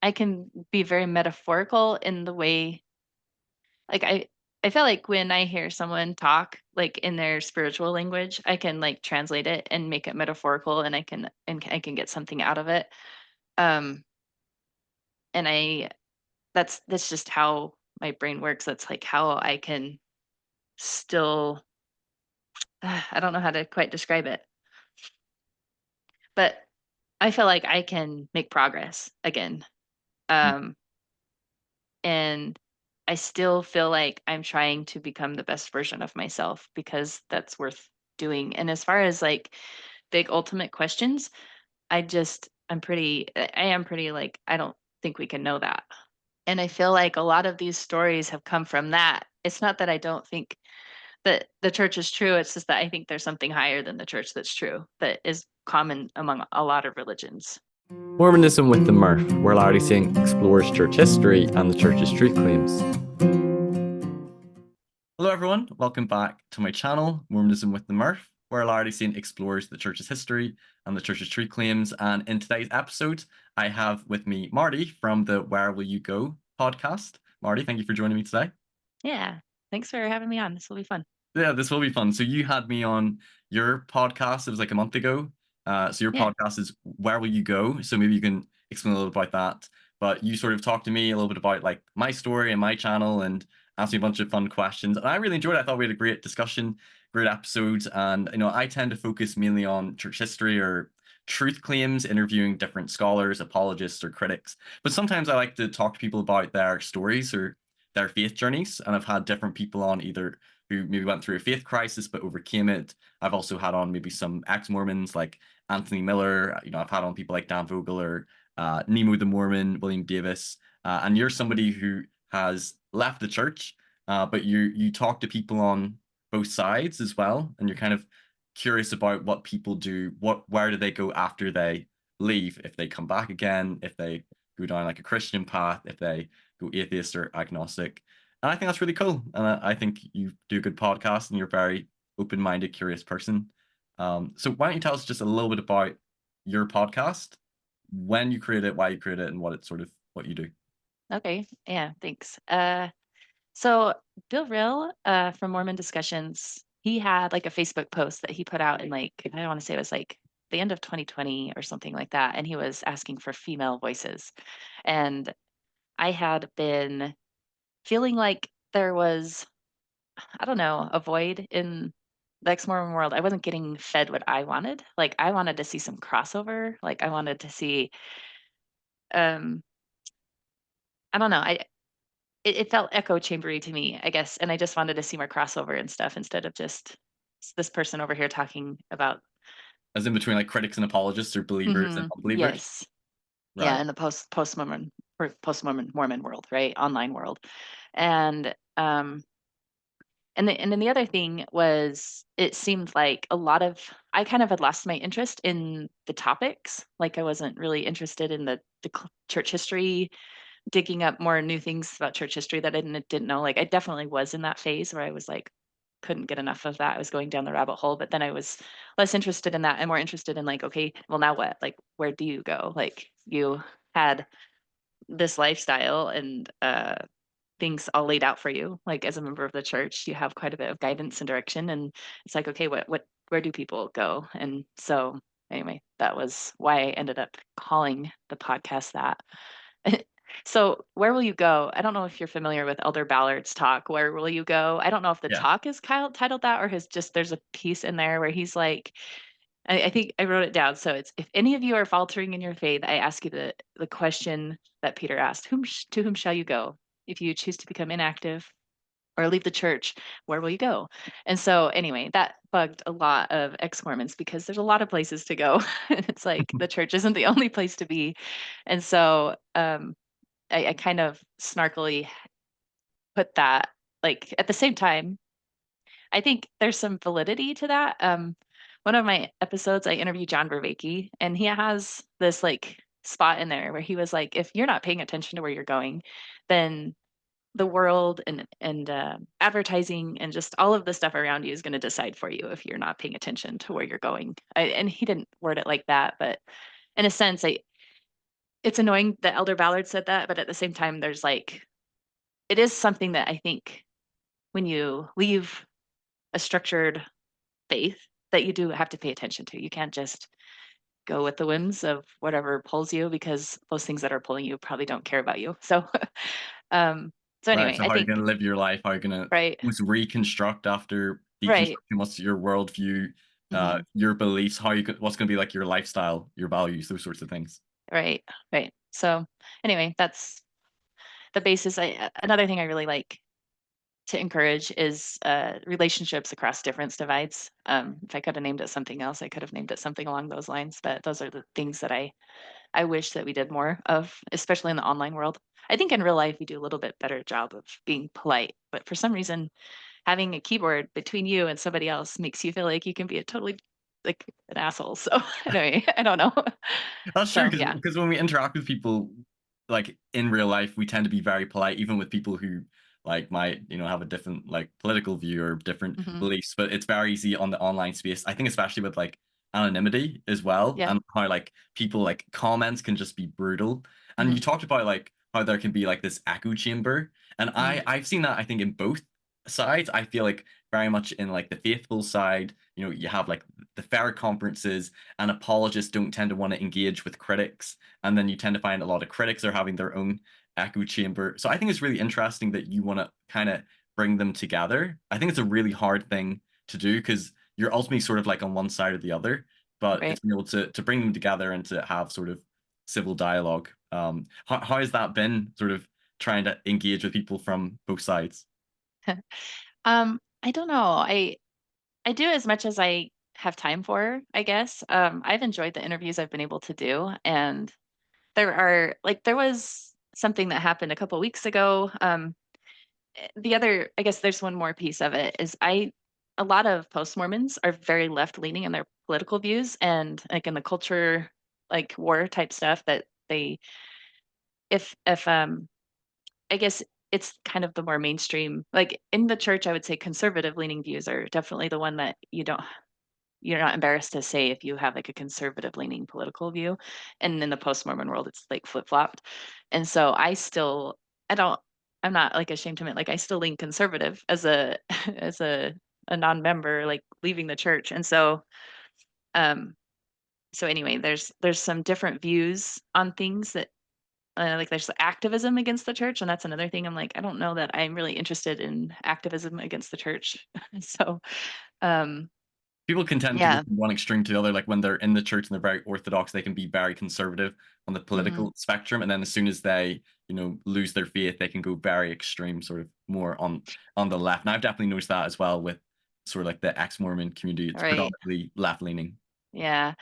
I can be very metaphorical in the way, like I feel like when I hear someone talk like in their spiritual language, I can like translate it and make it metaphorical, and I can get something out of it. Um, and I that's just how my brain works. That's like how I can still I don't know how to quite describe it, but I feel like I can make progress again. Mm. Um, and I still feel like I'm trying to become the best version of myself because that's worth doing. And as far as like big ultimate questions, I am pretty like, I don't think we can know that. And I feel like a lot of these stories have come from that. It's not that I don't think that the church is true. It's just that I think there's something higher than the church that's true, that is common among a lot of religions. Mormonism with the Murph, where Larry Singh explores church history and the church's truth claims. Hello, everyone. Welcome back to my channel, Mormonism with the Murph, where Larry Singh explores the church's history and the church's truth claims. And in today's episode, I have with me Marty from the Where Will You Go podcast. Marty, thank you for joining me today. Yeah. Thanks for having me on. This will be fun. Yeah, this will be fun. So you had me on your podcast. It was like a month ago. So your Yeah. podcast is Where Will You Go? So maybe you can explain a little about that. But you sort of talked to me a little bit about like my story and my channel and asked me a bunch of fun questions. And I really enjoyed it. I thought we had a great discussion, great episodes. And I tend to focus mainly on church history or truth claims, interviewing different scholars, apologists, or critics. But sometimes I like to talk to people about their stories or their faith journeys. And I've had different people on either who maybe went through a faith crisis but overcame it. I've also had on maybe some ex-Mormons like Anthony Miller. I've had on people like Dan Vogel or Nemo the Mormon, William Davis. And you're somebody who has left the church, but you talk to people on both sides as well, and you're kind of curious about what people do. Where do they go after they leave? If they come back again, if they go down like a Christian path, if they go atheist or agnostic. And I think that's really cool. And I think you do a good podcast and you're a very open-minded, curious person. So why don't you tell us just a little bit about your podcast, when you create it, why you create it, and what you do? Okay. Yeah. Thanks. So Bill Rill, from Mormon Discussions, he had like a Facebook post that he put out in like, I want to say it was like the end of 2020 or something like that. And he was asking for female voices. And I had been feeling like there was, I don't know, a void in the ex-Mormon world. I wasn't getting fed what I wanted. Like I wanted to see some crossover. Like I wanted to see, um, I don't know. It felt echo chambery to me, I guess, and I just wanted to see more crossover and stuff instead of just this person over here talking about. As in between like critics and apologists or believers and unbelievers? Yes. Yeah, Right. in the post-Mormon or post-Mormon Mormon world, right? Online world. And, and then the other thing was it seemed like a lot of I kind of had lost my interest in the topics. Like I wasn't really interested in the church history, digging up more new things about church history that I didn't know. Like I definitely was in that phase where I was like, couldn't get enough of that. I was going down the rabbit hole, but then I was less interested in that and more interested in like, okay, well now what? Like, where do you go? Like you had this lifestyle and things all laid out for you. Like as a member of the church, you have quite a bit of guidance and direction. And it's like, okay, where do people go? And so anyway, that was why I ended up calling the podcast that. So where will you go? I don't know if you're familiar with Elder Ballard's talk. Where will you go? I don't know if the Yeah. talk is titled that or his just there's a piece in there where he's like, I think I wrote it down. So it's if any of you are faltering in your faith, I ask you the question that Peter asked: to whom shall you go? If you choose to become inactive or leave the church, where will you go? And so anyway, that bugged a lot of ex-Mormons because there's a lot of places to go. And it's like the church isn't the only place to be. And so I kind of snarkily put that like at the same time. I think there's some validity to that. One of my episodes, I interviewed John Vervaeke, and he has this like spot in there where he was like, if you're not paying attention to where you're going, then the world and advertising and just all of the stuff around you is going to decide for you if you're not paying attention to where you're going. And he didn't word it like that, but in a sense, it's annoying that Elder Ballard said that, but at the same time, there's like it is something that I think when you leave a structured faith that you do have to pay attention to. You can't just go with the whims of whatever pulls you because those things that are pulling you probably don't care about you. So, um, so Right. anyway, So I how are you think gonna live your life? How are you gonna right, almost reconstruct after right, deconstructing what's your worldview, mhm, your beliefs, what's gonna be like your lifestyle, your values, those sorts of things. right, right. So anyway, that's the basis. Another thing I really like to encourage is relationships across difference divides. If I could have named it something else, I could have named it something along those lines. But those are the things that I wish that we did more of, especially in the online world. I think in real life we do a little bit better job of being polite, but for some reason, having a keyboard between you and somebody else makes you feel like you can be a totally like an asshole. So anyway, I don't know. That's true So because yeah. when we interact with people, like, in real life, we tend to be very polite, even with people who, like, might, have a different, like, political view or different Hmm. beliefs, but it's very easy on the online space. I think especially with, like, anonymity as well, Yeah. and how, like, people, like, comments can just be brutal. And Hmm. you talked about, like, how there can be, like, this echo chamber, and Hmm. I've seen that, I think, in both sides. I feel like very much in, like, the faithful side, you have, like, the fair conferences, and apologists don't tend to want to engage with critics. And then you tend to find a lot of critics are having their own echo chamber. So I think it's really interesting that you want to kind of bring them together. I think it's a really hard thing to do because you're ultimately sort of like on one side or the other, but Right. it's been able to bring them together and to have sort of civil dialogue. How has that been sort of trying to engage with people from both sides? I don't know. I do as much as I have time for, I guess. I've enjoyed the interviews I've been able to do, and there was something that happened a couple weeks ago. The other, I guess, there's one more piece of it is a lot of post Mormons are very left leaning in their political views and like in the culture, like war type stuff that they, if I guess it's kind of the more mainstream, like in the church, I would say conservative leaning views are definitely the one that you're not embarrassed to say if you have like a conservative leaning political view. And in the post Mormon world, it's like flip flopped. And so I don't, I'm not like ashamed to admit, like I still lean conservative as a, as a non member, like leaving the church. And um, so anyway, there's some different views on things that, like there's the activism against the church. And that's another thing. I'm like, I don't know that I'm really interested in activism against the church. So, um, People can tend to go yeah. from one extreme to the other. Like when they're in the church and they're very orthodox, they can be very conservative on the Hmm. political spectrum. And then as soon as they, lose their faith, they can go very extreme, sort of more on the left. And I've definitely noticed that as well with sort of like the ex-Mormon community. It's Right. predominantly left leaning. Yeah.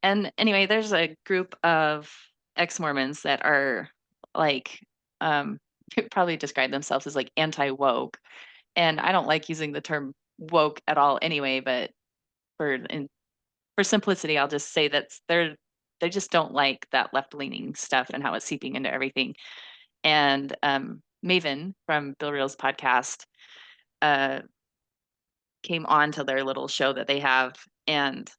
And anyway, there's a group of ex-Mormons that are like, um, probably describe themselves as like anti-woke. And I don't like using the term woke at all anyway, but for simplicity, I'll just say that they just don't like that left-leaning stuff and how it's seeping into everything. And Maven from Bill Reel's podcast uh, came on to their little show that they have, and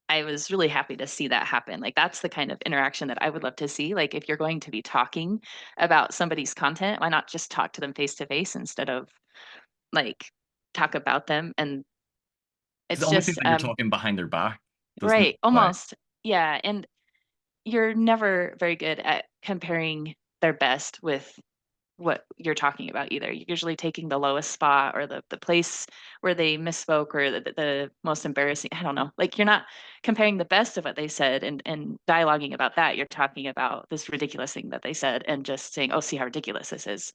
I was really happy to see that happen. Like that's the kind of interaction that I would love to see. Like if you're going to be talking about somebody's content, why not just talk to them face to face instead of like talk about them? And Because it it's almost seems just like you're talking behind their back, doesn't it? right, Like, almost. Yeah, and you're never very good at comparing their best with what you're talking about either. You're usually taking the lowest spot or the place where they misspoke or the most embarrassing. I don't know. Like you're not comparing the best of what they said and dialoguing about that. You're talking about this ridiculous thing that they said and just saying, "Oh, see how ridiculous this is."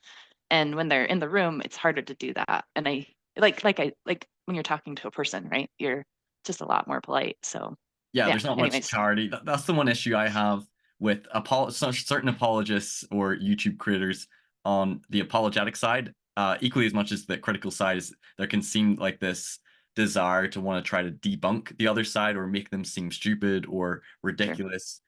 And when they're in the room, it's harder to do that. And I like when you're talking to a person, right? You're just a lot more polite. So, yeah, yeah. there's not much Anyways, charity. That's the one issue I have with certain apologists or YouTube creators on the apologetic side. Equally as much as the critical side is, there can seem like this desire to want to try to debunk the other side or make them seem stupid or sure. ridiculous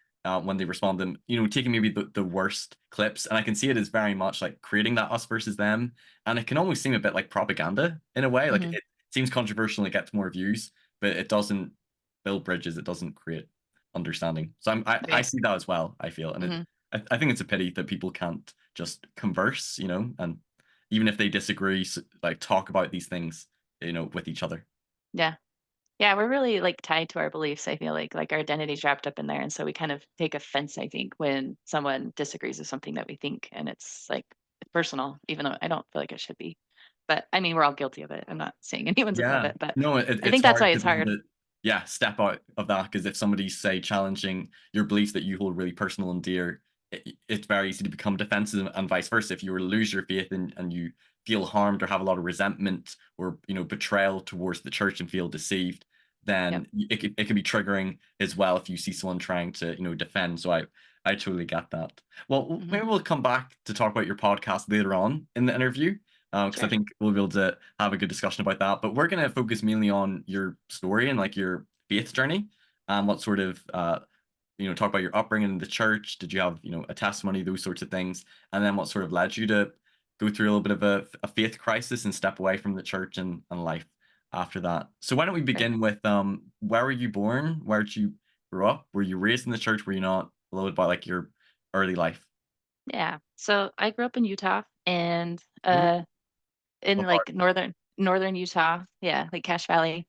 when they respond. Them, taking maybe the worst clips, and I can see it as very much like creating that us versus them, and it can almost seem a bit like propaganda in a way. Like Hmm. it seems controversial and it gets more views, but it doesn't build bridges, it doesn't create understanding. So I Right. see that as well, I feel. And Hmm. I think it's a pity that people can't just converse, and even if they disagree, like talk about these things, with each other. Yeah. Yeah, we're really, like, tied to our beliefs, I feel like our identity's wrapped up in there, and so we kind of take offense, I think, when someone disagrees with something that we think, and it's, like, it's personal, even though I don't feel like it should be. But, I mean, we're all guilty of it. I'm not saying anyone's above Yeah. it, but No, I it's think that's hard why to it's be able hard. to, yeah, step out of that because if somebody's, say, challenging your beliefs that you hold really personal and dear, it's very easy to become defensive and vice versa. If you were to lose your faith and you feel harmed or have a lot of resentment or, betrayal towards the church and feel deceived, Yep. then it can be triggering as well if you see someone trying to, defend. So I totally get that. Well, Mhm. maybe we'll come back to talk about your podcast later on in the interview because I Sure. think we'll be able to have a good discussion about that. But we're going to focus mainly on your story and like your faith journey and what sort of talk about your upbringing in the church. Did you have a testimony, those sorts of things, and then what sort of led you to go through a little bit of a faith crisis and step away from the church and life after that. So why don't we Right. begin with where were you born? Where did you grow up? Were you raised in the church? Were you not? A little bit about like your early life. Yeah. So, I grew up in Utah and, Ooh, in, what part? like, northern Utah. Yeah, like, Cache Valley,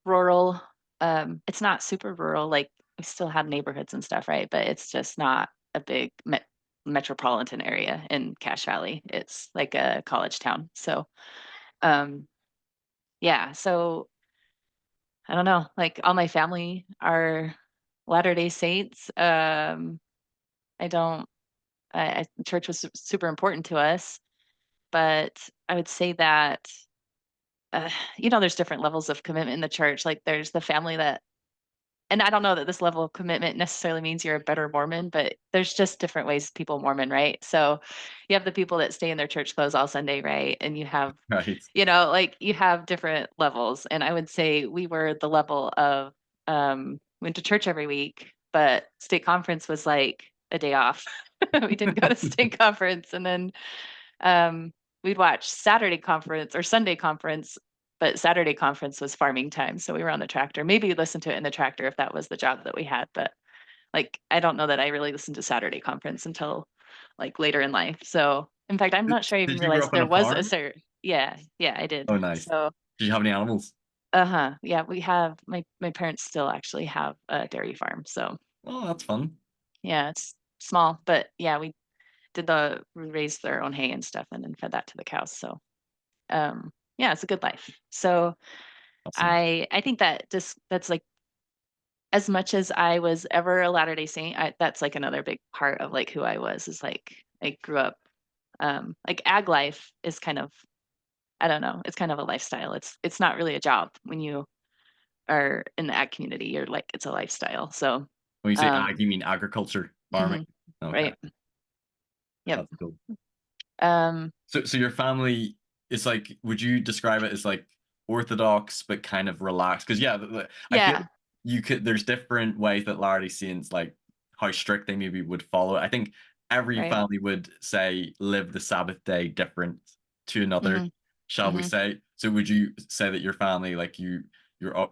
rural. It's not super rural, like, we still have neighborhoods and stuff, right? But it's just not a big metropolitan area in Cache Valley. It's like a college town. So, um, yeah, so I don't know, like all my family are Latter-day Saints. I don't, church was super important to us, but I would say that, uh, there's different levels of commitment in the church. Like there's the family that, and I don't know that this level of commitment necessarily means you're a better Mormon, but there's just different ways people Mormon, right? So you have the people that stay in their church clothes all Sunday, right? And you have, Right. like you have different levels. And I would say we were the level of went to church every week, but state conference was like a day off. We didn't go to state conference. And then um, we'd watch Saturday conference or Sunday conference, but Saturday conference was farming time, so we were on the tractor. Maybe we'd listen to it in the tractor if that was the job that we had, but, like, I don't know that I really listened to Saturday conference until, like, later in life. So, in fact, I'm not sure I even Did you grow realized up on there a was a farm? cert. Yeah, yeah, I did. Oh, nice. So Did you have any animals? uh-huh, yeah, we have my parents still actually have a dairy farm, so, Oh, that's fun. yeah, it's small, but, yeah, we raised their own hay and stuff and then fed that to the cows, so yeah, it's a good life. So Awesome. I think that just that's like as much as I was ever a Latter-day Saint, that's like another big part of like who I was is like I grew up like ag life is kind of I don't know, it's kind of a lifestyle. It's not really a job when you are in the ag community. You're like it's a lifestyle. So When you say um ag, you mean agriculture, farming? mhm, Okay, right. Yep. that's cool. Um So your family is like, would you describe it as like orthodox but kind of relaxed? Because yeah, I feel yeah, you could. There's different ways that Latter-day Saints like how strict they maybe would follow it. I think every right. family would say live the Sabbath day different to another, Mhm. shall we Mhm. say? So would you say that your family, like you're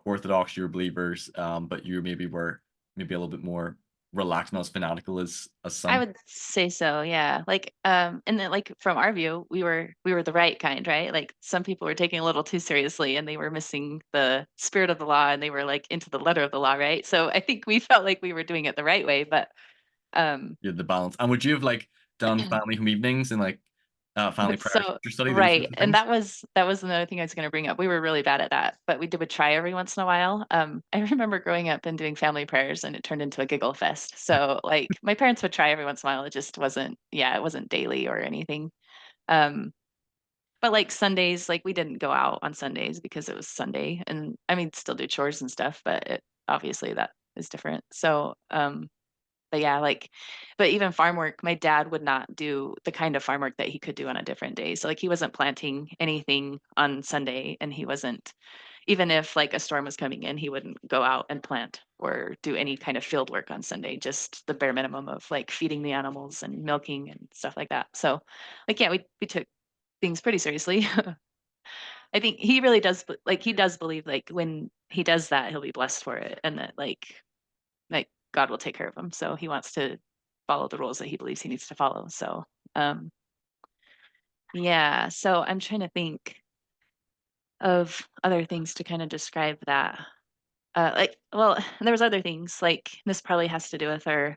orthodox, you're believers, but you maybe were maybe a little bit more relaxed, not as fanatical as I some? would say so, yeah. Like, and then like from our view, we were the right kind, right? Like some people were taking a little too seriously and they were missing the spirit of the law and they were like into the letter of the law, right? So I think we felt like we were doing it the right way, but um You had the balance. And would you have, like, done family home evenings and, like, family prayer, so scripture study, those right. sorts of And things? that was another thing I was gonna bring up. We were really bad at that, but would try every once in a while. I remember growing up and doing family prayers and it turned into a giggle fest. So like my parents would try every once in a while. It just wasn't, yeah, it wasn't daily or anything. Um But, like, Sundays, like, we didn't go out on Sundays because it was Sunday, and, I mean, still do chores and stuff, but obviously, that is different. So, but yeah, like but even farm work, my dad would not do the kind of farm work that he could do on a different day. So, like, he wasn't planting anything on Sunday, and he wasn't even if, like, a storm was coming in, he wouldn't go out and plant or do any kind of field work on Sunday, just the bare minimum of, like, feeding the animals and milking and stuff like that. So, like, yeah, we took things pretty seriously. I think he really does, like, he does believe, like, when he does that, he'll be blessed for it and that, like, God will take care of him. So he wants to follow the rules that he believes he needs to follow. So, um, yeah. So I'm trying to think of other things to kind of describe that. Like, well, there was other things like this probably has to do with our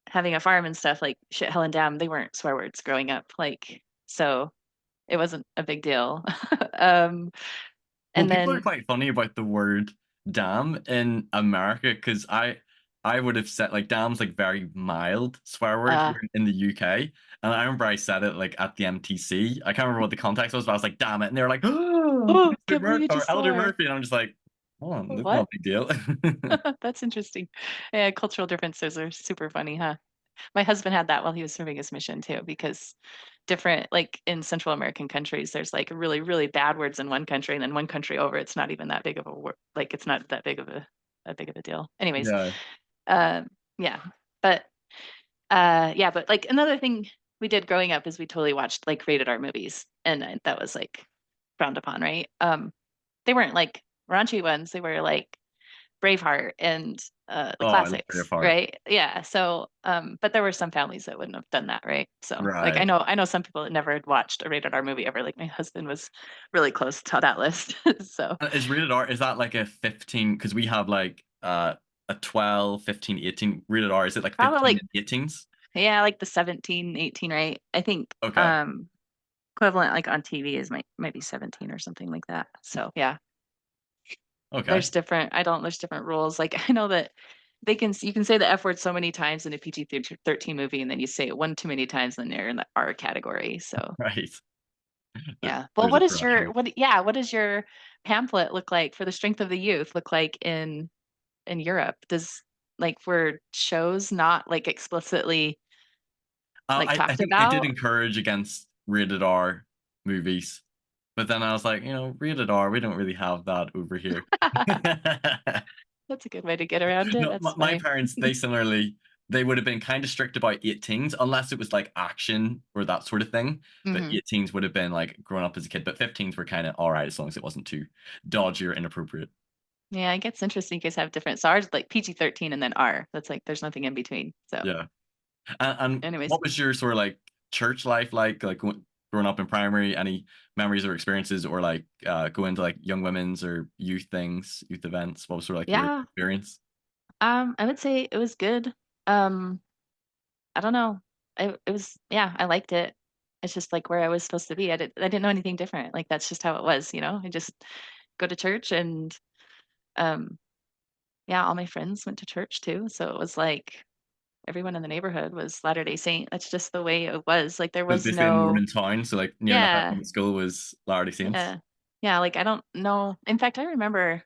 having a farm and stuff. Like shit, hell, and damn, they weren't swear words growing up. Like, so it wasn't a big deal. um, Well, and people are then, quite funny about the word damn in America because I would have said like damn's like very mild swear word uh, here in the UK. And I remember I said it like at the MTC. I can't remember what the context was, but I was like, damn it. And they were like, oh, oh, Mr. can't believe you Or just Elder swore. Murphy. And I'm just like, oh, that's not What? a big deal. That's interesting. Yeah, cultural differences are super funny, huh? My husband had that while he was serving his mission too, because different, like in Central American countries, there's like really, really bad words in one country, and then one country over, it's not even that big of a word. Like it's not that big of a big of a deal. Anyways, Yeah. um, yeah, but yeah, but like another thing we did growing up is we totally watched like rated R movies, and that was like frowned upon, right? They weren't like raunchy ones; they were like Braveheart and, the Oh, I love classics, Braveheart. right? Yeah, so, but there were some families that wouldn't have done that, right? So, like, Right. I know some people that never had watched a rated R movie ever, like, my husband was really close to that list, so Is rated R, is that like a 15? Because we have like a 12, 15, 18 rated R. Is it like probably, 15 like and 18s? yeah, like the 17, 18, right? I think, Okay. equivalent, like, on TV is might be 17 or something like that, so, yeah. Okay. There's different rules, like, I know that you can say the F word so many times in a PG-13 movie, and then you say it one too many times, and then you're in the R category, so, Right. yeah. Well, There's a threshold. what does your pamphlet look like for the strength of the youth look like in Europe? Does like, were shows not, like, explicitly, like, I talked think it did about? encourage against rated R movies, but then I was like, rated R, we don't really have that over here. That's a good way to get around it, No, that's my funny. parents, they would have been kind of strict about 18s unless it was like action or that sort of thing. But Mhm. 18s would have been like growing up as a kid, but 15s were kind of all right as long as it wasn't too dodgy or inappropriate. Yeah, it gets interesting. You guys have different so ours is, like, PG-13 and then R. That's, like, there's nothing in between, so, Yeah. And anyways. what was your sort of like church life like? Like growing up in primary, any memories or experiences, or like going to like young women's or youth things, youth events? What was sort of like your Yeah, experience? I would say it was good. Um, I don't know. It was yeah, I liked it. It's just, like, where I was supposed to be. I didn't know anything different. Like, that's just how it was, you know? I just go to church and, um, yeah, all my friends went to church too, so it was like everyone in the neighborhood was Latter-day Saint. That's just the way it was. Like, there It was was basically a no Mormon town, so like near enough yeah. everyone at school was Latter-day Saints. Yeah. Yeah, like, I don't know in fact, I remember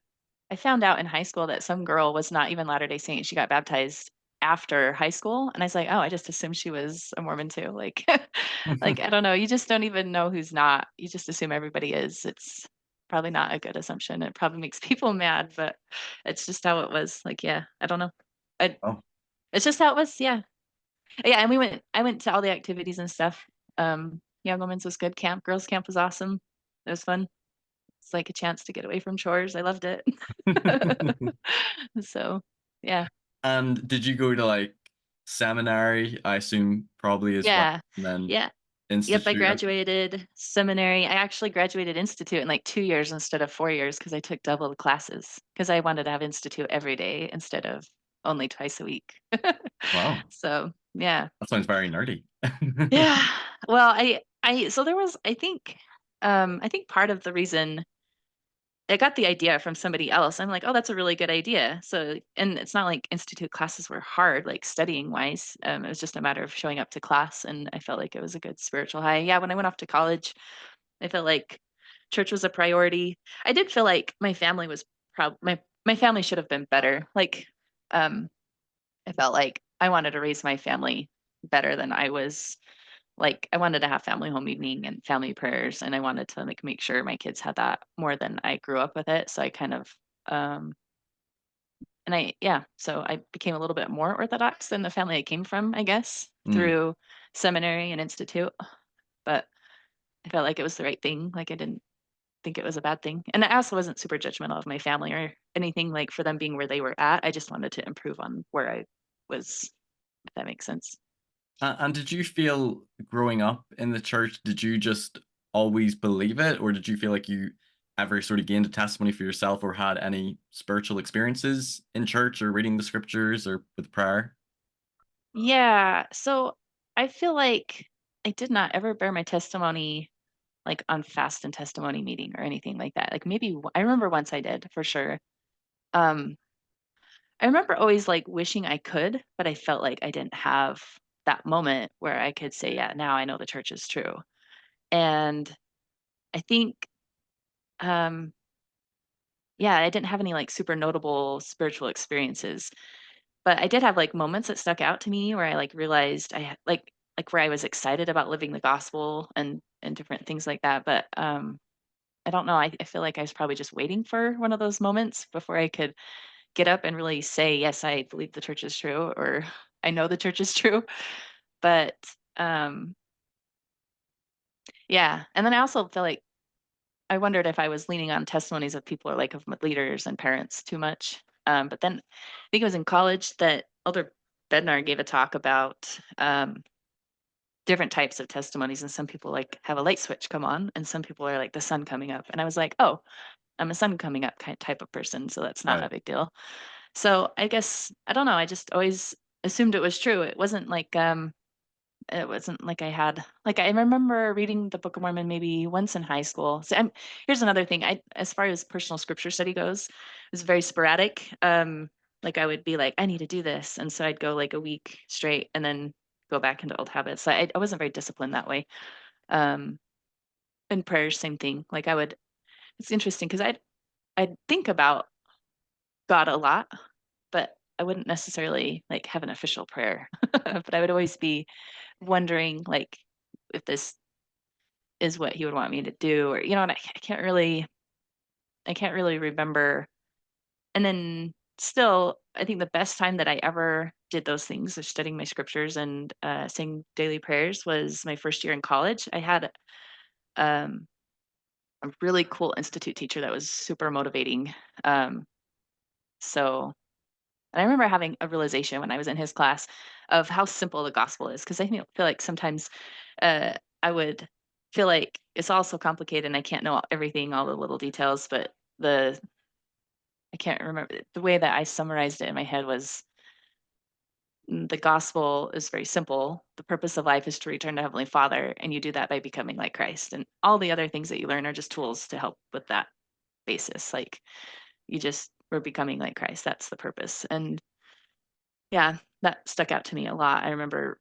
I found out in high school that some girl was not even Latter-day Saint, she got baptized after high school, and I was like, "Oh, I just assumed she was a Mormon too," like like, I don't know, you just don't even know who's not, you just assume everybody is. It's probably not a good assumption, it probably makes people mad, but it's just how it was, like, yeah, I don't know. I Oh. it's just how it was, yeah. Yeah, and I went to all the activities and stuff. Young Women's was good, girls' camp was awesome. It was fun. It's like a chance to get away from chores. I loved it. So, yeah. And did you go to like seminary? I assume probably as well, Yeah. and then Yeah. Yep, I institute. graduated seminary. I actually graduated institute in, like, 2 years instead of 4 years because I took double the classes because I wanted to have institute every day instead of only twice a week. Wow, So, yeah. that sounds very nerdy. Yeah. Well, I so there was I think part of the reason I got the idea from somebody else. I'm like, "Oh, that's a really good idea." So and it's not like institute classes were hard, like, studying wise. It was just a matter of showing up to class, and I felt like it was a good spiritual high. Yeah, when I went off to college, I felt like church was a priority. I did feel like my family was my family should have been better. Like, um, I felt like I wanted to raise my family better than I was like, I wanted to have family home evening and family prayers, and I wanted to, like, make sure my kids had that more than I grew up with it, so I kind of, um and I yeah, so I became a little bit more orthodox than the family I came from, I guess, Mm, through seminary and institute, but I felt like it was the right thing, like, I didn't think it was a bad thing, and I also wasn't super judgmental of my family or anything, like, for them being where they were at, I just wanted to improve on where I was if that makes sense. And did you feel growing up in the church, did you just always believe it, or did you feel like you ever sort of gained a testimony for yourself or had any spiritual experiences in church or reading the scriptures or with prayer? Yeah, so I feel like I did not ever bear my testimony like on fast and testimony meeting or anything like that. Like maybe I remember once I did for sure. Um, I remember always like wishing I could, but I felt like I didn't have that moment where I could say, yeah, now I know the church is true. And I think, um, yeah, I didn't have any like super notable spiritual experiences, but I did have like moments that stuck out to me where I like realized I had like where I was excited about living the gospel and different things like that. But I don't know. I feel like I was probably just waiting for one of those moments before I could get up and really say, yes, I believe the church is true, or I know the church is true. But um, yeah. And then I also feel like I wondered if I was leaning on testimonies of people or like of leaders and parents too much. But then I think it was in college that Elder Bednar gave a talk about different types of testimonies. And some people like have a light switch come on, and some people are like the sun coming up. And I was like, oh, I'm a sun coming up kind type of person. So that's not a Right. big deal. So I guess, I don't know. I just always assumed it was true. It wasn't like I had like, I remember reading the Book of Mormon maybe once in high school. So here's another thing. As far as personal scripture study goes, it was very sporadic. Like I would be like, I need to do this. And so I'd go like a week straight and then go back into old habits. So I wasn't very disciplined that way. Um, and prayers, same thing. Like it's interesting because I'd think about God a lot, but I wouldn't necessarily like have an official prayer. But I would always be wondering like if this is what he would want me to do, or and I can't really remember. And then still, I think the best time that I ever did those things of studying my scriptures and saying daily prayers was my first year in college. I had um, a really cool institute teacher that was super motivating. Um, so And I remember having a realization when I was in his class of how simple the gospel is, because feel like sometimes I would feel like it's all so complicated and I can't know everything, all the little details. But the I can't remember the way that I summarized it in my head was the gospel is very simple. The purpose of life is to return to Heavenly Father, and you do that by becoming like Christ. And all the other things that you learn are just tools to help with that basis. Like we're becoming like Christ. That's the purpose. And yeah, that stuck out to me a lot. I remember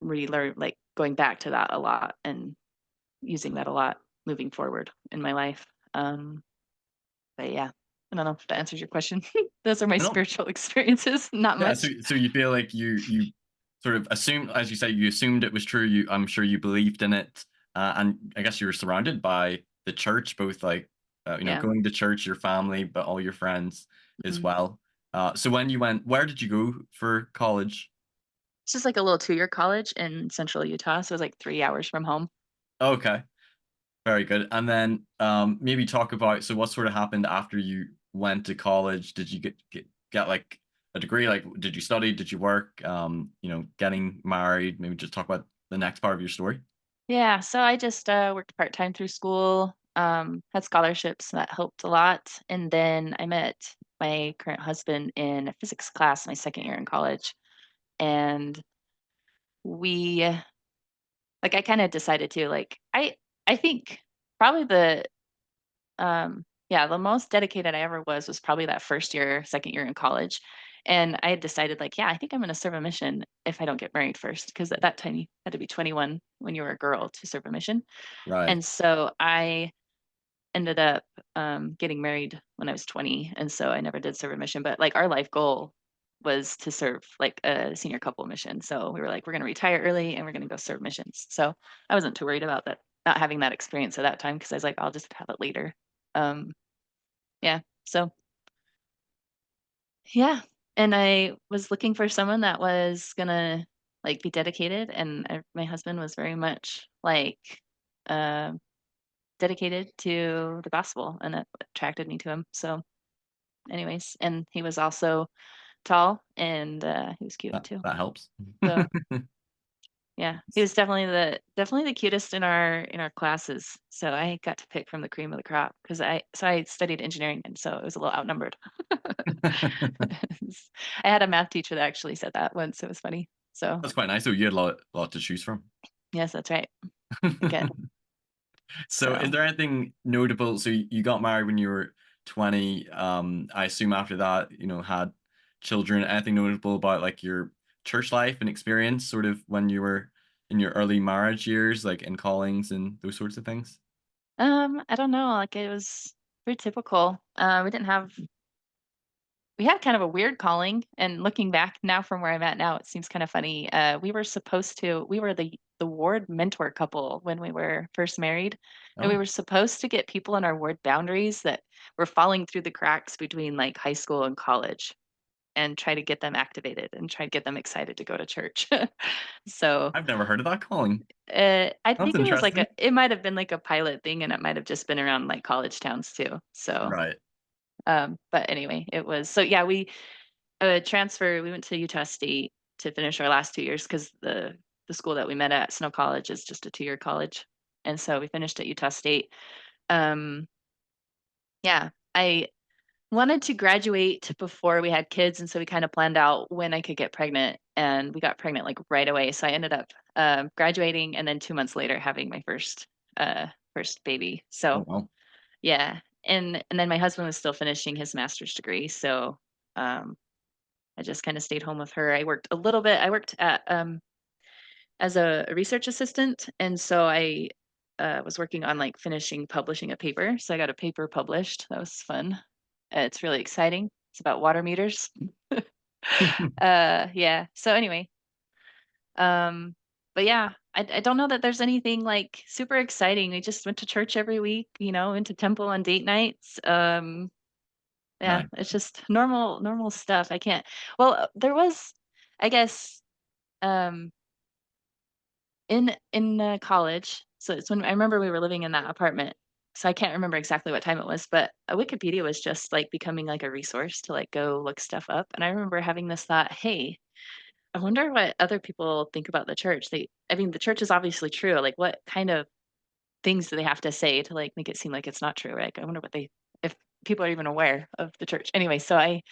like going back to that a lot and using that a lot moving forward in my life. But yeah, I don't know if that answers your question. Those are my I don't spiritual experiences, not Yeah, so much. so you feel like you sort of assumed, as you say, you assumed it was true. I'm sure you believed in it, and I guess you were surrounded by the church, both like Yeah. going to church, your family, but all your friends as Mhm. well. So when you went, where did you go for college? It's just like a little 2-year college in central Utah, so it was like 3 hours from home. Okay, very good. And then maybe talk about, so what sort of happened after you went to college? Did you get like a degree? Like, did you study? Did you work? Getting married. Maybe just talk about the next part of your story. Yeah, so I just worked part-time through school, had scholarships, that helped a lot. And then I met my current husband in a physics class my second year in college. And we like I kind of decided to like I think probably the most dedicated I ever was probably that first year, second year in college. And I had decided like, yeah, I think I'm going to serve a mission if I don't get married first, because at that time you had to be 21 when you were a girl to serve a mission. Right. And so I ended up getting married when I was 20, and so I never did serve a mission. But like our life goal was to serve like a senior couple mission. So we were like, we're going to retire early and we're going to go serve missions. So I wasn't too worried about that, not having that experience at that time, because I was like, I'll just have it later. Um, yeah. So yeah, and I was looking for someone that was gonna like be dedicated, and my husband was very much like uh, dedicated to the gospel, and that attracted me to him. So anyways, and he was also tall, and he was cute That too. that helps. So yeah, he was definitely the cutest in our classes. So I got to pick from the cream of the crop because I studied engineering, and so it was a little outnumbered. I had a math teacher that actually said that once. It was funny. So That's quite nice. So you had a lot to choose from. yes, that's right. Again. So is So there anything notable? So you got married when you were 20. I assume after that, had children. Anything notable about like your church life and experience, sort of when you were in your early marriage years, like in callings and those sorts of things? I don't know. Like it was very typical. We had kind of a weird calling, and looking back now from where I'm at now, it seems kind of funny. We were the ward mentor couple when we were first married, and we Oh, were supposed to get people in our ward boundaries that were falling through the cracks between like high school and college, and try to get them activated and try to get them excited to go to church. So I've never heard of that calling. I That's think interesting. it might have been like a pilot thing, and it might have just been around like college towns too. So Right. but anyway, it was so yeah, we went to Utah State to finish our last 2 years because the school that we met at, Snow College, is just a 2-year college, and so we finished at Utah State. Um, yeah, I wanted to graduate before we had kids, and so we kinda planned out when I could get pregnant, and we got pregnant, like, right away, so I ended up, graduating and then 2 months later having my first baby, Oh so well. yeah, and then my husband was still finishing his master's degree, so, I just kinda stayed home with her. I worked a little bit. I worked as a research assistant, and so I was working on, like, finishing publishing a paper, so I got a paper published. That was fun. It's really exciting. It's about water meters. Yeah. So anyway, um, but yeah, I don't know that there's anything, like, super exciting. We just went to church every week, went to temple on date nights. Yeah, Nice. it's just normal stuff. I can't there was, I guess, um in college, so it's when I remember we were living in that apartment, so I can't remember exactly what time it was, but, Wikipedia was just, like, becoming, like, a resource to, like, go look stuff up, and I remember having this thought, "Hey, I wonder what other people think about the church." I mean, the church is obviously true, like, what kind of things do they have to say to, like, make it seem like it's not true? Like, I wonder if people are even aware of the church. Anyway, so that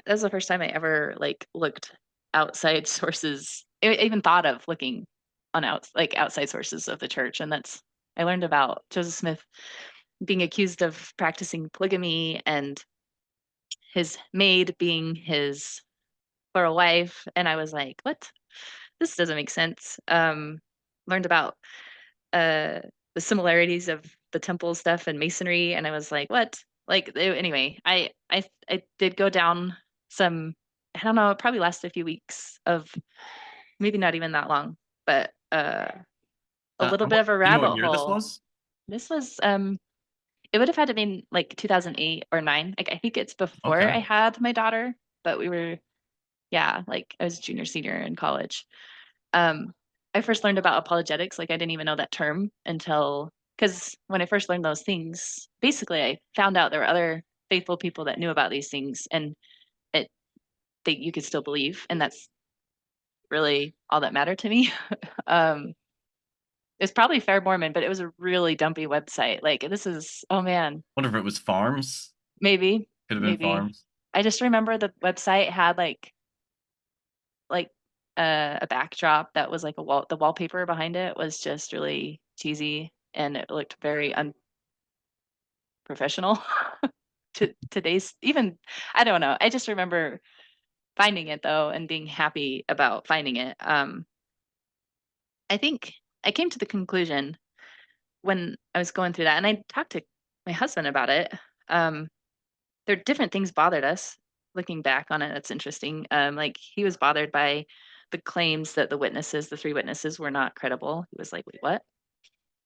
was the first time I ever, like, looked outside sources. I even thought of looking on outside sources of the church, and I learned about Joseph Smith being accused of practicing polygamy and his maid being his plural wife, and I was like, "What? This doesn't make sense." Learned about, uh, the similarities of the temple stuff and masonry, and I was like, "What?" Anyway, I did go down some. I don't know, it probably lasted a few weeks of maybe not even that long, but, a little And bit what of a do you know what rabbit year this hole. was? This was, it would have had to been, like, 2008 or 9. Like, I think it's before Okay. I had my daughter, but yeah, like, I was junior, senior in college. Um, I first learned about apologetics, like, I didn't even know that term until because when I first learned those things, basically, I found out there were other faithful people that knew about these things, and it that you could still believe, and that's really all that mattered to me. Um, it's probably Fair Mormon, but it was a really dumpy website. Like, this is oh, man, Wonder if it was farms. maybe, Could have been maybe. farms. I just remember the website had, like, a backdrop that was like the wallpaper behind it was just really cheesy, and it looked very unprofessional to today's even I don't know. I just remember finding it though and being happy about finding it. I think I came to the conclusion when I was going through that, and I talked to my husband about it. Um, there different things bothered us. Looking back on it, that's interesting. Like he was bothered by the claims that the 3 witnesses were not credible. He was like, "Wait, what?"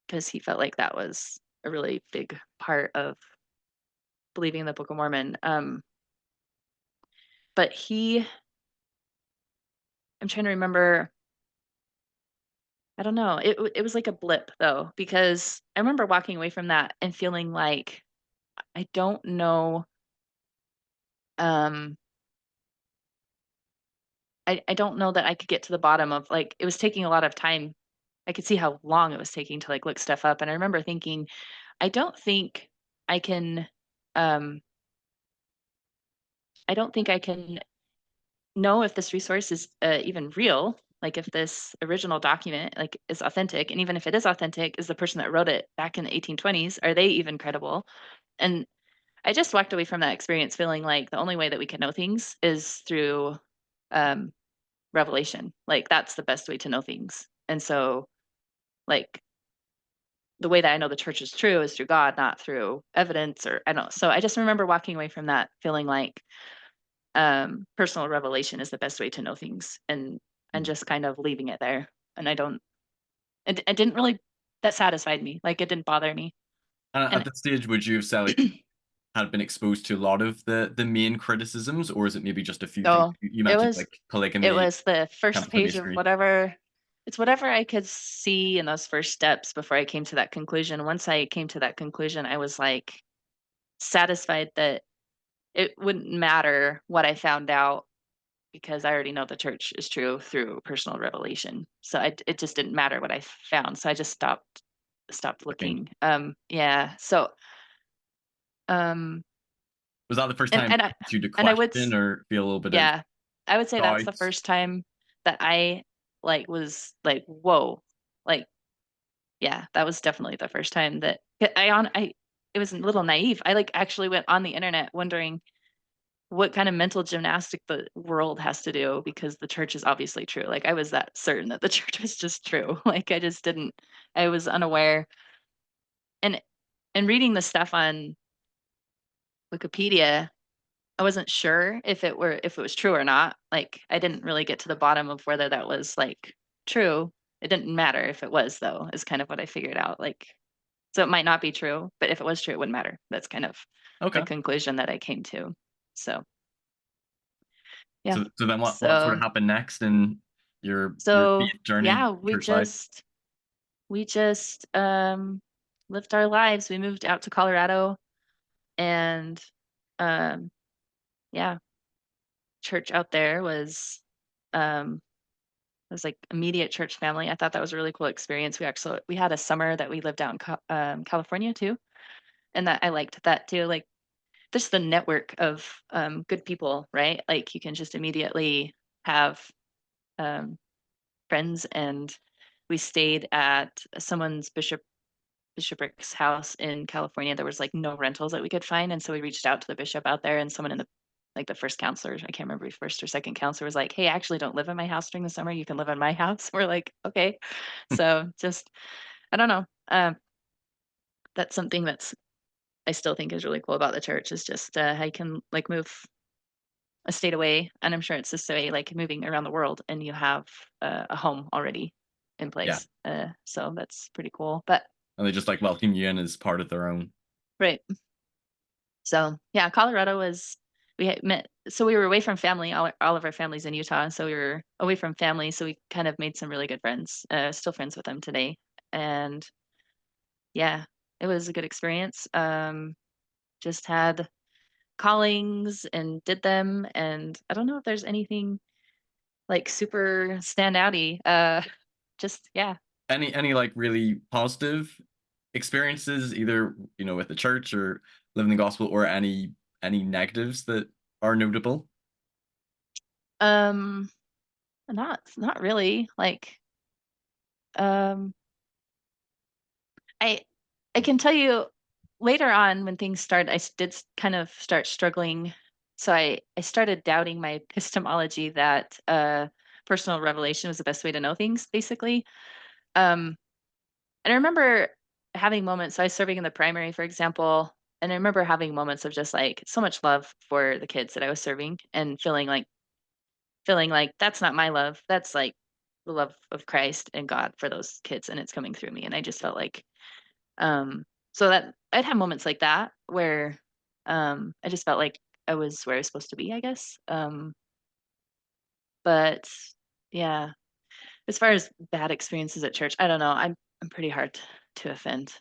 Because he felt like that was a really big part of believing in the Book of Mormon. But I'm trying to remember. I don't know. It was like a blip though, because I remember walking away from that and feeling like I don't know. I don't know that I could get to the bottom of, like, it was taking a lot of time. I could see how long it was taking to, like, look stuff up, and I remember thinking, "I don't think I can, um, I don't think I can know if this resource is, even real, like, if this original document, like, is authentic, and even if it is authentic, is the person that wrote it back in the 1820s, are they even credible?" And I just walked away from that experience feeling like the only way that we can know things is through, um, revelation. Like, that's the best way to know things. And so, like, the way that I know the church is true is through God, not through evidence, or I don't, so I just remember walking away from that feeling like, personal revelation is the best way to know things, and Mm. just kind of leaving it there. And I don't, it didn't really, that satisfied me. Like, it didn't bother me. And at And that stage, would you have said, like, had been exposed to a lot of the main criticisms, or is it maybe just a few things? so You it mentioned, was like, it polygamy, was the kind first of page of Freemasonry. whatever, it's whatever I could see in those first steps before I came to that conclusion. Once I came to that conclusion, I was like satisfied that it wouldn't matter what I found out, because I already know the church is true through personal revelation. So it just didn't matter what I found. So I just stopped Looking. looking. Yeah. So um Was that the first and time and I you to and I would question or feel a little bit of yeah, I would say that's doubt? the first time that I, like, was like, "Whoa." Like, yeah, that was definitely the first time that I it was a little naive. I, like, actually went on the internet wondering what kind of mental gymnastic the world has to do because the church is obviously true. Like, I was that certain that the church was just true. Like, I just didn't, I was unaware. And reading the stuff on Wikipedia, I wasn't sure if it was true or not. Like, I didn't really get to the bottom of whether that was, like, true. It didn't matter if it was, though, is kind of what I figured out. Like, so it might not be true, but if it was true, it wouldn't matter. That's kind of the Okay. conclusion that I came to. So, yeah. So then what sort of So happened next in your so faith journey, yeah, church life? we just lived our lives. We moved out to Colorado, and um yeah, church out there um was like immediate church family. I thought that was a really cool experience. We had a summer that we lived out in California too, and that I liked that too. Like, just the network of good people, right? Like, you can just immediately have um, friends. And we stayed at someone's bishoprics house in California. There was, like, no rentals that we could find, and so we reached out to the bishop out there, and someone in the, like, the first counselor, I can't remember if first or second counselor, was like, "Hey, I actually don't live in my house during the summer. You can live in my house." We're like, "Okay." So just, I don't know. That's something that's, I still think is really cool about the church, is just how you can, like, move a state away, and I'm sure it's this way, like, moving around the world, and you have a home already in Yeah, place. So that's pretty cool. But and they just, like, welcome you in as part of their own. right. So, yeah, Colorado was, we had met, so we were away from family. All of our families in Utah, so we were away from family, so we kind of made some really good friends. Still friends with them today. And yeah, it was a good experience. Just had callings and did them, and I don't know if there's anything, like, super standouty. Just, yeah. Any, like, really positive experiences, either, with the church or living the gospel, or any negatives that are notable? Um, not really. Like, um, I I can tell you later on when things started, kind of start struggling. So I started doubting my epistemology that personal revelation was the best way to know things, basically. Um, and I remember having moments. So I was serving in the primary, for example, and I remember having moments of just, like, so much love for the kids that I was serving, and feeling like that's not my love. That's, like, the love of Christ and God for those kids, and it's coming through me. And I just felt like, um, so that I'd have moments like that where, I just felt like I was where I was supposed to be, I guess. But yeah, as far as bad experiences at church, I don't know. I'm pretty hard to offend.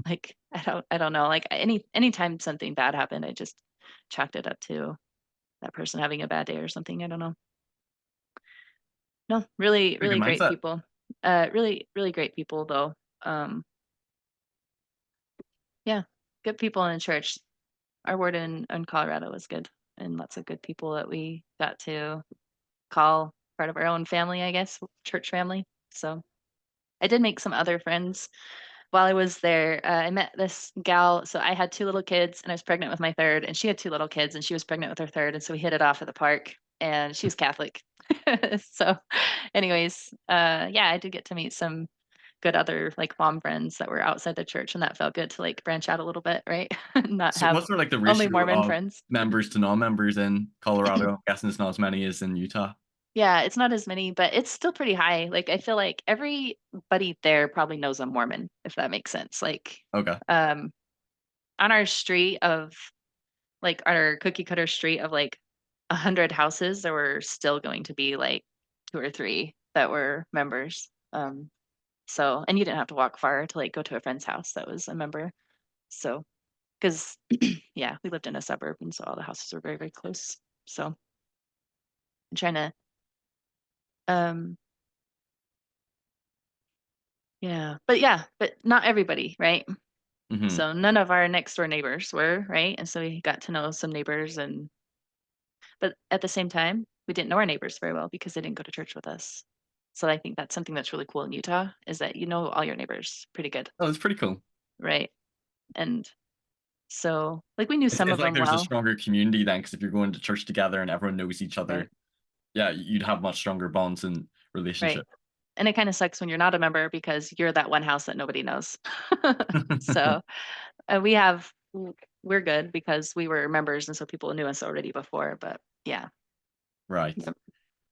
Like, I don't know. Like, anytime something bad happened, I just chalked it up to that person having a bad day or something. I don't know. No, really, Pretty really good great mindset. people. Really, really great people though. Um, yeah, good people in church. Our warden in Colorado was good, and lots of good people that we got to call part of our own family, I guess, church family. So I did make some other friends while I was there. I met this gal. So I had two little kids, and I was pregnant with my third, and she had two little kids, and she was pregnant with her third, and so we hit it off at the park. And she was Catholic. So, anyways, yeah, I did get to meet some good other like mom friends that were outside the church, and that felt good to like branch out a little bit, right? Not So have what's sort of like the only ratio Mormon of friends. members to non-members in Colorado? I'm guessing it's not as many as in Utah. Yeah, it's not as many, but it's still pretty high. Like I feel like everybody there probably knows a Mormon, if that makes sense. Like Okay. um on our street of like our cookie cutter street of like 100 houses, there were still going to be like two or three that were members. So and you didn't have to walk far to like go to a friend's house that was a member. So because yeah, we lived in a suburb and so all the houses were very, very close. So I'm trying to um yeah. But yeah, but not everybody, right? Mhm. So none of our next door neighbors were, right? And so we got to know some neighbors and but at the same time, we didn't know our neighbors very well because they didn't go to church with us. So I think that's something that's really cool in Utah is that you know all your neighbors pretty good, Oh, that's pretty cool. right? And so like we knew some It's of like them there's a well, stronger community then, because if you're going to church together and everyone knows each right? other, yeah, you'd have much stronger bonds and Right. relationship. And it kind of sucks when you're not a member because you're that one house that nobody knows. So we have we're good because we were members and so people knew us already before. But yeah, Right. yep.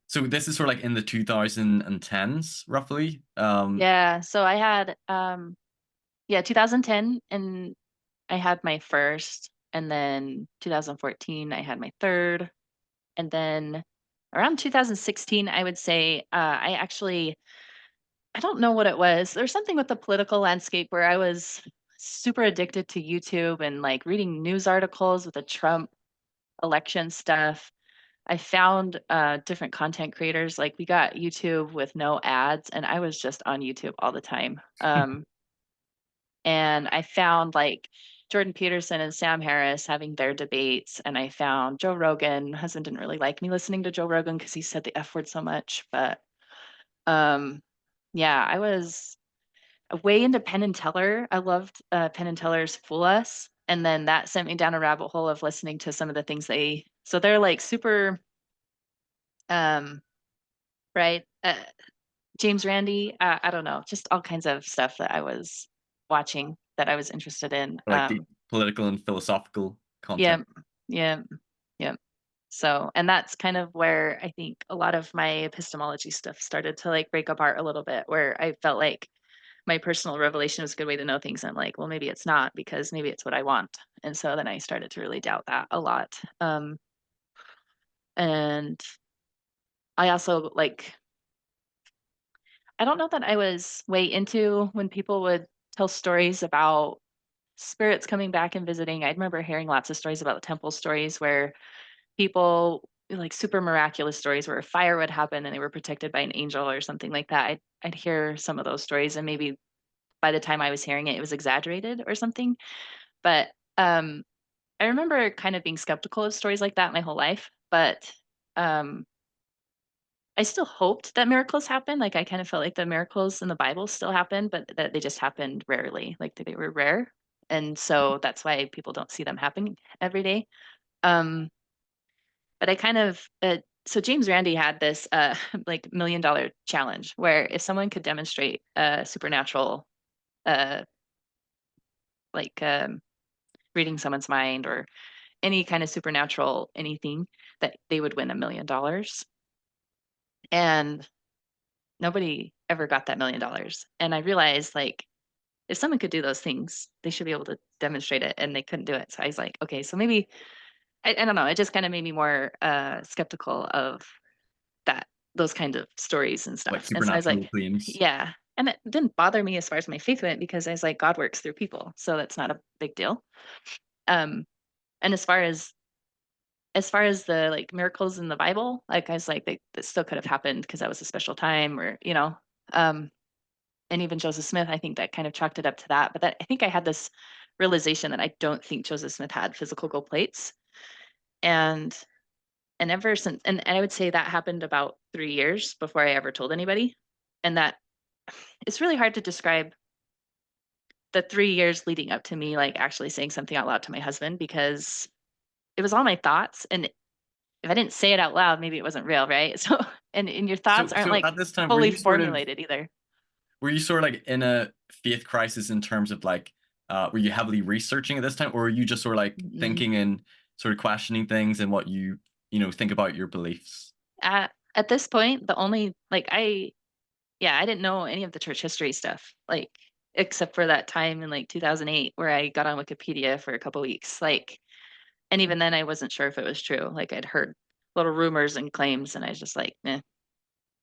So this is sort of like in the 2010s, roughly? Yeah. So I had yeah 2010 and I had my first, and then 2014 I had my third, and then around 2016 I would say I actually I don't know what it was. There's something with the political landscape where I was super addicted to YouTube and like reading news articles with the Trump election stuff. I found different content creators. Like we got YouTube with no ads, and I was just on YouTube all the time. And I found like Jordan Peterson and Sam Harris having their debates, and I found Joe Rogan. My husband didn't really like me listening to Joe Rogan because he said the F word so much, but um, yeah, I was way into Penn and Teller. I loved Penn and Teller's Fool Us, and then that sent me down a rabbit hole of listening to some of the things they. So they're like super, um, right? James Randi. I don't know, just all kinds of stuff that I was watching that I was interested in. Like the political and philosophical content? Yeah, yeah, yeah. So, and that's kind of where I think a lot of my epistemology stuff started to like break apart a little bit, where I felt like my personal revelation was a good way to know things. I'm like, well, maybe it's not because maybe it's what I want. And so then I started to really doubt that a lot. And I also like, I don't know that I was way into when people would tell stories about spirits coming back and visiting. I remember hearing lots of stories about the temple stories where people like super miraculous stories where a fire would happen and they were protected by an angel or something like that. I'd hear some of those stories and maybe by the time I was hearing it, it was exaggerated or something. But I remember kind of being skeptical of stories like that my whole life. But um, I still hoped that miracles happen. Like I kind of felt like the miracles in the Bible still happened, but that they just happened rarely. Like they were rare, and so that's why people don't see them happening every day. Um, but I kind of so James Randi had this like $1 million challenge where if someone could demonstrate supernatural uh like reading someone's mind or any kind of supernatural anything that they would win $1 million. And nobody ever got that $1 million. And I realized like if someone could do those things, they should be able to demonstrate it and they couldn't do it. So I was like, okay, so maybe I don't know, it just kind of made me more skeptical of that those kinds of stories and Like stuff. And so I was like, supernatural claims? yeah. And it didn't bother me as far as my faith went because I was like, God works through people. So that's not a big deal. Um, and as far as as far as the, like, miracles in the Bible, like, I was like, they that still could have happened because that was a special time or, um, and even Joseph Smith, I think that kind of chalked it up to that, but that I think I had this realization that I don't think Joseph Smith had physical gold plates, and ever since and I would say that happened about 3 years before I ever told anybody, and that it's really hard to describe the 3 years leading up to me, like, actually saying something out loud to my husband because it was all my thoughts, and if I didn't say it out loud, maybe it wasn't real, right? So and your thoughts aren't, So like, at this time, fully formulated either. were you sort of like in a faith crisis in terms of like, were you heavily researching at this time, or were you just sort of like Mhm. thinking and sort of questioning things and what you think about your beliefs? At this point, the only like, I didn't know any of the church history stuff, like, except for that time in, like, 2008 where I got on Wikipedia for a couple weeks, like, and even then, I wasn't sure if it was true, like, I'd heard little rumors and claims, and I was just like, "Meh."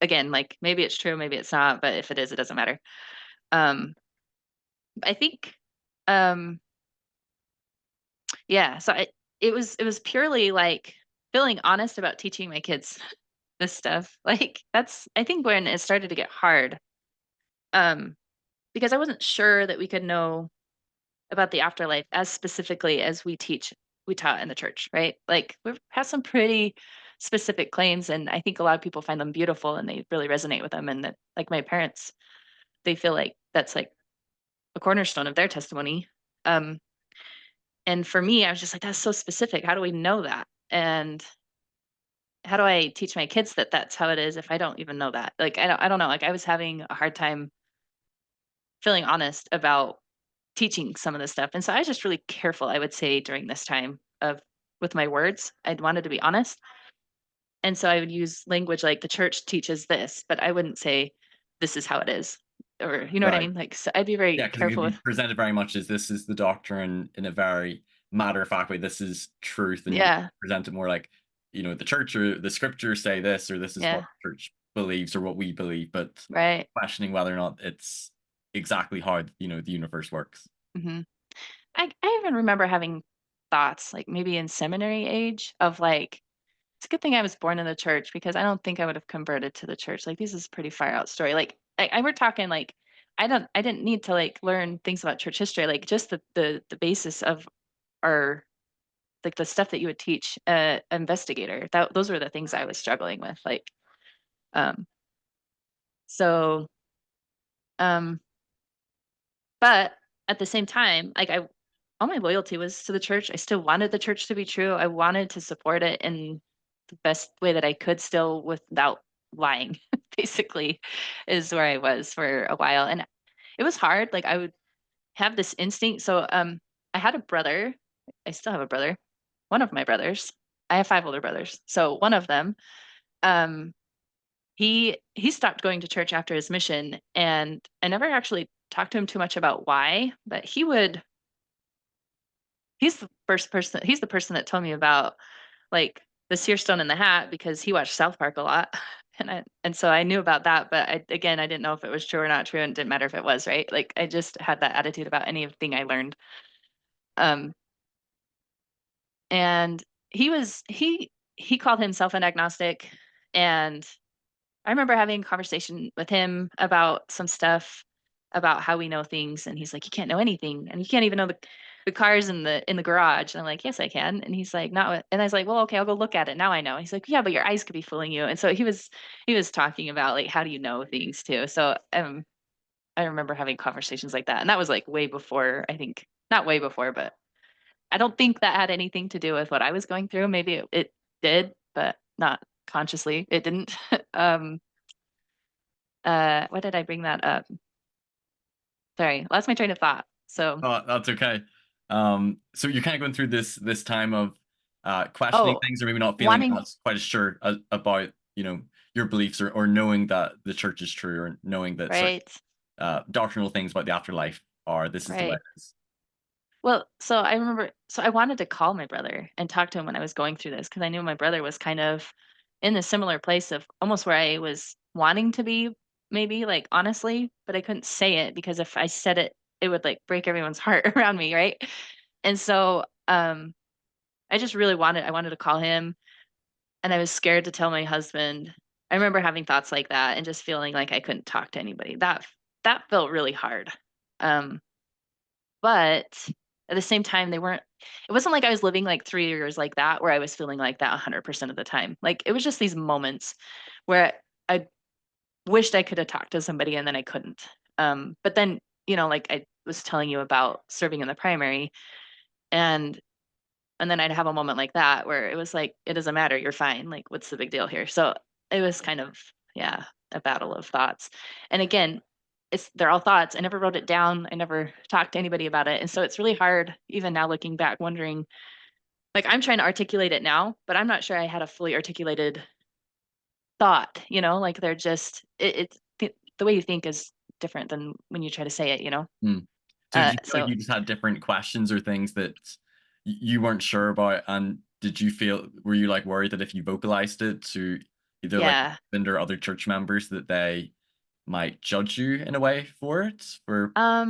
Again, like, maybe it's true, maybe it's not, but if it is, it doesn't matter. Um, I think, um, yeah, so it was purely, like, feeling honest about teaching my kids this stuff, like, that's I think when it started to get hard, um, because I wasn't sure that we could know about the afterlife as specifically as we taught in the church, right? Like, we have some pretty specific claims, and I think a lot of people find them beautiful, and they really resonate with them, and that like, my parents, they feel like that's, like, a cornerstone of their testimony, um, and for me, I was just like, "That's so specific, how do we know that?" And how do I teach my kids that that's how it is if I don't even know that? Like, I don't know, like, I was having a hard time feeling honest about teaching some of this stuff, and so I was just really careful, I would say, during this time of with my words. I'd wanted to be honest, and so I would use language like, "The church teaches this," but I wouldn't say, "This is how it is," or you know what I Right. mean? Like, so I'd be very Yeah, because it could careful be with presented very much as this is the doctrine in a very matter of fact way. This is truth, and you yeah, present it more like, the church or the scriptures say this, or this is what yeah, the church believes or what we believe, but right, questioning whether or not it's exactly how the universe works. mhm. I even remember having thoughts, like, maybe in seminary age of, like, it's a good thing I was born in the church because I don't think I would have converted to the church. Like, this is a pretty far out story. Like, we're talking like I didn't need to like learn things about church history. Like, just the basis of our like the stuff that you would teach a investigator. That those were the things I was struggling with. Like, um, so um, but at the same time, like all my loyalty was to the church. I still wanted the church to be true. I wanted to support it in the best way that I could still without lying, basically, is where I was for a while. And it was hard. Like, I would have this instinct. So I had a brother. I still have a brother. One of my brothers. I have 5 older brothers. So one of them, um, he stopped going to church after his mission, and I never actually talked to him too much about why, but he's the person that told me about, like, the seer stone in the hat because he watched South Park a lot, and so I knew about that, but I didn't know if it was true or not true, and it didn't matter if it was, right? Like, I just had that attitude about anything I learned, um, and he called himself an agnostic, and I remember having a conversation with him about some stuff about how we know things, and he's like, "You can't know anything, and you can't even know the cars in the garage." And I'm like, "Yes, I can." And he's like, "Not," and I was like, "Well, okay, I'll go look at it. Now I know." He's like, "Yeah, but your eyes could be fooling you." And so he was talking about like how do you know things too. So I remember having conversations like that, and that was like way before. I think not way before, but I don't think that had anything to do with what I was going through. Maybe it did, but not consciously. It didn't. um, why did I bring that up? Sorry, lost my train of thought. So, Oh, that's okay. So you're kind of going through this time of questioning oh, things, or maybe not feeling wanting as quite as sure about your beliefs, or knowing that the church is true, or knowing that certain right, doctrinal things about the afterlife are this is the way right. it is. Well, so I remember, so I wanted to call my brother and talk to him when I was going through this because I knew my brother was kind of in a similar place of almost where I was wanting to be, maybe like honestly, but I couldn't say it because if I said it, it would like break everyone's heart around me, right? And so, I just really wanted to call him, and I was scared to tell my husband. I remember having thoughts like that and just feeling like I couldn't talk to anybody. That felt really hard. Um, but at the same time, it wasn't like I was living like 3 years like that where I was feeling like that 100% of the time. Like, it was just these moments where I wished I could have talked to somebody and then I couldn't. But then, like I was telling you about serving in the primary, and then I'd have a moment like that where it was like, "It doesn't matter, you're fine, like, what's the big deal here?" So, it was kind of, yeah, a battle of thoughts. And again, they're all thoughts. I never wrote it down, I never talked to anybody about it, and so it's really hard, even now looking back, wondering, like, I'm trying to articulate it now, but I'm not sure I had a fully articulated thought, like, they're just the way you think is different than when you try to say it. Mm. So did you feel like So you just had different questions or things that you weren't sure about? And did you feel were you like worried that if you vocalized it to either like yeah. husband or other church members that they might judge you in a way for it for I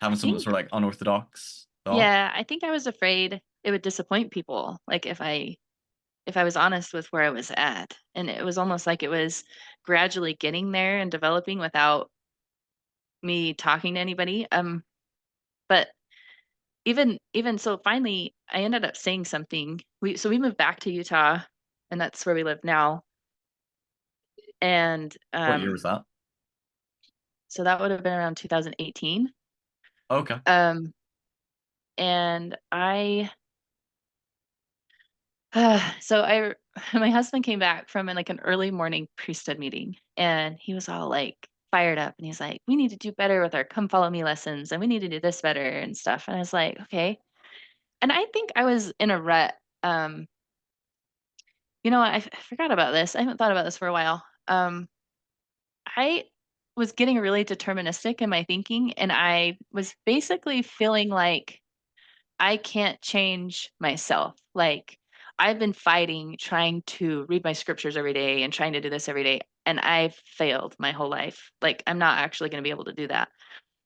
having some think sort of like unorthodox thought? yeah, I think I was afraid it would disappoint people, like, if I was honest with where I was at, and it was almost like it was gradually getting there and developing without me talking to anybody, but even so, finally, I ended up saying something. We moved back to Utah, and that's where we live now, and, What year was that? so that would have been around 2018, Okay. um, and so my husband came back from like an early morning priesthood meeting, and he was all like fired up, and he's like, "We need to do better with our come follow me lessons, and we need to do this better and stuff." And I was like, "Okay." And I think I was in a rut. Um, I forgot about this. I haven't thought about this for a while. I was getting really deterministic in my thinking, and I was basically feeling like I can't change myself. Like, I've been fighting trying to read my scriptures every day and trying to do this every day, and I've failed my whole life. Like, I'm not actually going to be able to do that.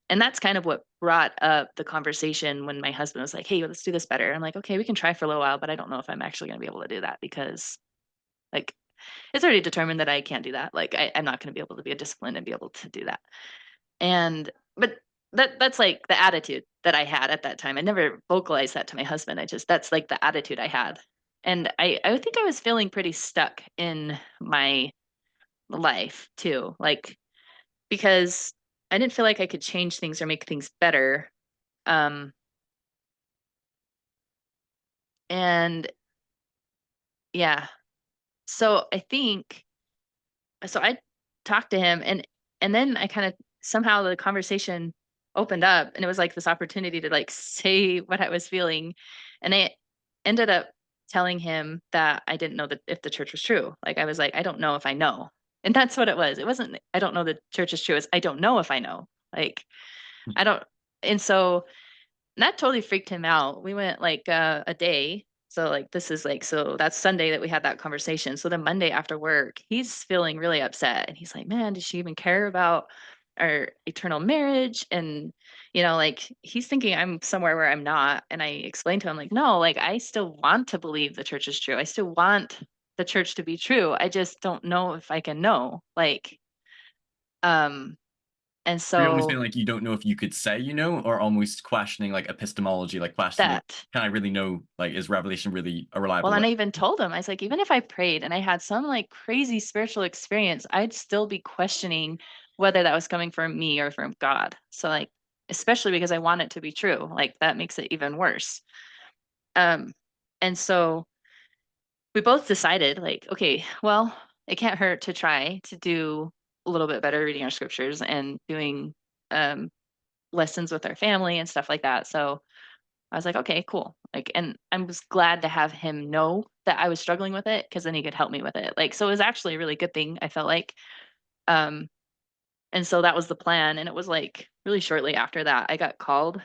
And that's kind of what brought up the conversation when my husband was like, "Hey, let's do this better." I'm like, "Okay, we can try for a little while, but I don't know if I'm actually going to be able to do that because, like, it's already determined that I can't do that. Like, I'm not going to be able to be a discipline and be able to do that." And but that's like the attitude that I had at that time. I never vocalized that to my husband. That's like the attitude I had. And I think I was feeling pretty stuck in my life too. Like, because I didn't feel like I could change things or make things better. Um and yeah. So I talked to him, and then I kind of somehow the conversation opened up, and it was like this opportunity to like say what I was feeling. And I ended up telling him that I didn't know that if the church was true. Like, I was like, "I don't know if I know." And that's what it was. It wasn't I don't know the church is true. It's I don't know if I know. Like, I don't. And so that totally freaked him out. We went like a day. So like this is like so that's Sunday that we had that conversation. So then Monday after work, he's feeling really upset, and he's like, "Man, does she even care about our eternal marriage?" And like, he's thinking I'm somewhere where I'm not. And I explained to him like, "No, like, I still want to believe the church is true. I still want the church to be true. I just don't know if I can know." Like, um and Were you almost so feeling like you don't know if you could say you know, or almost questioning like epistemology, like questioning, that can I really know? Like, is revelation really a Well, reliable way? and I even told him, I was like, "Even if I prayed and I had some like crazy spiritual experience, I'd still be questioning whether that was coming from me or from God." So like, especially because I want it to be true, like, that makes it even worse. Um, and so we both decided like, okay, well, it can't hurt to try to do a little bit better reading our scriptures and doing um lessons with our family and stuff like that. So I was like, "Okay, cool." Like, and I'm just glad to have him know that I was struggling with it, because then he could help me with it. Like, so it was actually a really good thing, I felt like. Um, and so that was the plan. And it was like really shortly after that, I got called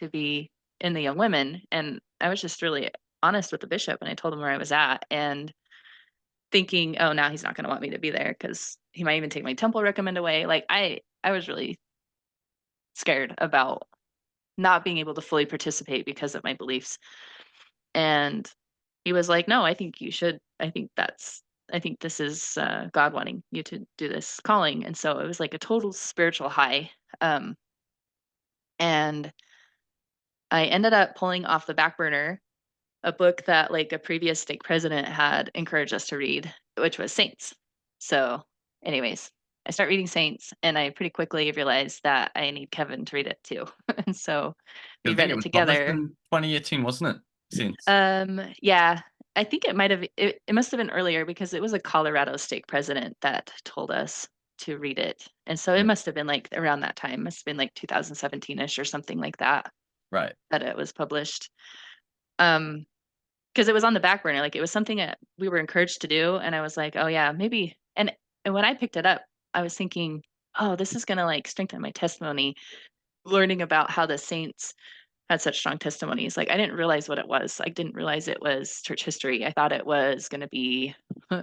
to be in the Young Women. And I was just really honest with the bishop, and I told him where I was at, and thinking, "Oh, now he's not going to want me to be there because he might even take my temple recommend away." Like, I was really scared about not being able to fully participate because of my beliefs. And he was like, "No, I think you should. I think this is God wanting you to do this calling." And so it was like a total spiritual high. Um, and I ended up pulling off the back burner a book that like a previous stake president had encouraged us to read, which was Saints. So, anyways, I start reading Saints, and I pretty quickly realized that I need Kevin to read it too. And so we I think read it it was published together. in 2018, wasn't it? Since Yeah, I think it must have been earlier because it was a Colorado stake president that told us to read it. And so it yeah, must have been like around that time, must have been like 2017ish or something like that right. that it was published. Um, because it was on the back burner, like, it was something that we were encouraged to do, and I was like, "Oh, yeah, maybe." And when I picked it up, I was thinking, "Oh, this is gonna, like, strengthen my testimony," learning about how the saints had such strong testimonies. Like, I didn't realize what it was. I didn't realize it was church history. I thought it was gonna be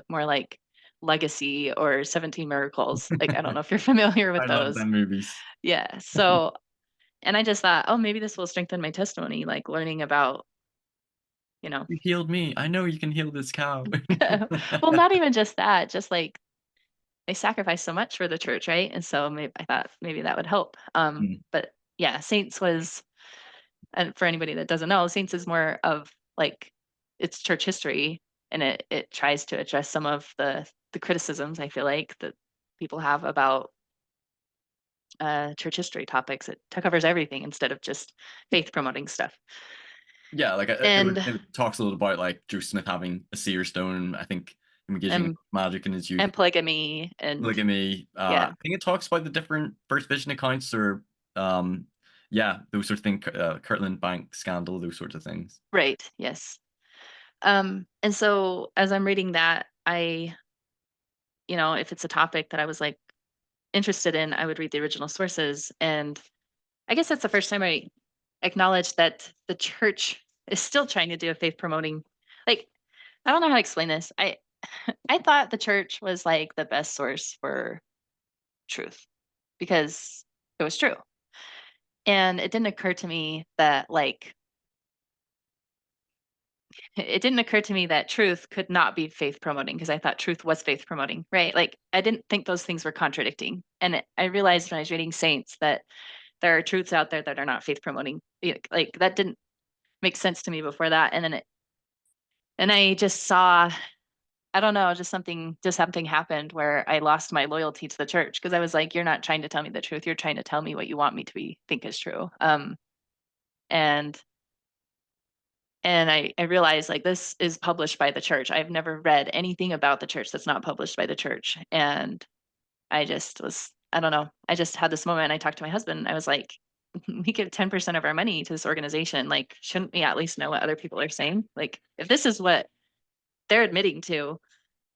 more like Legacy or 17 Miracles. Like, I don't know if you're familiar with I love those. them movies. Yeah, so and I just thought, "Oh, maybe this will strengthen my testimony," like, learning about, you know. You healed me. I know you can heal this cow. Well, not even just that, just, like, they sacrificed so much for the church, right? And so I thought maybe that would help. Mm. But yeah, Saints was, and for anybody that doesn't know, Saints is more of like it's church history, and it tries to address some of the criticisms I feel like that people have about church history topics. It covers everything instead of just faith promoting stuff. Yeah, like And it talks a little about like Joe Smith having a seer stone. I think engaging in and magic in his youth. and polygamy and Look at me. yeah, I think it talks about the different first vision accounts or um, yeah, those sort of things. Kirtland Bank scandal, those sorts of things. right, yes. And so as I'm reading that, if it's a topic that I was like interested in, I would read the original sources. And I guess that's the first time I acknowledged that the church is still trying to do a faith promoting. Like, I don't know how to explain this. I thought the church was like the best source for truth because it was true. And it didn't occur to me that like it didn't occur to me that truth could not be faith promoting because I thought truth was faith promoting, right? Like I didn't think those things were contradicting. And I realized when I was reading Saints that there are truths out there that are not faith promoting. Like that didn't make sense to me before that. And I just saw, I don't know, just something happened where I lost my loyalty to the church because I was like, you're not trying to tell me the truth. You're trying to tell me what you want me to think is true. And I realized like this is published by the church. I've never read anything about the church that's not published by the church. And I don't know. I just had this moment. I talked to my husband. I was like, we give 10% of our money to this organization. Like, shouldn't we at least know what other people are saying? Like, if this is what they're admitting to,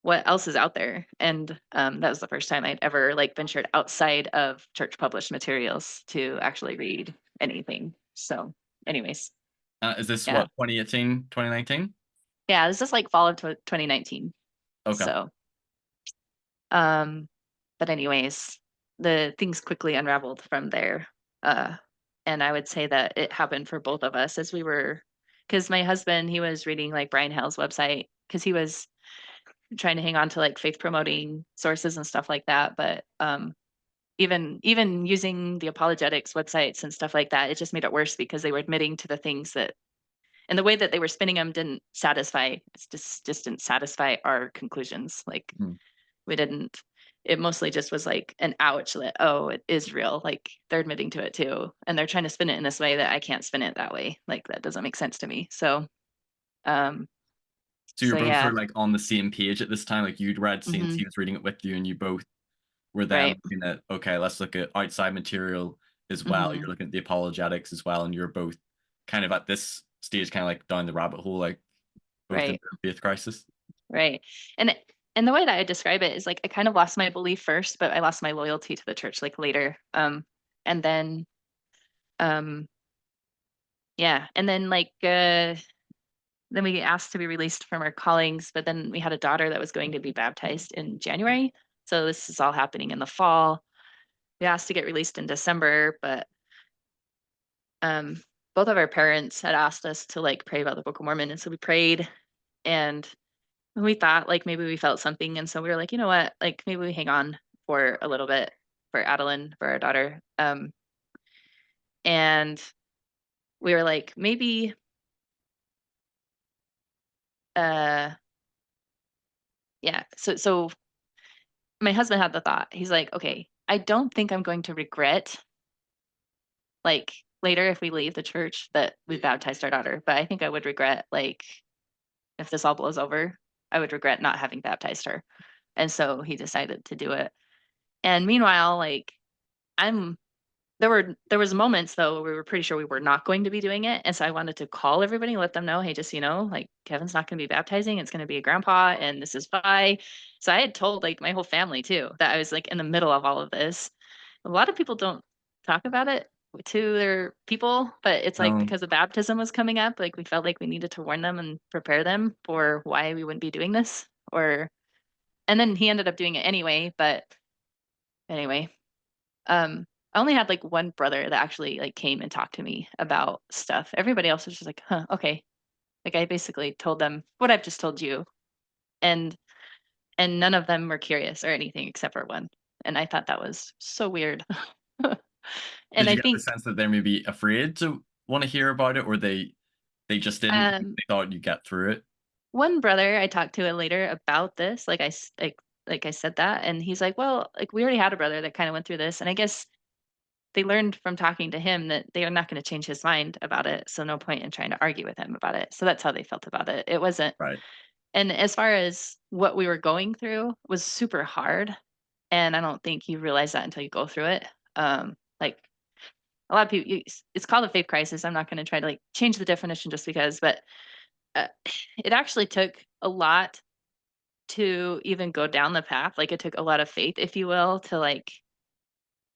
what else is out there? And that was the first time I'd ever like ventured outside of church published materials to actually read anything. So, anyways, Is this yeah. what 2018, 2019? Yeah, this is like fall of 2019. Okay. So, um, but anyways, the things quickly unraveled from there. Uh, and I would say that it happened for both of us as we were, because my husband, he was reading like Brian Hale's website because he was trying to hang on to like faith promoting sources and stuff like that. But even using the apologetics websites and stuff like that, it just made it worse because they were admitting to the things that, and the way that they were spinning them didn't satisfy. It's just didn't satisfy our conclusions. Like Mm. we didn't. It mostly just was like an ouch that, oh, it is real. Like they're admitting to it too, and they're trying to spin it in this way that I can't spin it that way. Like that doesn't make sense to me. Um, So you're so both yeah. sort of like on the same page at this time. Like you'd read Saints, Hmm. he was reading it with you, and you both were then Right. looking at okay, let's look at outside material as well. Hmm. You're looking at the apologetics as well, and you're both kind of at this stage, kind of like down the rabbit hole, like both in Right. the faith crisis. Right. And and the way that I describe it is like I kind of lost my belief first, but I lost my loyalty to the church like later. And then um yeah, and then like then we asked to be released from our callings, but then we had a daughter that was going to be baptized in January. So this is all happening in the fall. We asked to get released in December, but um both of our parents had asked us to like pray about the Book of Mormon, and so we prayed. And we thought, like, maybe we felt something, and so we were like, "You know what? Like, maybe we hang on for a little bit for Adeline, for our daughter." And we were like, maybe, uh yeah. So my husband had the thought. He's like, "Okay, I don't think I'm going to regret, like, later if we leave the church that we baptized our daughter, but I think I would regret, like, if this all blows over, I would regret not having baptized her." And so he decided to do it. And meanwhile, like, I'm there was moments though where we were pretty sure we were not going to be doing it, and so I wanted to call everybody, let them know, "Hey, just so you know, like, Kevin's not gonna be baptizing, it's gonna be a grandpa, and this is why." So I had told, like, my whole family too, that I was, like, in the middle of all of this. A lot of people don't talk about it to their people, but it's, like, No. because the baptism was coming up, like, we felt like we needed to warn them and prepare them for why we wouldn't be doing this, or and then he ended up doing it anyway, but anyway. I only had, like, one brother that actually, like, came and talked to me about stuff. Everybody else was just like, "Huh, okay." Like, I basically told them what I've just told you, and none of them were curious or anything except for one, and I thought that was so weird. And Did I you get the think, sense that they're maybe afraid to wanna hear about it, or they just didn't think um, they thought you'd get through it? one brother I talked to later about this, like, like I said that, and he's like, "Well, like, we already had a brother that kinda went through this, and I guess they learned from talking to him that they are not gonna change his mind about it, so no point in trying to argue with him about it." So that's how they felt about it. It wasn't, Right. and as far as what we were going through was super hard, and I don't think you realize that until you go through it. Like, a lot of people, it's called a faith crisis. I'm not gonna try to, like, change the definition just because, but, uh, it actually took a lot to even go down the path. Like, it took a lot of faith, if you will, to, like,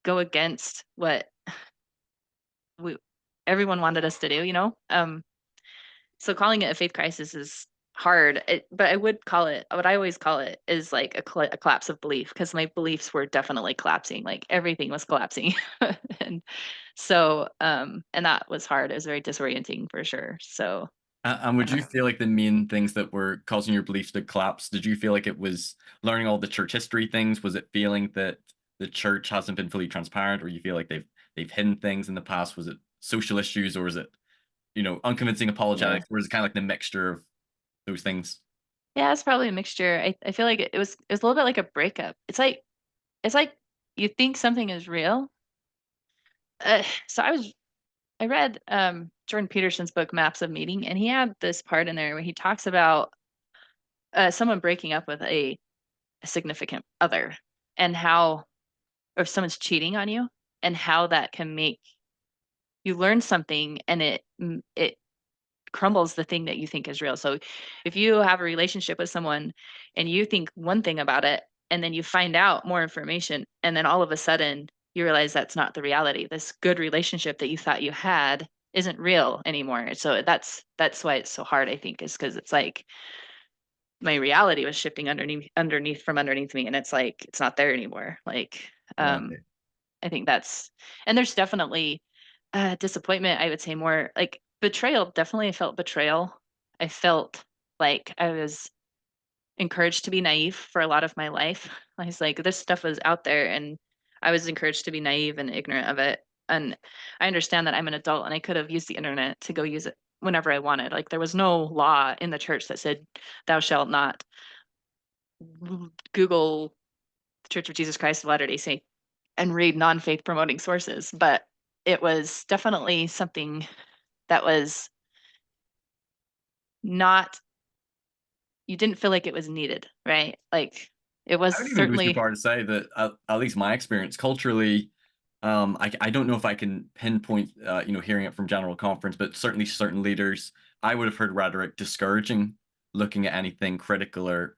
go against what we everyone wanted us to do, you know? So calling it a faith crisis is hard, but I would call it, what I always call it is like a collapse of belief, because my beliefs were definitely collapsing, like everything was collapsing. And so, and that was hard. It was very disorienting for sure. So, And would uh, you feel like the main things that were causing your beliefs to collapse, did you feel like it was learning all the church history things? Was it feeling that the church hasn't been fully transparent, or you feel like they've hidden things in the past? Was it social issues, or is it, unconvincing yeah. apologetics, or is it kind of like the mixture of those things? Yeah, it's probably a mixture. I feel like it was a little bit like a breakup. It's like you think something is real. So I read Jordan Peterson's book Maps of Meaning, and he had this part in there where he talks about someone breaking up with a significant other, and how, or if someone's cheating on you, and how that can make you learn something, and it crumbles the thing that you think is real. So if you have a relationship with someone and you think one thing about it, and then you find out more information, and then all of a sudden you realize that's not the reality. This good relationship that you thought you had isn't real anymore. So that's why it's so hard, I think, is because it's like my reality was shifting underneath me, and it's like it's not there anymore. Like, um Right. I think that's, and there's definitely disappointment, I would say, more like betrayal. Definitely I felt betrayal. I felt like I was encouraged to be naive for a lot of my life. I was like, this stuff was out there, and I was encouraged to be naive and ignorant of it. And I understand that I'm an adult and I could have used the internet to go use it whenever I wanted. Like, there was no law in the church that said, thou shalt not Google Church of Jesus Christ of Latter-day Saints and read non-faith promoting sources. But it was definitely something that was not, you didn't feel like it was needed, right? Like, it was I would even go so certainly far to say that, at least my experience culturally, I don't know if I can pinpoint, hearing it from general conference, but certainly certain leaders, I would have heard rhetoric discouraging looking at anything critical or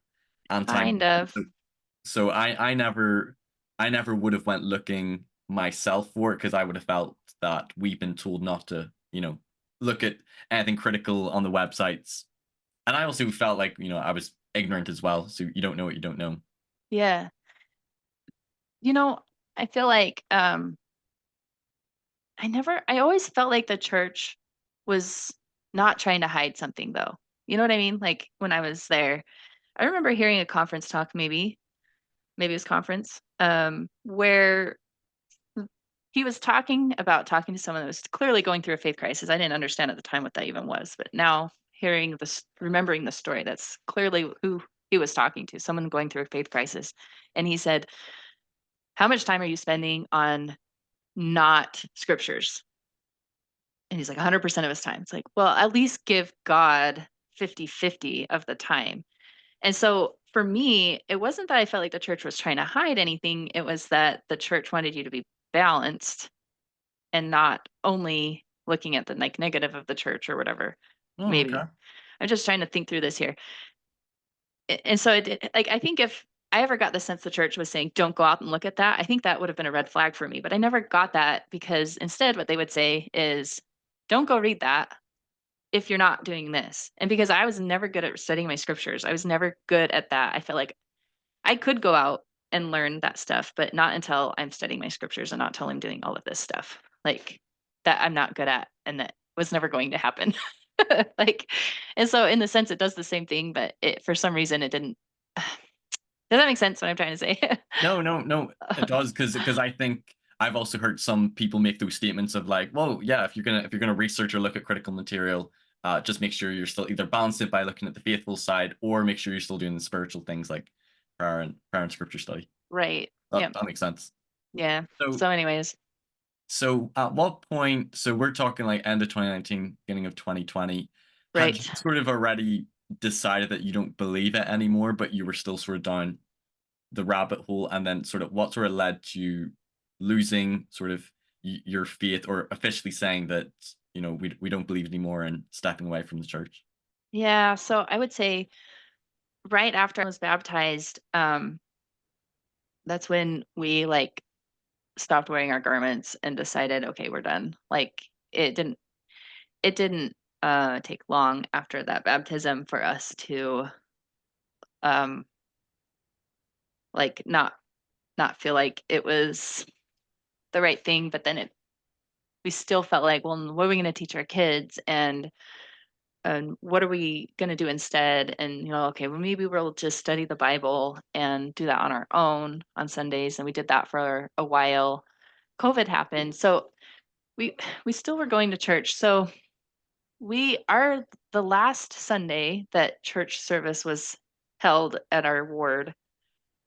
anti. kind of. So I never would have went looking myself for it, because I would have felt that we've been told not to, look at anything critical on the websites. And I also felt like, I was ignorant as well. So you don't know what you don't know. Yeah. You know, I feel like I always felt like the church was not trying to hide something though. You know what I mean? Like, when I was there, I remember hearing a conference talk maybe it was conference, where he was talking to someone that was clearly going through a faith crisis. I didn't understand at the time what that even was, but now hearing this, remembering the story, that's clearly who he was talking to, someone going through a faith crisis. And he said, "How much time are you spending on not scriptures?" And he's like, 100% of his time. It's like, well, at least give God 50-50 of the time. And so for me, it wasn't that I felt like the church was trying to hide anything. It was that the church wanted you to be balanced and not only looking at the like negative of the church or whatever. Oh, okay. Maybe I'm just trying to think through this here. And so like I think if I ever got the sense the church was saying, "Don't go out and look at that," I think that would have been a red flag for me. But I never got that because instead, what they would say is, "Don't go read that if you're not doing this." And because I was never good at studying my scriptures, I was never good at that. I felt like I could go out and learn that stuff, but not until I'm studying my scriptures and not until I'm doing all of this stuff, like, that I'm not good at and that was never going to happen. Like, and so in the sense, it does the same thing, but it for some reason, it didn't. Does that make sense what I'm trying to say? No, no, no, it does because I think I've also heard some people make those statements of like, well, yeah, if you're gonna research or look at critical material, just make sure you're still either balance it by looking at the faithful side, or make sure you're still doing the spiritual things like prayer and scripture study. Right. That Yep. that makes sense. Yeah. So So anyways, so at what point? So we're talking like end of 2019, beginning of 2020. Had you right. sort of already decided that you don't believe it anymore, but you were still sort of down the rabbit hole, and then sort of what sort of led to you losing sort of your faith, or officially saying that we don't believe anymore and stepping away from the church? Yeah, so I would say right after I was baptized, that's when we, like, stopped wearing our garments and decided, "Okay, we're done." Like, it didn't take long after that baptism for us to, um, like, not feel like it was the right thing, but then it we still felt like, "Well, what are we gonna teach our kids, and what are we gonna do instead?" And, okay, well, maybe we'll just study the Bible and do that on our own on Sundays, and we did that for a while. COVID happened, so we we still were going to church, so we are the last Sunday that church service was held at our ward,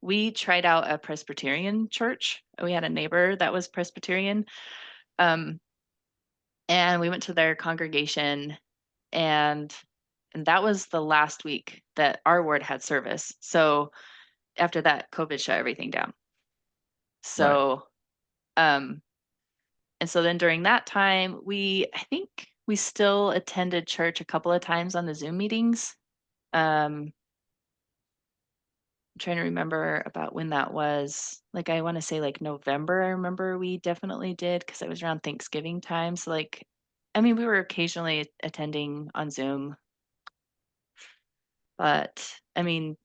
we tried out a Presbyterian church. We had a neighbor that was Presbyterian, um, and we went to their congregation, and that was the last week that our ward had service. So after that, COVID shut everything down. Right. So, um, and so then during that time, I think we still attended church a couple of times on the Zoom meetings. I'm trying to remember about when that was. Like, I want to say like November. I remember we definitely did because it was around Thanksgiving time. So, like, I mean, we were occasionally attending on Zoom, but I mean,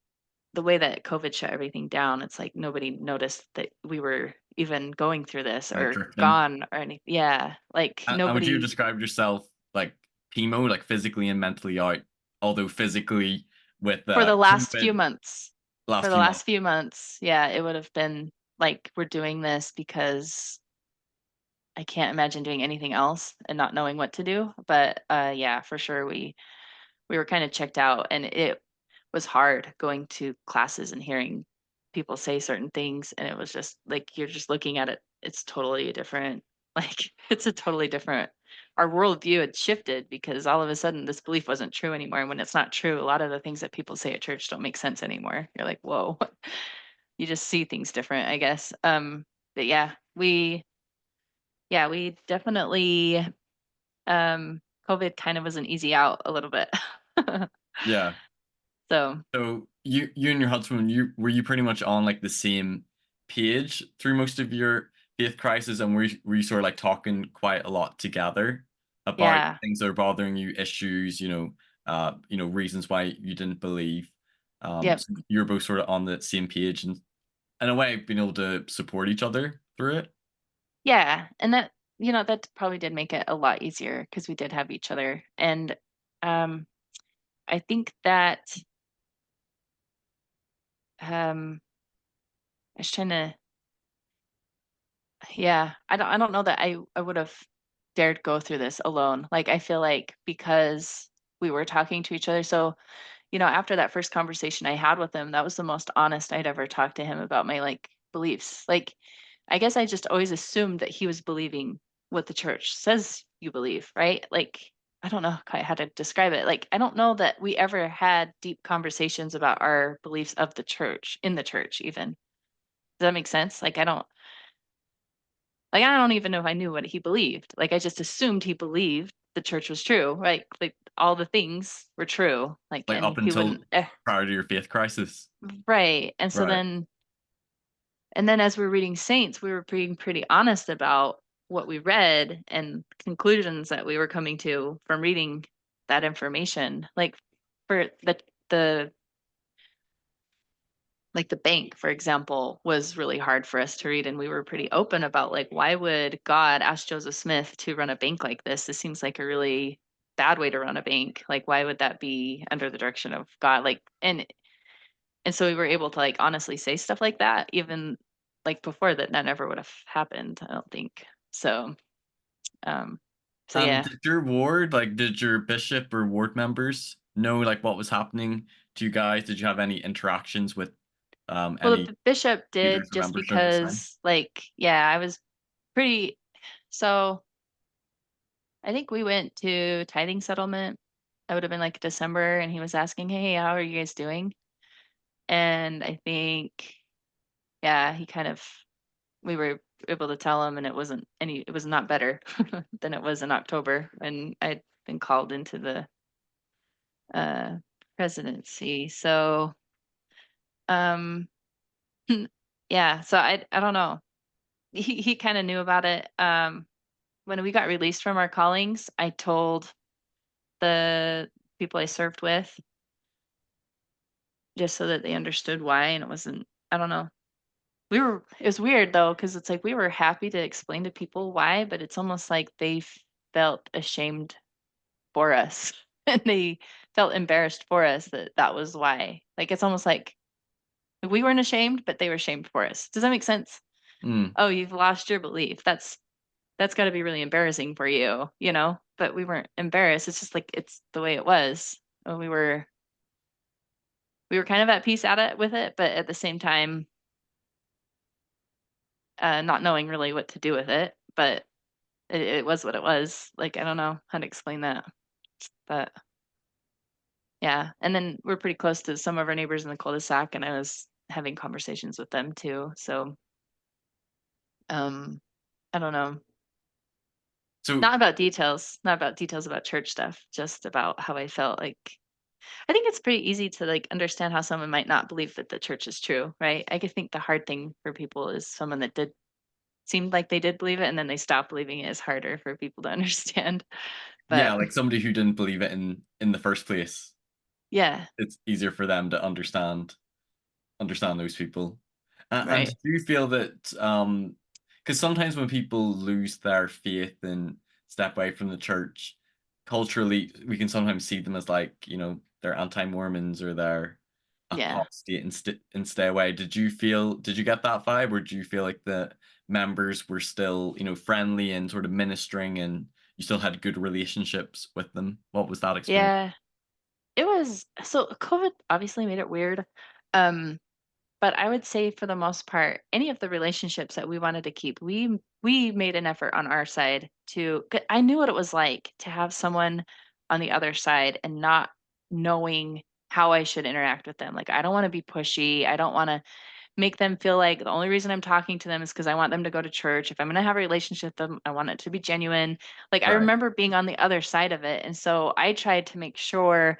the way that COVID shut everything down, it's like nobody noticed that we were even going through this Right, or drifting. gone or anything. Yeah, like And would you have nobody described yourself like chemo, like physically and mentally out, although physically with for the last few COVID months. For last the few last months? few months, yeah, it would have been like we're doing this because I can't imagine doing anything else and not knowing what to do. But yeah, for sure we were kind of checked out, and it was hard going to classes and hearing people say certain things, and it was just like you're just looking at it. It's totally different. Like it's a totally different. Our worldview had shifted because all of a sudden this belief wasn't true anymore. And when it's not true, a lot of the things that people say at church don't make sense anymore. You're like, whoa, you just see things different, I guess. But yeah, we definitely COVID kind of was an easy out a little bit. Yeah. So, So you and your husband, you pretty much on like the same page through most of your faith crisis, and were you sort of like talking quite a lot together about yeah. things that are bothering you, issues, reasons why you didn't believe. Yep. So you're both sort of on the same page, and in a way, being able to support each other through it. Yeah, and that probably did make it a lot easier because we did have each other, and, um, I think that, um, I was trying to yeah, I don't know that I would've dared go through this alone. Like, I feel like because we were talking to each other so, after that first conversation I had with him, that was the most honest I'd ever talked to him about my, like, beliefs. Like, I guess I just always assumed that he was believing what the church says you believe, right? Like, I don't know quite how to describe it. Like, I don't know that we ever had deep conversations about our beliefs of the church, in the church even. Does that make sense? I don't even know if I knew what he believed. Like, I just assumed he believed the church was true, right? Like, all the things were true, like, Like and up he until wouldn't prior to your faith crisis. right, and so Right. then as we are reading Saints, we were being pretty honest about what we read and conclusions that we were coming to from reading that information. Like, for the the bank, for example, was really hard for us to read, and we were pretty open about, like, why would God ask Joseph Smith to run a bank like this? This seems like a really bad way to run a bank. Like, why would that be under the direction of God? Like, and so we were able to, like, honestly say stuff like that even, like, before that never would have happened, I don't think. Um, so And yeah. did your ward, like, did your bishop or ward members know, like, what was happening to you guys? Did you have any interactions with, Well, any the bishop leaders did or just members during this time? because, like, yeah, I was pretty so I think we went to tithing settlement. That would have been, like, December, and he was asking, "Hey, how are you guys doing?" And I think, yeah, he kind of we were able to tell him, and it was not better than it was in October when I'd been called into the, uh, presidency. So, um, yeah, so I don't know. He kinda knew about it. When we got released from our callings, I told the people I served with just so that they understood why, and it wasn't I don't know. It was weird though, because it's like we were happy to explain to people why, but it's almost like they felt ashamed for us, and they felt embarrassed for us that that was why. Like, it's almost like we weren't ashamed, but they were ashamed for us. Does that make sense? Mm. "Oh, you've lost your belief. That's gotta be really embarrassing for you," you know? But we weren't embarrassed, it's just like it's the way it was. We were kind of at peace at it with it, but at the same time, not knowing really what to do with it, but it was what it was. Like, I don't know how to explain that, but yeah. And then we're pretty close to some of our neighbors in the cul-de-sac, and I was having conversations with them too. So, um, I don't know. So Not about details about church stuff, just about how I felt like I think it's pretty easy to like understand how someone might not believe that the church is true, right? I could think the hard thing for people is someone that did seemed like they did believe it and then they stopped believing it is harder for people to understand. yeah, But like somebody who didn't believe it in the first place, yeah, it's easier for them to understand those people. And right. do you feel that, because sometimes when people lose their faith and step away from the church, culturally, we can sometimes see them as like, they're anti-Mormons or they're Yeah. apostate and stay away. Did you get that vibe, or do you feel like the members were still, friendly and sort of ministering and you still had good relationships with them? What was that experience? Yeah. It was so COVID obviously made it weird. Um But I would say for the most part, any of the relationships that we wanted to keep, we made an effort on our side I knew what it was like to have someone on the other side and not knowing how I should interact with them. Like, I don't want to be pushy. I don't want to make them feel like the only reason I'm talking to them is because I want them to go to church. If I'm going to have a relationship with them, I want it to be genuine. Like, I Right, remember being on the other side of it. And so I tried to make sure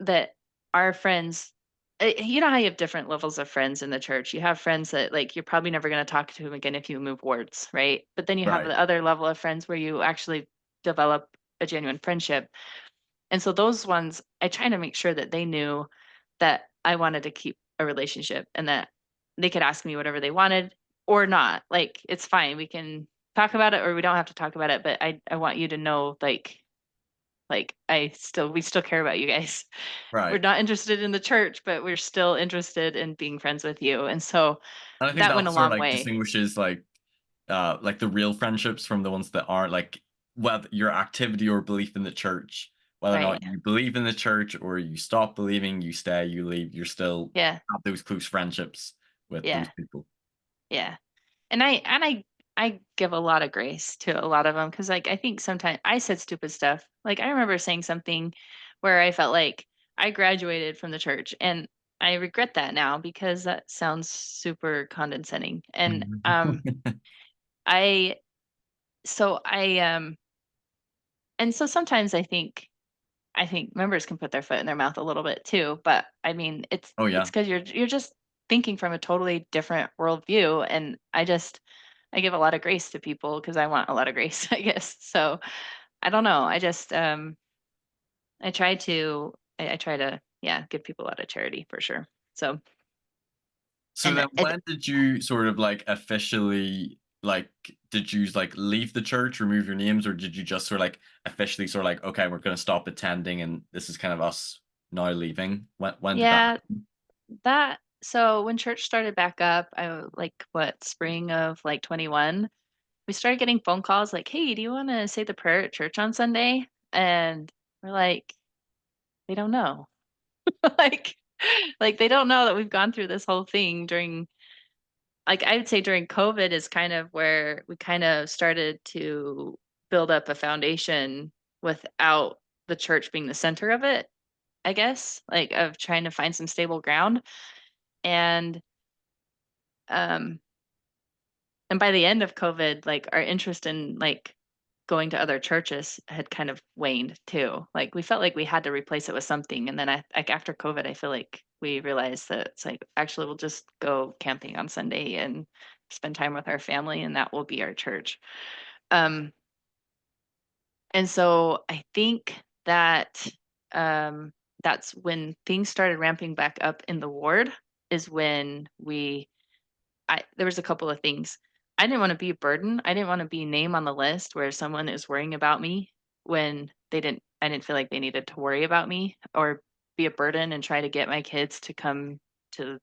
that our friends you know how you have different levels of friends in the church. You have friends that, like, you're probably never gonna talk to them again if you move wards, right? But then you have right. the other level of friends where you actually develop a genuine friendship. And so those ones, I try to make sure that they knew that I wanted to keep a relationship and that they could ask me whatever they wanted or not. Like, it's fine. We can talk about it or we don't have to talk about it, but I want you to know, like, Like, we still care about you guys. We're Right. not interested in the church, but we're still interested in being friends with you." And so And I think that went a that sort of long like way. distinguishes like the real friendships from the ones that aren't like whether your activity or belief in the church, whether or Right. not you believe in the church or you stop believing, you stay, you leave, you're still Yeah. have those close friendships with those Yeah. people. Yeah. And I give a lot of grace to a lot of them because, like, I think sometimes I said stupid stuff. Like, I remember saying something where I felt like I graduated from the church, and I regret that now because that sounds super condescending. And I so I and so sometimes I think members can put their foot in their mouth a little bit too, but I mean, it's Oh it's yeah. because you're just thinking from a totally different worldview, and I give a lot of grace to people because I want a lot of grace, I guess. So I don't know. I try to, yeah, give people a lot of charity for sure. So So and then when did you sort of like officially like did you like leave the church, remove your names, or did you just sort of like officially sort of like, okay, we're gonna stop attending and this is kind of us now leaving? When did that yeah, happen? that so when church started back up, like what, spring of like 21, we started getting phone calls like, "Hey, do you want to say the prayer at church on Sunday?" And we're like, "They don't know." like like they don't know that we've gone through this whole thing during, like, I would say during COVID is kind of where we kind of started to build up a foundation without the church being the center of it, I guess, like of trying to find some stable ground. And um and by the end of COVID, like, our interest in, like, going to other churches had kind of waned too. Like, we felt like we had to replace it with something, and then like, after COVID, I feel like we realized that it's like, actually, we'll just go camping on Sunday and spend time with our family, and that will be our church. Um, and so I think that, um, that's when things started ramping back up in the ward, is when I there was a couple of things. I didn't wanna be a burden. I didn't wanna be name on the list where someone is worrying about me when I didn't feel like they needed to worry about me or be a burden and try to get my kids to come to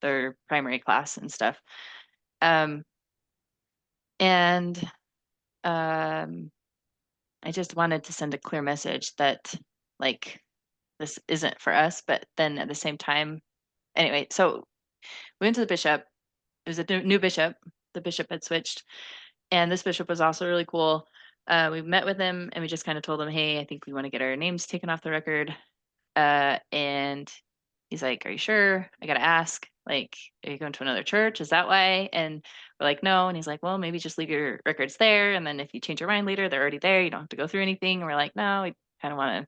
their primary class and stuff. Um, and, um, I just wanted to send a clear message that, like, this isn't for us, but then at the same time, anyway, so we went to the bishop. It was a new bishop. The bishop had switched. And this bishop was also really cool. We met with him and we just kind of told him, "Hey, I think we want to get our names taken off the record." And he's like, "Are you sure? I got to ask. Like, are you going to another church? Is that why?" And we're like, "No." And he's like, "Well, maybe just leave your records there. And then if you change your mind later, they're already there. You don't have to go through anything." And we're like, "No, we kind of want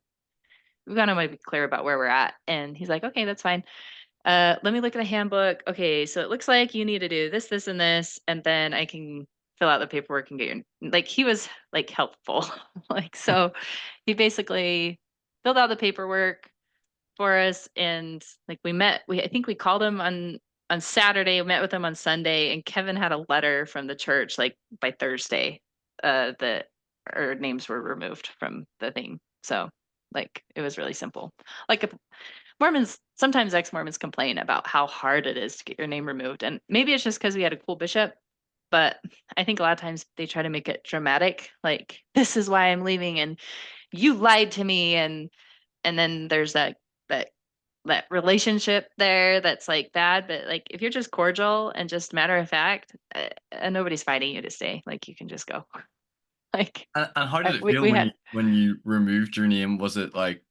to be clear about where we're at." And he's like, "Okay, that's fine. Let me look at the handbook. Okay, so it looks like you need to do this, this, and this, and then I can fill out the paperwork and get your," like, he was like helpful. Like, so he basically filled out the paperwork for us, and like I think we called him on Saturday, we met with him on Sunday, and Kevin had a letter from the church like by Thursday, that our names were removed from the thing. So like it was really simple. Like Mormons, sometimes ex-Mormons complain about how hard it is to get your name removed, and maybe it's just because we had a cool bishop, but I think a lot of times they try to make it dramatic, like, "This is why I'm leaving, and you lied to me," and then there's that that relationship there that's, like, bad, but, like, if you're just cordial and just matter of fact, nobody's fighting you to stay, like, you can just go. Like, And how did it we feel we had when you removed your name? Was it like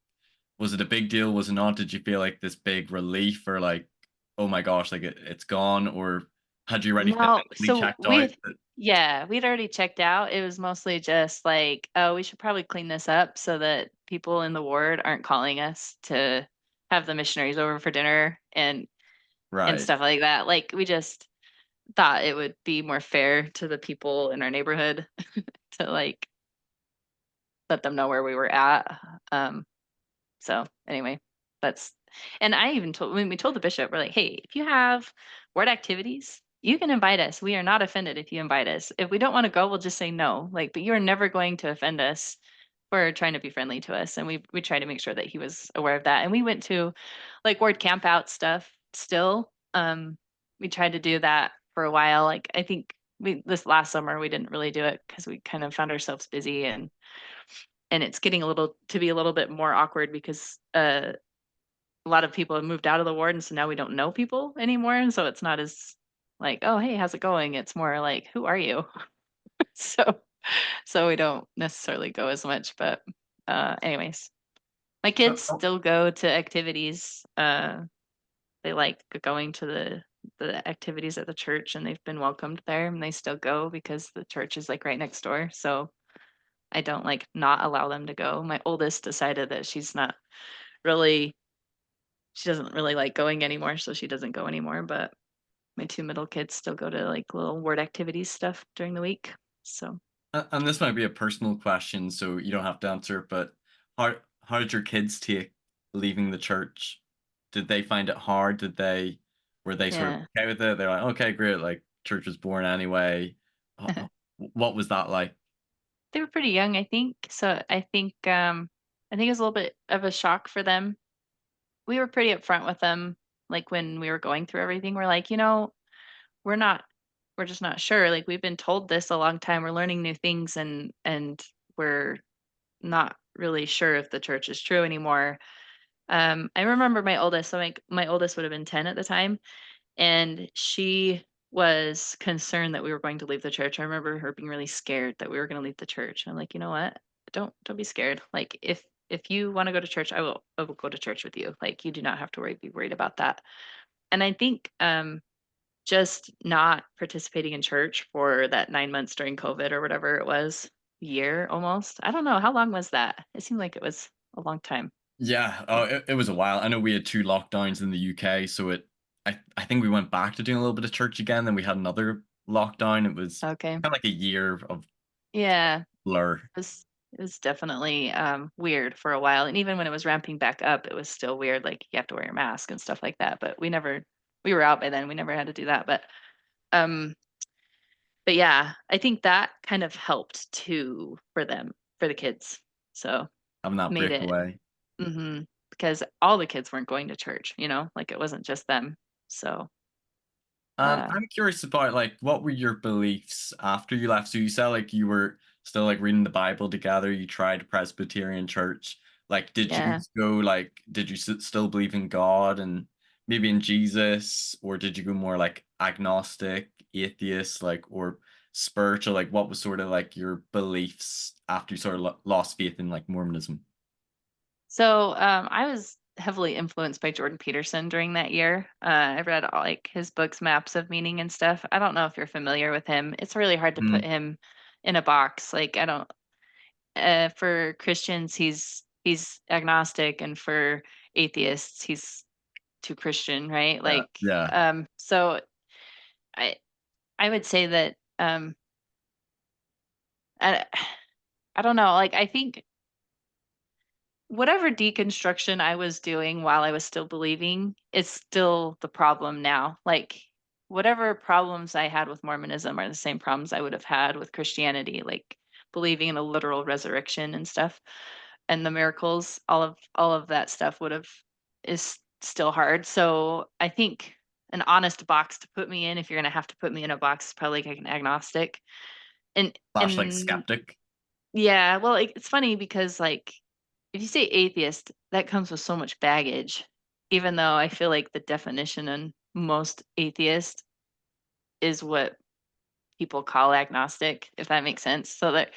was it a big deal? Was it not? Did you feel like this big relief or like, oh my gosh, like it's gone? Or had you already No, mentally so checked out that we'd already checked out. It was mostly just like, "Oh, we should probably clean this up so that people in the ward aren't calling us to have the missionaries over for dinner," and right? stuff like that. Like, we just thought it would be more fair to the people in our neighborhood to, like, let them know where we were at. Um, so anyway, that's and I even told when we told the bishop, we're like, "Hey, if you have word activities, you can invite us. We are not offended if you invite us. If we don't want to go, we'll just say no. Like, but you're never going to offend us for trying to be friendly to us, and we tried to make sure that he was aware of that, and we went to, like, word camp out stuff still. We tried to do that for a while. Like, I think we this last summer, we didn't really do it because we kind of found ourselves busy, and it's getting a little bit more awkward because, a lot of people have moved out of the ward, and so now we don't know people anymore, and so it's not as like, "Oh, hey, how's it going?" It's more like, "Who are you?" So so we don't necessarily go as much, but, anyways, my Oh, kids oh, still go to activities. They like going to the activities at the church, and they've been welcomed there, and they still go because the church is, like, right next door, so I don't, like, not allow them to go. My oldest decided that she doesn't really like going anymore, so she doesn't go anymore, but my 2 middle kids still go to, like, little word activities stuff during the week, so and this might be a personal question, so you don't have to answer it, but how did your kids take leaving the church? Did they find it hard? Were they sort of yeah. okay with it? They're like, okay, great, like church was born anyway. What was that like? They were pretty young, I think, so I think it was a little bit of a shock for them. We were pretty upfront with them, like, when we were going through everything, we're like, we're not we're just not sure, like, we've been told this a long time, we're learning new things, and we're not really sure if the church is true anymore." I remember my oldest, so, like, my oldest would have been 10 at the time, and she was concerned that we were going to leave the church. I remember her being really scared that we were gonna leave the church. I'm like, "You know what? Don't be scared. Like, if you wanna go to church, I will go to church with you. Like, you do not have to be worried about that." And I think, just not participating in church for that 9 months during COVID or whatever it was, year almost. I don't know, how long was that? It seemed like it was a long time. Yeah, Like, it was a while. I know we had two lockdowns in the UK, so I think we went back to doing a little bit of church again. Then we had another lockdown. It was okay. kind of like a year of Yeah. blur. It was definitely, weird for a while, and even when it was ramping back up, it was still weird, like, you have to wear your mask and stuff like that, but we were out by then, we never had to do that, um, but yeah, I think that kind of helped too for them, for the kids, so Having that made it breakaway. because all the kids weren't going to church, like, it wasn't just them, so, uh, I'm curious about like what were your beliefs after you left? So you said like you were still like reading the Bible together. You tried Presbyterian church. Like, did you yeah. go like did you still believe in God and maybe in Jesus, or did you go more like agnostic, atheist, like or spiritual? Like, what was sort of like your beliefs after you sort of lost faith in like Mormonism? So, I was heavily influenced by Jordan Peterson during that year. I read all, like, his books, Maps of Meaning and stuff. I don't know if you're familiar with him. It's really hard to put Mm, him in a box. Like, I don't for Christians, he's agnostic, and for atheists, he's too Christian, right? yeah, Like, yeah. so I I would say that I I don't know. Like, I think whatever deconstruction I was doing while I was still believing is still the problem now. Like, whatever problems I had with Mormonism are the same problems I would have had with Christianity, like believing in a literal resurrection and stuff, and the miracles, all of that stuff would have is still hard. So I think an honest box to put me in, if you're gonna have to put me in a box, is probably like an agnostic. Slash like And skeptic. yeah, well, like, it's funny because, like, if you say atheist, that comes with so much baggage, even though I feel like the definition in most atheist is what people call agnostic, if that makes sense. So that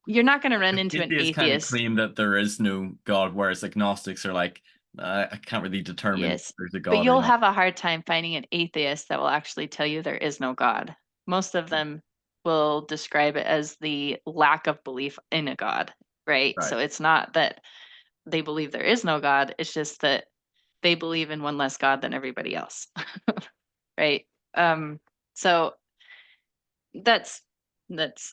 you're not gonna run into an Atheists kind of atheist. claim that there is no God, whereas agnostics are like, I can't really determine if Yes, there's a but God or you'll not. have a hard time finding an atheist that will actually tell you there is no God. Most of True. them will describe it as the lack of belief in a God, right? Right. So it's not that they believe there is no God, it's just that they believe in one less God than everybody else, right? Um, so that's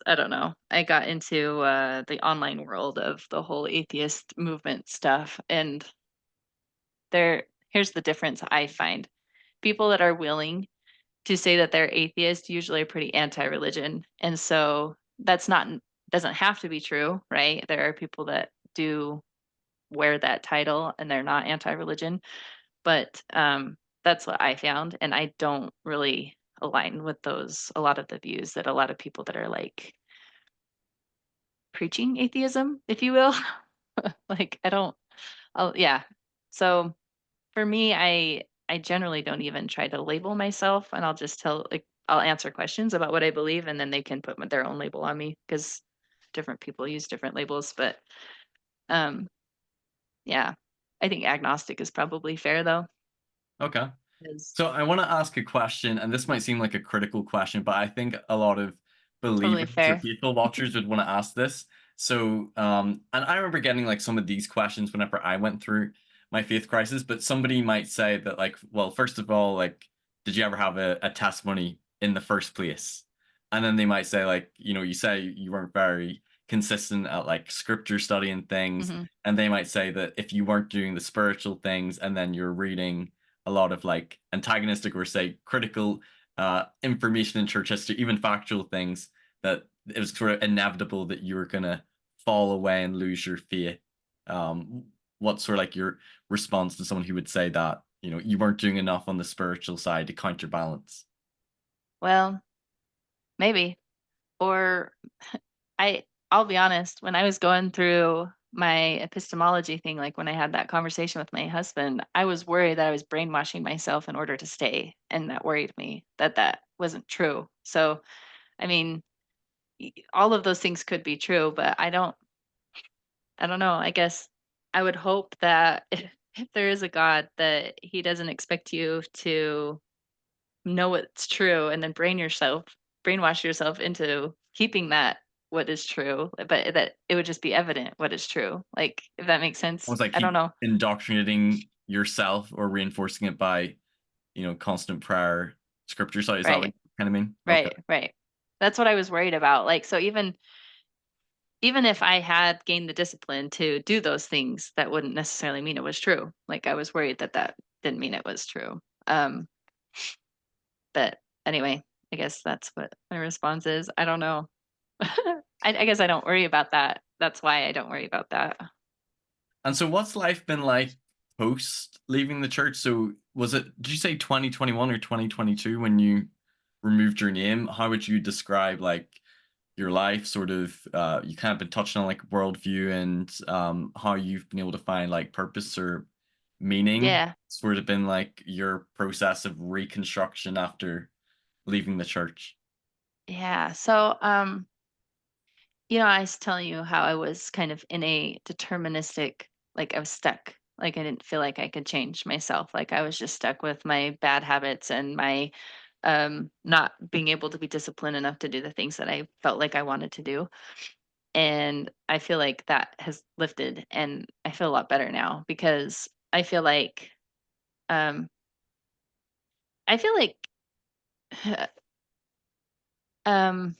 I don't know. I got into the online world of the whole atheist movement stuff, and here's the difference I find. People that are willing to say that they're atheist usually are pretty anti-religion, and so doesn't have to be true, right? There are people that do wear that title and they're not anti-religion, but that's what I found, and I don't really align with those a lot of the views that a lot of people that are like preaching atheism, if you will. Like I don't. Oh yeah. So for me, I generally don't even try to label myself, and I'll just tell like I'll answer questions about what I believe, and then they can put their own label on me because different people use different labels. But um, yeah, I think agnostic is probably fair though. Okay. Is So I want to ask a question, and this might seem like a critical question, but I think a lot of totally believers or fair. people watchers would want to ask this. So, and I remember getting like some of these questions whenever I went through my faith crisis. But somebody might say that, like, well, first of all, like, did you ever have a testimony in the first place? And then they might say, like, you say you weren't very consistent at like scripture study and things, Hmm. and they might say that if you weren't doing the spiritual things, and then you're reading a lot of like antagonistic or say critical information in church history, even factual things, that it was sort of inevitable that you were gonna fall away and lose your faith. What's sort of like your response to someone who would say that you weren't doing enough on the spiritual side to counterbalance? Well, maybe. Or I'll be honest, when I was going through my epistemology thing, like when I had that conversation with my husband, I was worried that I was brainwashing myself in order to stay, and that worried me that that wasn't true. So, I mean, all of those things could be true, but I don't know. I guess I would hope that if there is a God, that he doesn't expect you to know what's true and then brainwash yourself into keeping that what is true, but that it would just be evident what is true. Like, if that makes sense. Almost like I don't keep know. indoctrinating yourself or reinforcing it by constant prayer, scripture study. Is that what Right. you kind of mean? Okay. Right. Right. That's what I was worried about. Like, so even if I had gained the discipline to do those things, that wouldn't necessarily mean it was true. Like, I was worried that that didn't mean it was true. But anyway, I guess that's what my response is. I don't know. I guess I don't worry about that. That's why I don't worry about that. And so what's life been like post leaving the church? So was it, did you say 2021 or 2022 when you removed your name? How would you describe like your life sort of, you kind of been touching on like worldview and how you've been able to find like purpose or meaning? Yeah. Sort of been like your process of reconstruction after leaving the church. Yeah. So, I was telling you how I was kind of in a deterministic, like I was stuck. Like I didn't feel like I could change myself. Like I was just stuck with my bad habits and my not being able to be disciplined enough to do the things that I felt like I wanted to do. And I feel like that has lifted, and I feel a lot better now because um I feel like um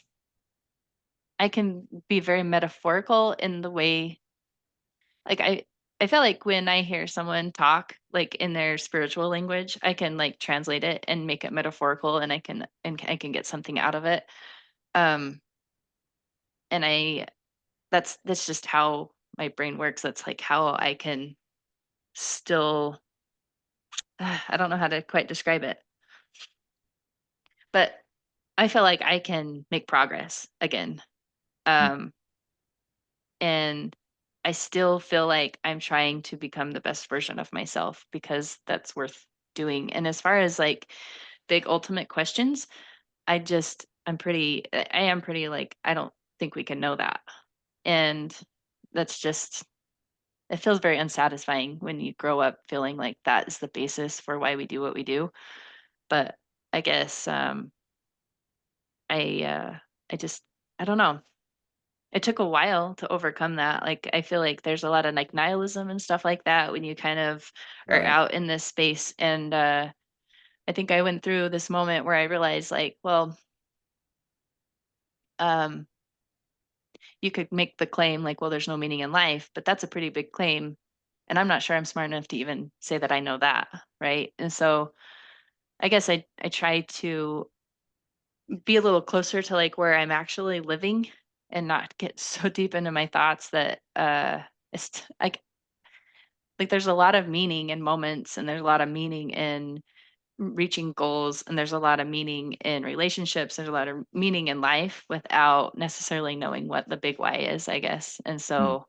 I can be very metaphorical in the way, like I feel like when I hear someone talk like in their spiritual language, I can like translate it and make it metaphorical, and I can get something out of it. Um and I that's just how my brain works. That's like how I can still I don't know how to quite describe it, but I feel like I can make progress again. Mm. Um and I still feel like I'm trying to become the best version of myself because that's worth doing. And as far as like big ultimate questions, I am pretty like I don't think we can know that. And that's just it feels very unsatisfying when you grow up feeling like that is the basis for why we do what we do. But I guess I I just I don't know. It took a while to overcome that. Like, I feel like there's a lot of, like, nihilism and stuff like that when you kind of are Right. out in this space, and, I think I went through this moment where I realized, like, well, um, you could make the claim, like, "Well, there's no meaning in life," but that's a pretty big claim, and I'm not sure I'm smart enough to even say that I know that, right? And so, I guess I try to be a little closer to, like, where I'm actually living and not get so deep into my thoughts that it's like there's a lot of meaning in moments, and there's a lot of meaning in reaching goals, and there's a lot of meaning in relationships, there's a lot of meaning in life without necessarily knowing what the big why is, I guess. And Mm. so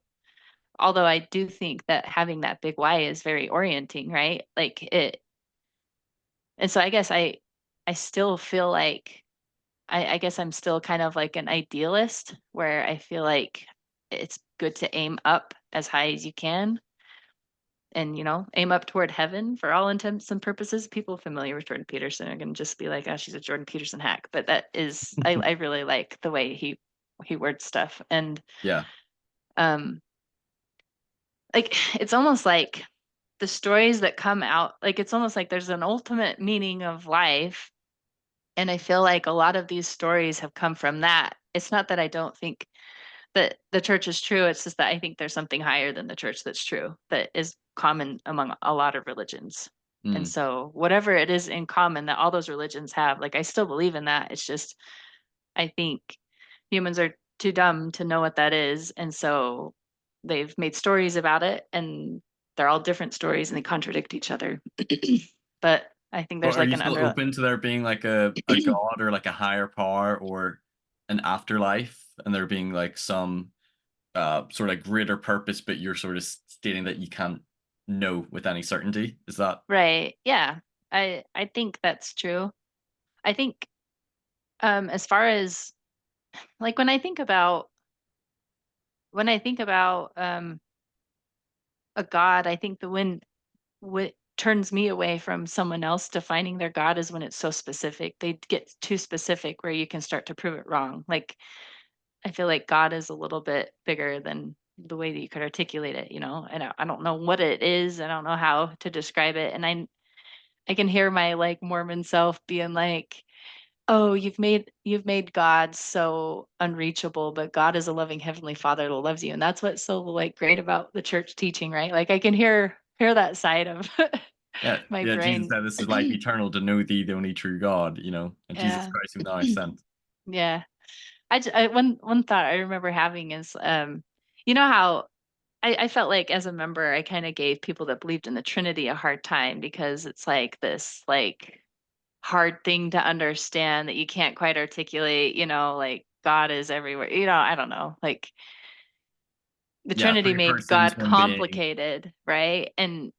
although I do think that having that big why is very orienting, right? Like it, and so I guess I still feel like I guess I'm still kind of like an idealist where I feel like it's good to aim up as high as you can and, aim up toward heaven for all intents and purposes. People familiar with Jordan Peterson are going to just be like, "Oh, she's a Jordan Peterson hack." But that is, I really like the way he words stuff, and Yeah. um, like it's almost like the stories that come out, like it's almost like there's an ultimate meaning of life, and I feel like a lot of these stories have come from that. It's not that I don't think that the church is true. It's just that I think there's something higher than the church that's true, that is common among a lot of religions. And Mm. so whatever it is in common that all those religions have, like I still believe in that. It's just I think humans are too dumb to know what that is. And so they've made stories about it, and they're all different stories and they contradict each other. But I think So there's are like you an still under open to there being like a god or like a higher power or an afterlife and there being like some sort of greater purpose, but you're sort of stating that you can't know with any certainty? Is that right. Yeah. I think that's true. I think as far as like when I think about a god, I think the when what turns me away from someone else defining their god is when it's so specific. They get too specific where you can start to prove it wrong. Like I feel like God is a little bit bigger than the way that you could articulate it, and I don't know what it is. I don't know how to describe it. And I can hear my like Mormon self being like, "Oh, you've made God so unreachable, but God is a loving heavenly Father who loves you." And that's what's so like great about the church teaching, right? Like I can hear that side of yeah, my yeah, Jesus brain. said this is life eternal to know thee, the only true God, and Jesus Yeah. Christ whom thou hast sent. Yeah. One thought I remember having is, you know how I felt like as a member, I kind of gave people that believed in the Trinity a hard time because it's like this like hard thing to understand that you can't quite articulate, like God is everywhere. I don't know. Like the Yeah, Trinity three made persons, God one being. complicated, right? And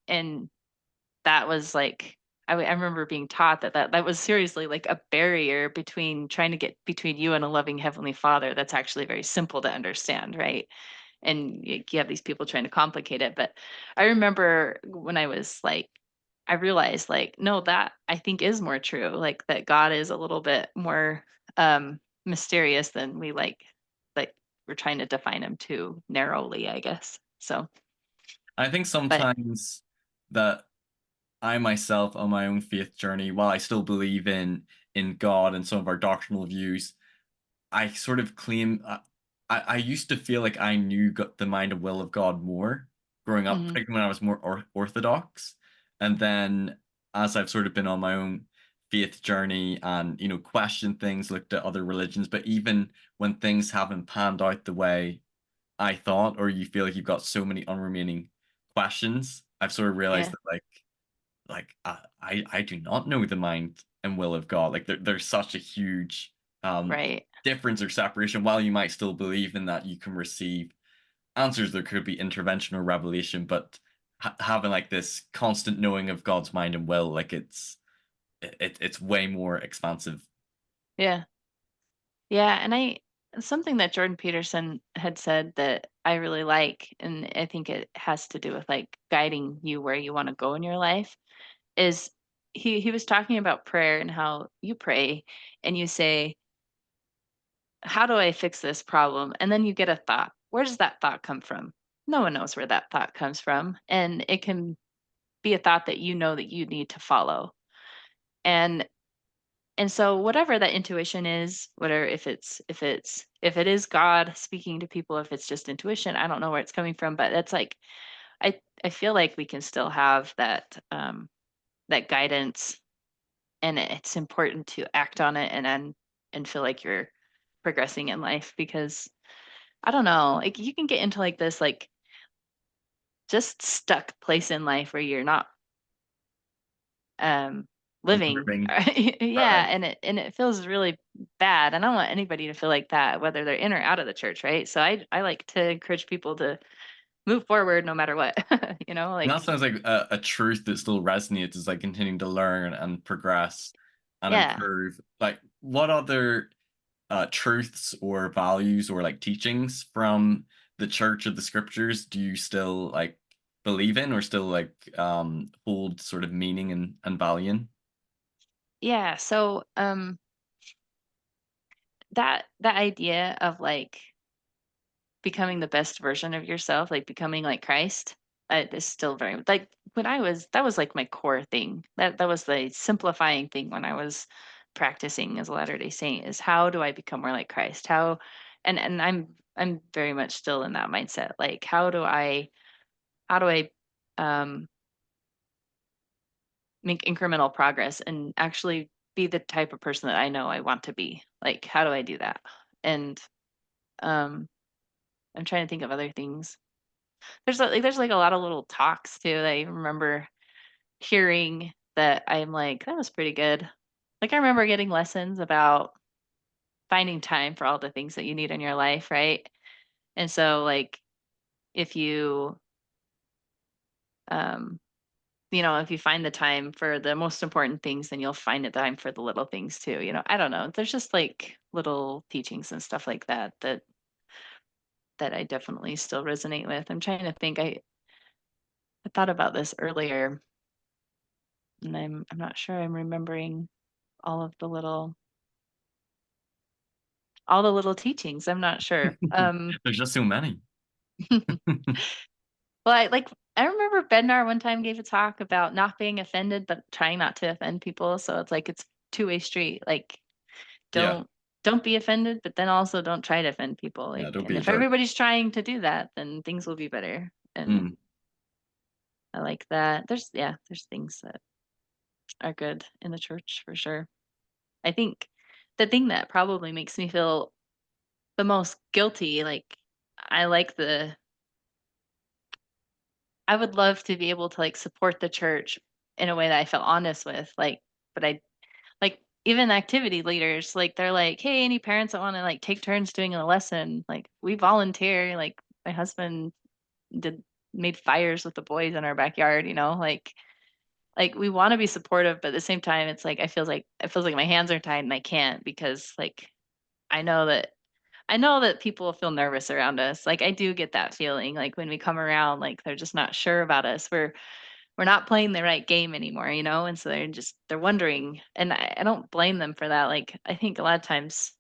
that was like I remember being taught that was seriously like a barrier between trying to get between you and a loving heavenly Father that's actually very simple to understand, right? And you have these people trying to complicate it. But I remember when I was like, I realized like, no, that I think is more true. Like that God is a little bit more mysterious than like we're trying to define him too narrowly, I guess. So, I think but sometimes that I myself on my own faith journey, while I still believe in God and some of our doctrinal views, I sort of claim I used to feel like I knew the mind and will of God more growing up, mhm, particularly when I was more orthodox, and then as I've sort of been on my own faith journey and questioned things, looked at other religions, but even when things haven't panned out the way I thought, or you feel like you've got so many unremaining questions, I've sort of realized yeah, that I do not know the mind and will of God. Like there's such a huge right. difference or separation. While you might still believe in that, you can receive answers. There could be intervention or revelation, but having like this constant knowing of God's mind and will, like it's way more expansive. Yeah. Yeah, and something that Jordan Peterson had said that I really like, and I think it has to do with like guiding you where you want to go in your life, is he was talking about prayer and how you pray and you say, "How do I fix this problem?" And then you get a thought. Where does that thought come from? No one knows where that thought comes from, and it can be a thought that you know that you need to follow. And And so whatever that intuition is, whatever if it is God speaking to people, if it's just intuition, I don't know where it's coming from, but it's like I feel like we can still have that guidance, and it's important to act on it and feel like you're progressing in life because I don't know, like, you can get into, like, this, like, just stuck place in life where you're not, um, living. Improving. Yeah, Right. and it feels really bad, and I don't want anybody to feel like that, whether they're in or out of the church, right? So I like to encourage people to move forward no matter what, And that like, sounds like a truth that still resonates, is like continuing to learn and progress and yeah. improve. Like, what other truths or values or like teachings from the church or the scriptures do you still like believe in, or still like hold sort of meaning and value in? Yeah, so, that idea of, like, becoming the best version of yourself, like becoming like Christ, is still very like when I was that was like my core thing. That was the simplifying thing when I was practicing as a Latter-day Saint is how do I become more like Christ? How and I'm very much still in that mindset. Like how do I um make incremental progress and actually be the type of person that I know I want to be? Like how do I do that? And um I'm trying to think of other things. There's, like, a lot of little talks too that I remember hearing that I'm like, "That was pretty good." Like, I remember getting lessons about finding time for all the things that you need in your life, right? And so, like, if you, um, if you find the time for the most important things, then you'll find the time for the little things too, I don't know. There's just, like, little teachings and stuff like that that I definitely still resonate with. I'm trying to think. I thought about this earlier, and I'm not sure I'm remembering all of all the little teachings, I'm not sure. There's just so many. Well, I remember Bednar one time gave a talk about not being offended, but trying not to offend people, so it's like it's two-way street, like, Yeah. don't don't be offended, but then also don't try to offend people, Yeah. like, Don't and be a if jerk. everybody's trying to do that, then things will be better, and Mm. I like that. There's things that are good in the church for sure. I think the thing that probably makes me feel the most guilty, like, I like the I would love to be able to, like, support the church in a way that I felt honest with, like, but I like, even activity leaders, like, they're like, "Hey, any parents that wanna, like, take turns doing a lesson, like, we volunteer." Like, my husband did made fires with the boys in our backyard, like, we wanna be supportive, but at the same time, it's like, it feels like my hands are tied and I can't because, like, I know that I know that people feel nervous around us. Like, I do get that feeling, like, when we come around, like, they're just not sure about us. We're not playing the right game anymore, and so they're wondering, and I don't blame them for that. Like, I think a lot of times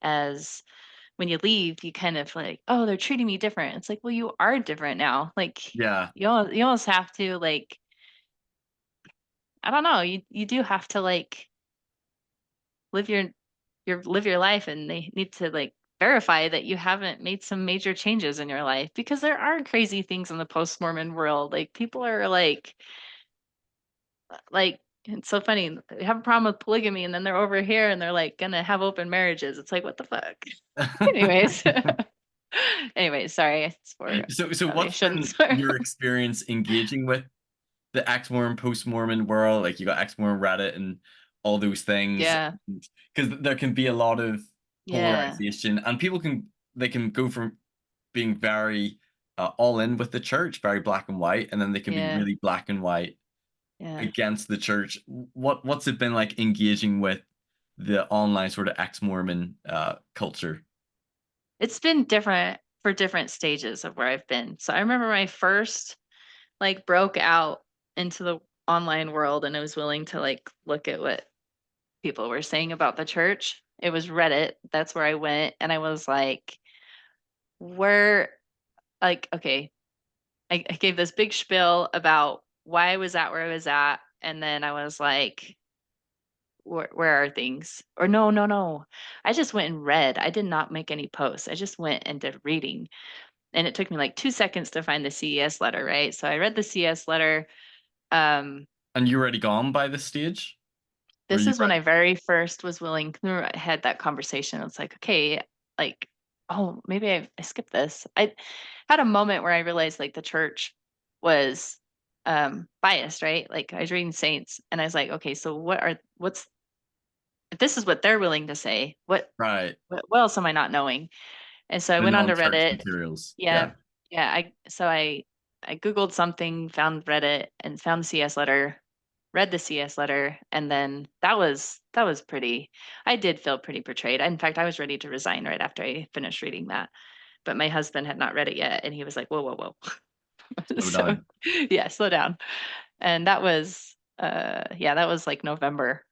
as when you leave, you kind of like, "Oh, they're treating me different." It's like, "Well, you are different now." Like, Yeah. you almost have to, like, I don't know, you do have to, like, live your life, and they need to, like, verify that you haven't made some major changes in your life because there are crazy things in the post-Mormon world. Like, people are like it's so funny. They have a problem with polygamy, and then they're over here, and they're, like, gonna have open marriages. It's like, "What the fuck?" Anyways. Anyways, sorry, I swore. So Probably what's shouldn't been swear. your experience engaging with the ex-Mormon, post-Mormon world? Like, you got ex-Mormon Reddit and all those things, Yeah, because there can be a lot of yeah, polarization, and people can they can go from being very all in with the church, very black and white, and then they can be yeah, really black and white yeah. against the church. What's it been like engaging with the online sort of ex-Mormon culture? It's been different for different stages of where I've been. So I remember when I first, like, broke out into the online world and I was willing to, like, look at what people were saying about the church. It was Reddit. That's where I went, and I was like, "Where," like, okay, I gave this big spiel about why I was at where I was at, and then I was like, where are things?" Or no, no, no. I just went and read. I did not make any posts. I just went and did reading, and it took me, like, 2 seconds to find the CES letter, right? So I read the CES letter. Um, And you already gone by this stage? Or this you is when ready? I very first was willing I had that conversation. It's like, "Okay, like, oh, maybe I skipped this. I had a moment where I realized like the church was biased, right? Like I was reading Saints and I was like, okay, so what's if this is what they're willing to say, Right. what else am I not knowing? And so I The went on to non-church Reddit. materials. Yeah. Yeah. Yeah. I Googled something, found Reddit and found the CS letter, read the CS letter, and then that was pretty I did feel pretty betrayed. In fact, I was ready to resign right after I finished reading that. But my husband had not read it yet and he was like, whoa, whoa, whoa. Slow So down. yeah, slow down. And that was yeah, that was like November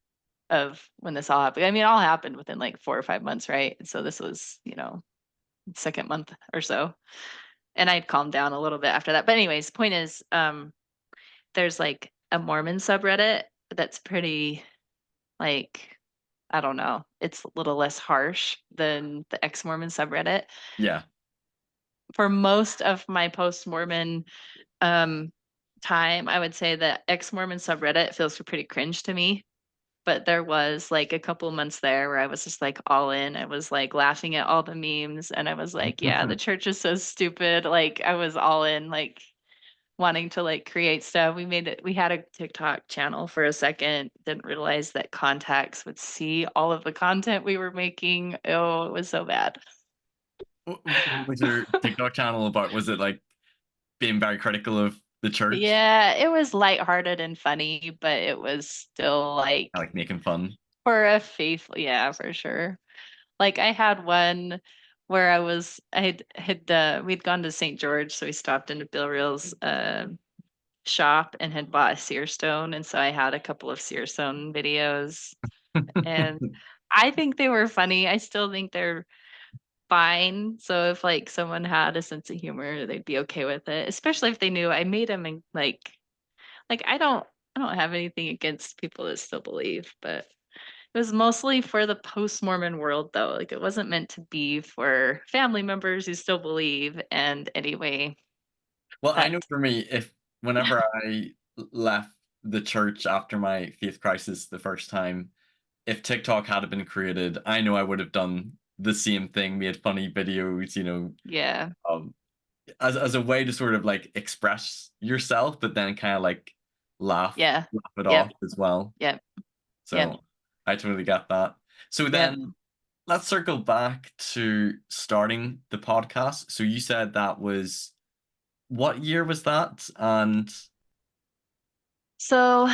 of when this all happened. I mean, it all happened within like 4 or 5 months, right? So this was, second month or so. And I'd calmed down a little bit after that. But anyways, point is, there's like a Mormon subreddit that's pretty like I don't know. It's a little less harsh than the ex-Mormon subreddit. Yeah. For most of my post-Mormon um time, I would say the ex-Mormon subreddit feels pretty cringe to me. But there was like a couple months there where I was just like all in. I was like laughing at all the memes and I was like, yeah, the church is so stupid. Like I was all in, like wanting to like create stuff. We had a TikTok channel for a second, didn't realize that contacts would see all of the content we were making. Oh, it was so bad. What was your TikTok channel about? Was it like being very critical of the church? Yeah, it was lighthearted and funny, but it was still I like like making fun. for a faithful, yeah, for sure. Like I had one where we'd gone to St. George, so we stopped into Bill Reel's shop and had bought a seer stone, and so I had a couple of seer stone videos, and I think they were funny. I still think they're fine. So if like someone had a sense of humor, they'd be okay with it, especially if they knew I made them in like I don't have anything against people that still believe, but it was mostly for the post-Mormon world, though. Like, it wasn't meant to be for family members who still believe. And anyway, Well, I know that for me, if whenever I left the church after my faith crisis the first time, if TikTok had been created, I know I would have done the same thing, made funny videos, yeah, um, as a way to sort of like express yourself, but then kind of like yeah, laugh it yep, off as well. yep, yep, So I totally get that. So yep. then let's circle back to starting the podcast. So you said that was what year was that? And So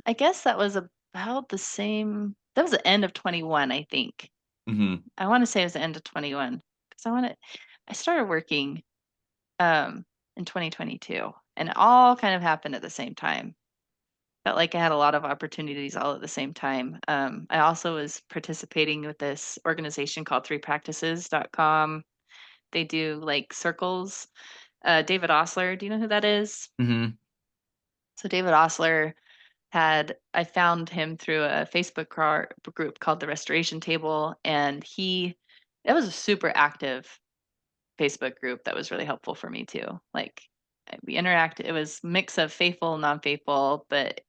I guess that was about the same. That was the end of 21, I think. mhm. I want to say it was the end of 21 because I started working in 2022 and it all kind of happened at the same time. Felt like I had a lot of opportunities all at the same time. I also was participating with this organization called threepractices.com. They do like circles. David Osler, do you know who that is? Mhm. So David Osler I found him through a Facebook group called the Restoration Table, and it was a super active Facebook group that was really helpful for me too. Like we interacted, it was mix of faithful, non-faithful, but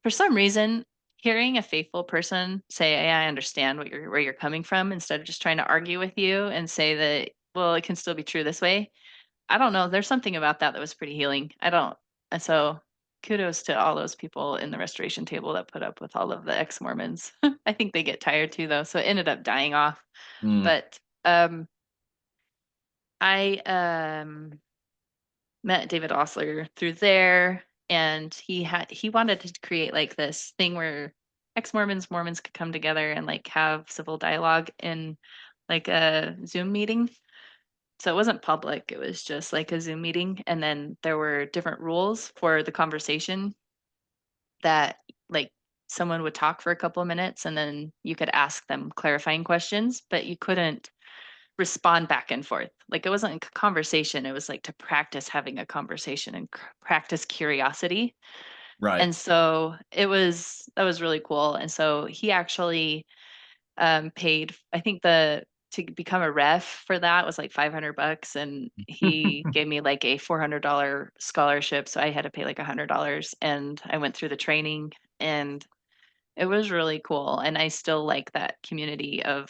for some reason, hearing a faithful person say, "Hey, I understand where you're coming from," instead of just trying to argue with you and say that, "Well, it can still be true this way." I don't know, there's something about that that was pretty healing. I don't and so kudos to all those people in the restoration table that put up with all of the ex-Mormons. I think they get tired too though, so it ended up dying off. Mm. But, I, met David Osler through there, and he wanted to create like this thing where ex-Mormons, Mormons could come together and like have civil dialogue in like a Zoom meeting. So it wasn't public, it was just like a Zoom meeting. And then there were different rules for the conversation that like someone would talk for a couple of minutes and then you could ask them clarifying questions, but you couldn't respond back and forth. Like it wasn't a conversation, it was like to practice having a conversation and practice curiosity. Right. And so that was really cool. And so he actually paid, I think to become a ref for that was like $500 and he gave me like a $400 scholarship. So I had to pay like $100 and I went through the training and it was really cool. And I still like that community of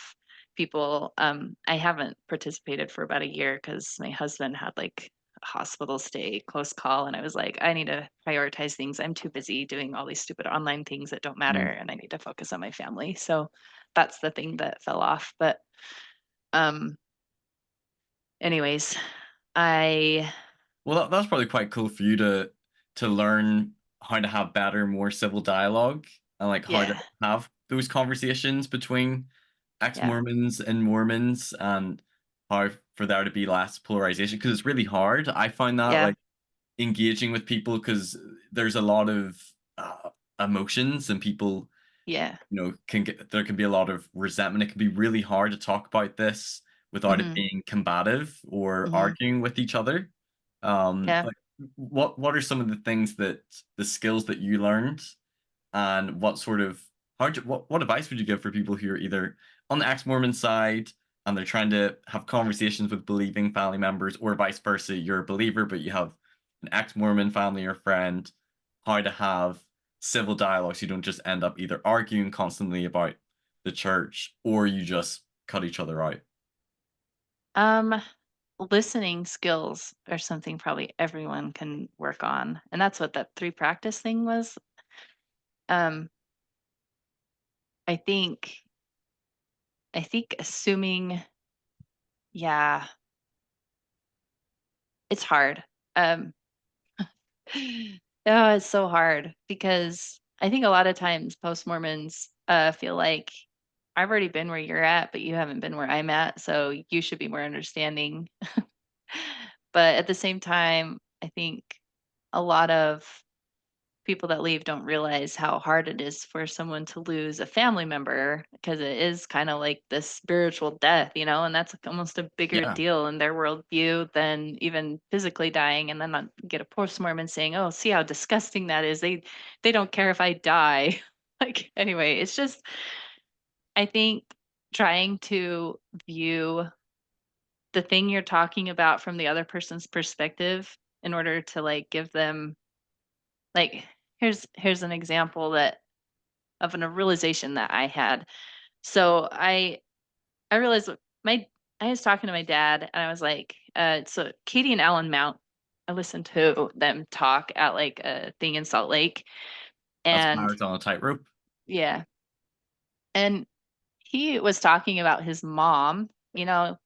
people. I haven't participated for about a year because my husband had like a hospital stay, close call, and I was like, I need to prioritize things. I'm too busy doing all these stupid online things that don't matter, Mm. and I need to focus on my family. So that's the thing that fell off. But um, anyways, I Well, that's probably quite cool for you to learn how to have better, more civil dialogue and like how to yeah, have those conversations between yeah, ex-Mormons and Mormons and how for there to be less polarization because it's really hard. I find that yeah, like engaging with people because there's a lot of emotions and people yeah. can get there can be a lot of resentment. It can be really hard to talk about this without it Hmm. being combative or Hmm. arguing with each other. Yeah. Like what are some of the things that the skills that you learned and what sort of what advice would you give for people who are either on the ex-Mormon side and they're trying to have conversations with believing family members or vice versa, you're a believer but you have an ex-Mormon family or friend, how to have civil dialogue so you don't just end up either arguing constantly about the church or you just cut each other out. Um, Listening skills are something probably everyone can work on, and that's what that 3 practice thing was. Um, I think assuming yeah, it's hard. Um, oh, it's so hard because I think a lot of times post-Mormons, feel like, "I've already been where you're at, but you haven't been where I'm at, so you should be more understanding." But at the same time, I think a lot of people that leave don't realize how hard it is for someone to lose a family member because it is kind of like this spiritual death, and that's like almost a bigger Yeah. deal in their worldview than even physically dying. And then I get a post Mormon saying, "Oh, see how disgusting that is. They don't care if I die." Like anyway, it's just I think trying to view the thing you're talking about from the other person's perspective in order to like give them like here's an example that of a realization that I had. So I realized my I was talking to my dad and I was like, so Katie and Alan Mount, I listened to them talk at like a thing in Salt Lake. That's And marriage on a tightrope. yeah. And he was talking about his mom.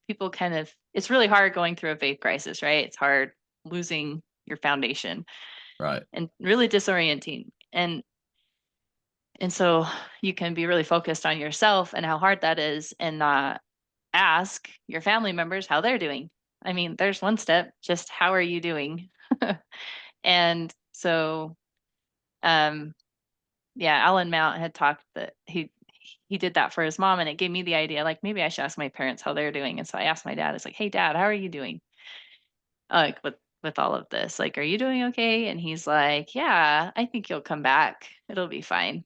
People kind of it's really hard going through a faith crisis, right? It's hard losing your foundation Right. and really disorienting. And so you can be really focused on yourself and how hard that is and not ask your family members how they're doing. I mean, there's one step, just how are you doing? And so, um, yeah, Alan Mount had talked that he did that for his mom, and it gave me the idea, like maybe I should ask my parents how they're doing. And so I asked my dad, it's like, "Hey, Dad, how are you doing? Like with all of this, like, are you doing okay?" And he's like, "Yeah, I think you'll come back. It'll be fine."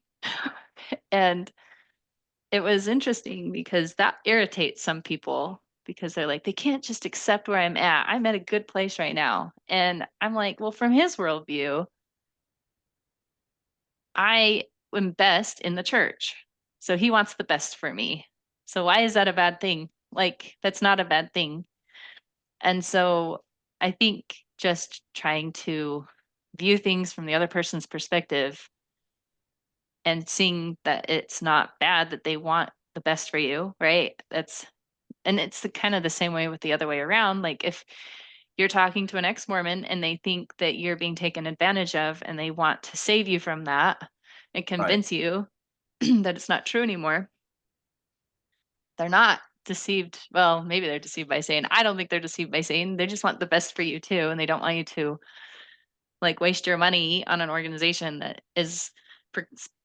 And it was interesting because that irritates some people because they're like, they can't just accept where I'm at. I'm at a good place right now. And I'm like, well, from his worldview, I am best in the church. So he wants the best for me. So why is that a bad thing? Like, that's not a bad thing. And so I think just trying to view things from the other person's perspective and seeing that it's not bad that they want the best for you, right? And it's the kind of the same way with the other way around. Like if you're talking to an ex-Mormon and they think that you're being taken advantage of and they want to save you from that and Right. convince you that it's not true anymore, they're not deceived. Well, maybe they're deceived by saying, I don't think they're deceived by saying they just want the best for you too. And they don't want you to like waste your money on an organization that is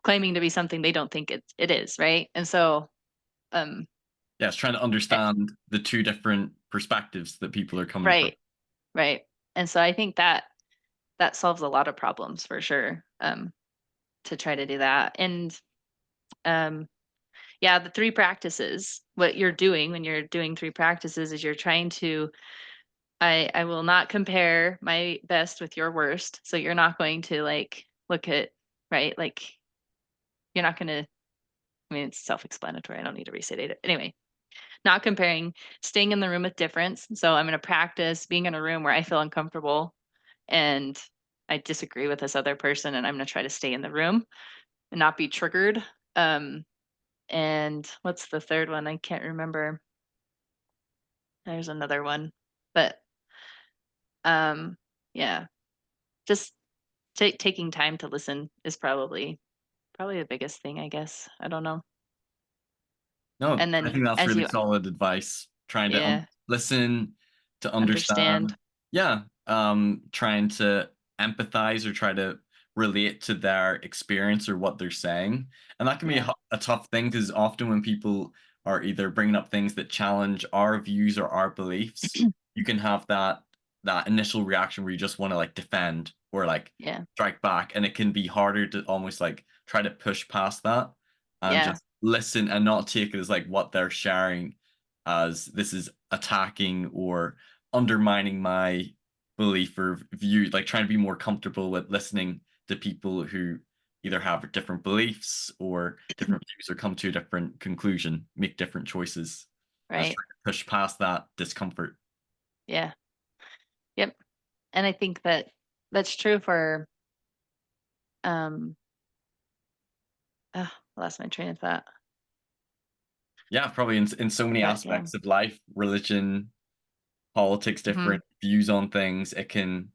claiming to be something they don't think it is. Right. And so, um, Yeah, it's trying to eh, understand the two different perspectives that people are coming from. right. Right. And so I think that solves a lot of problems for sure, to try to do that. And um, yeah, the 3 practices, what you're doing when you're doing 3 practices is you're trying to I will not compare my best with your worst. So you're not going to like look at right, like you're not gonna I mean it's self-explanatory. I don't need to restate it. Anyway, not comparing, staying in the room with difference. So I'm gonna practice being in a room where I feel uncomfortable and I disagree with this other person, and I'm gonna try to stay in the room and not be triggered. Um, and what's the third one? I can't remember. There's another one, but um, yeah, just taking time to listen is probably the biggest thing, I guess. I don't know. No, And I then think that's as really you, solid advice. Trying to yeah, listen, to understand, understand. Yeah, trying to empathize or try to relate to their experience or what they're saying, and that can be yeah, a tough thing because often when people are either bringing up things that challenge our views or our beliefs, you can have that initial reaction where you just want to like defend or like yeah, strike back, and it can be harder to almost like try to push past that and yeah, just listen and not take it as like what they're sharing as this is attacking or undermining my belief or view, like trying to be more comfortable with listening to people who either have different beliefs or different views or come to a different conclusion, make different choices as right, trying to push past that discomfort. yeah, yep. And I think that that's true for, um, I lost my train of thought, Yeah, probably in so many but yeah, aspects of life, religion, politics, mhm, different views on things, it can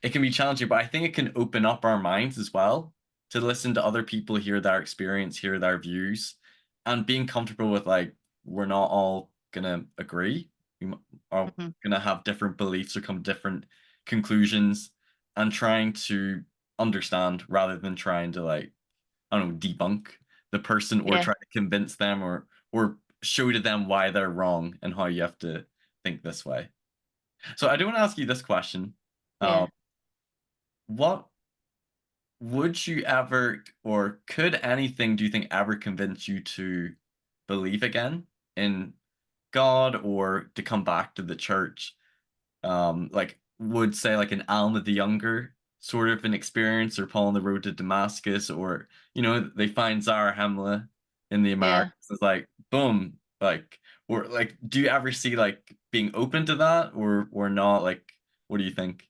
be challenging, but I think it can open up our minds as well to listen to other people, hear their experience, hear their views, and being comfortable with like we're not all gonna agree. Are mhm, gonna have different beliefs or come different conclusions, and trying to understand rather than trying to like I don't know debunk the person or yeah, try to convince them or show to them why they're wrong and how you have to think this way. So I do want to ask you this question. yeah. What would you ever or could anything do you think ever convince you to believe again in God or to come back to the church? Like would say like an Alma the Younger sort of an experience or Paul on the road to Damascus or they find Zara Hemla in the Yeah, Americas. It's like boom, like or like do you ever see like being open to that or not? Like what do you think?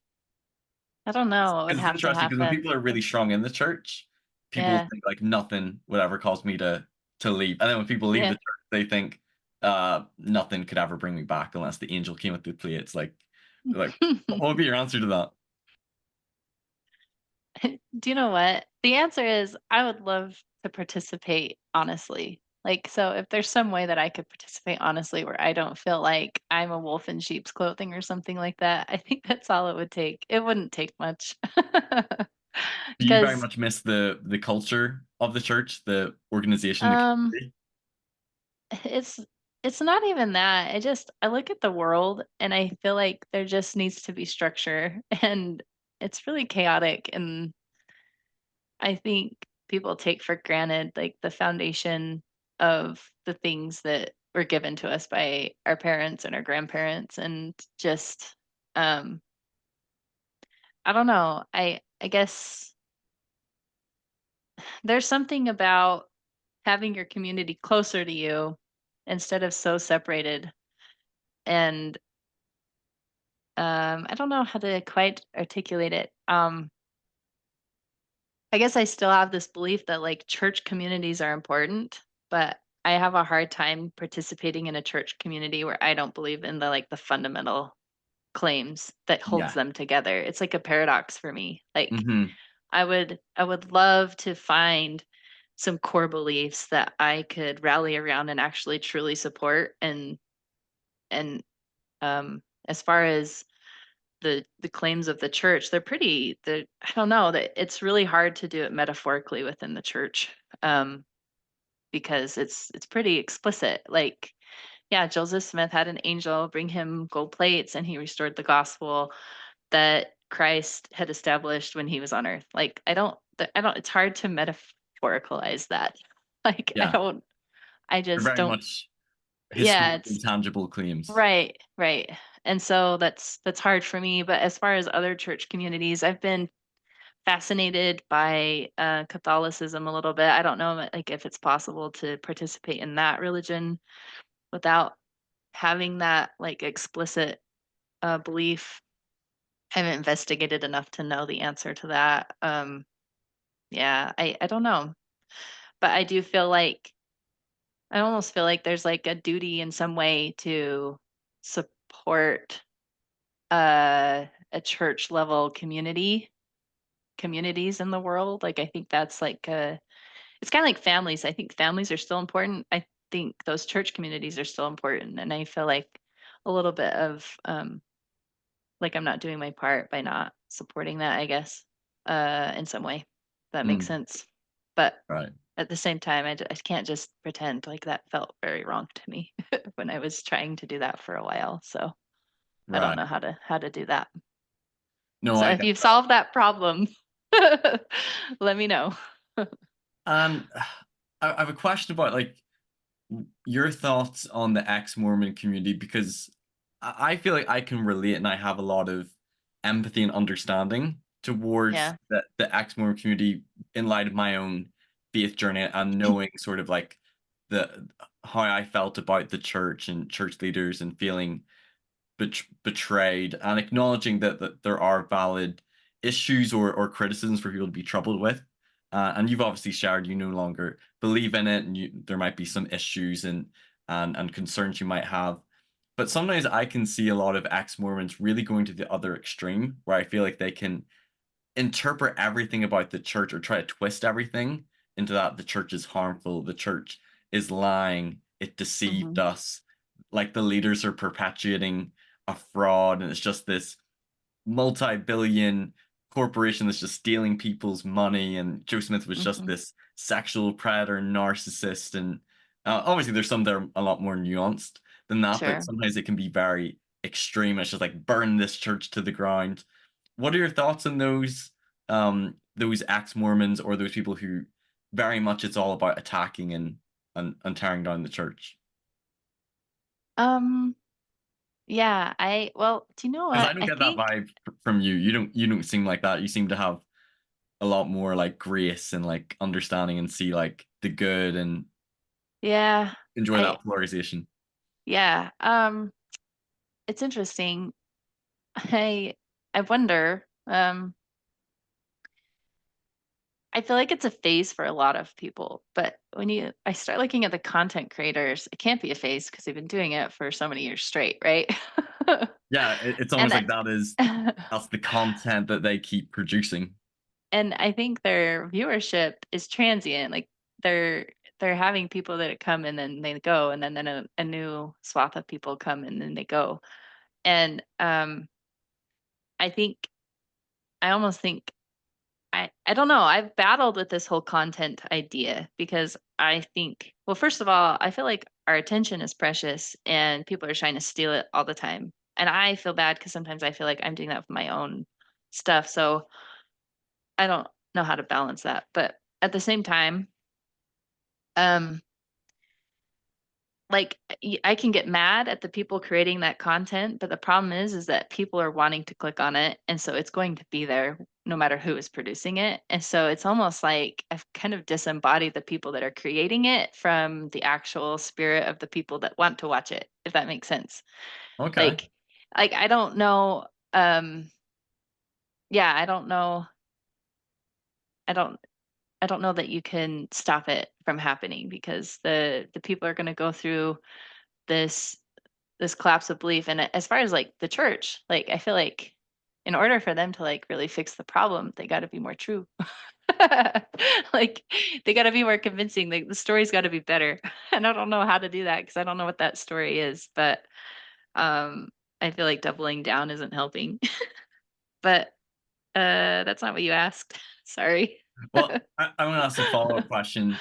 I don't know what would Because it's have to interesting because when happen. people are really strong in the church, people Yeah, think like nothing would ever cause me to leave. And then when people leave the yeah. church, they think nothing could ever bring me back unless the angel came with the plea. It's like what would be your answer to that? Do you know what? The answer is I would love to participate honestly. Like, so if there's some way that I could participate honestly where I don't feel like I'm a wolf in sheep's clothing or something like that, I think that's all it would take. It wouldn't take much. Do you very Because much miss the culture of the church, the organization, the um community? it's it's not even that. I look at the world and I feel like there just needs to be structure and it's really chaotic and I think people take for granted like the foundation of the things that were given to us by our parents and our grandparents and just um I don't know. I guess there's something about having your community closer to you instead of so separated and I don't know how to quite articulate it. I guess I still have this belief that like church communities are important, but I have a hard time participating in a church community where I don't believe in the fundamental claims that holds Yeah. them together. It's like a paradox for me. Like Hmm. I would love to find some core beliefs that I could rally around and actually truly support and as far as the claims of the church, the I don't know, that it's really hard to do it metaphorically within the church, because it's pretty explicit. Like, yeah, Joseph Smith had an angel bring him gold plates, and he restored the gospel that Christ had established when he was on earth. Like, I don't. It's hard to metaphoricalize that. Like, Yeah. I They're just very don't. much Yeah, historically it's tangible claims. right, right. And so that's hard for me. But as far as other church communities, I've been fascinated by Catholicism a little bit. I don't know like if it's possible to participate in that religion without. having that, like, explicit, belief. I haven't investigated enough to know the answer to that. Yeah, I don't know, but I almost feel like there's, like, a duty in some way to support, a church level communities in the world. Like, I think that's like, it's kinda like families. I think families are still important. I think those church communities are still important, and I feel like a little bit of, like, I'm not doing my part by not supporting that, I guess, in some way. That makes Mm, sense. But right, at the same time, I can't just pretend like that felt very wrong to me when I was trying to do that for a while, so I don't right. know how to do that. No, So I if get you've that. solved that problem, let me know. And I have a question about like your thoughts on the ex-Mormon community because I feel like I can relate and I have a lot of empathy and understanding towards Yeah. the ex-Mormon community in light of my own faith journey and knowing sort of like the how I felt about the church and church leaders and feeling betrayed and acknowledging that there are valid issues or criticisms for people to be troubled with. And you've obviously shared you no longer believe in it, and there might be some issues and concerns you might have. But sometimes I can see a lot of ex Mormons really going to the other extreme, where I feel like they can interpret everything about the church or try to twist everything into that the church is harmful, the church is lying, it deceived Mhm. us, like the leaders are perpetuating a fraud, and it's just this multi-billion corporation that's just stealing people's money. And Joe Smith was just Mhm. this sexual predator, narcissist, and obviously there's some that are a lot more nuanced than that, but Sure. sometimes it can be very extreme. It's just like burn this church to the ground. What are your thoughts on those ex-Mormons or those people who very much it's all about attacking and tearing down the church? Um, yeah, do you know Because I what? don't I get that think vibe from you. You don't seem like that. You seem to have a lot more like grace and like understanding and see like the good and yeah, enjoy I that polarization. yeah, it's interesting. I I wonder, I feel like it's a phase for a lot of people, but when I start looking at the content creators, it can't be a phase because 'cause they've been doing it for so many years straight, right? Yeah, it's almost And like that's the content that they keep producing. and I think their viewership is transient, like, they're they're having people that come and then they go, and then a new swath of people come and then they go, and, I think I almost think I don't know, I've battled with this whole content idea because I think well, first of all, I feel like our attention is precious and people are trying to steal it all the time, and I feel bad because sometimes I feel like I'm doing that with my own stuff, so I don't know how to balance that, but at the same time, um, like, I can get mad at the people creating that content, but the problem is that people are wanting to click on it, and so it's going to be there no matter who is producing it, and so it's almost like I've kind of disembodied the people that are creating it from the actual spirit of the people that want to watch it, if that makes sense. Okay. Like I don't know, yeah, I don't I don't know that you can stop it from happening because the people are gonna go through this this collapse of belief, and as far as, like, the church, like, I feel like in order for them to, like, really fix the problem, they gotta be more true. Like, they gotta be more convincing, like, the story's gotta be better, and I don't know how to do that because I don't know what that story is, but, um, I feel like doubling down isn't helping. But, that's not what you asked. Sorry. Well, I want to ask a follow-up question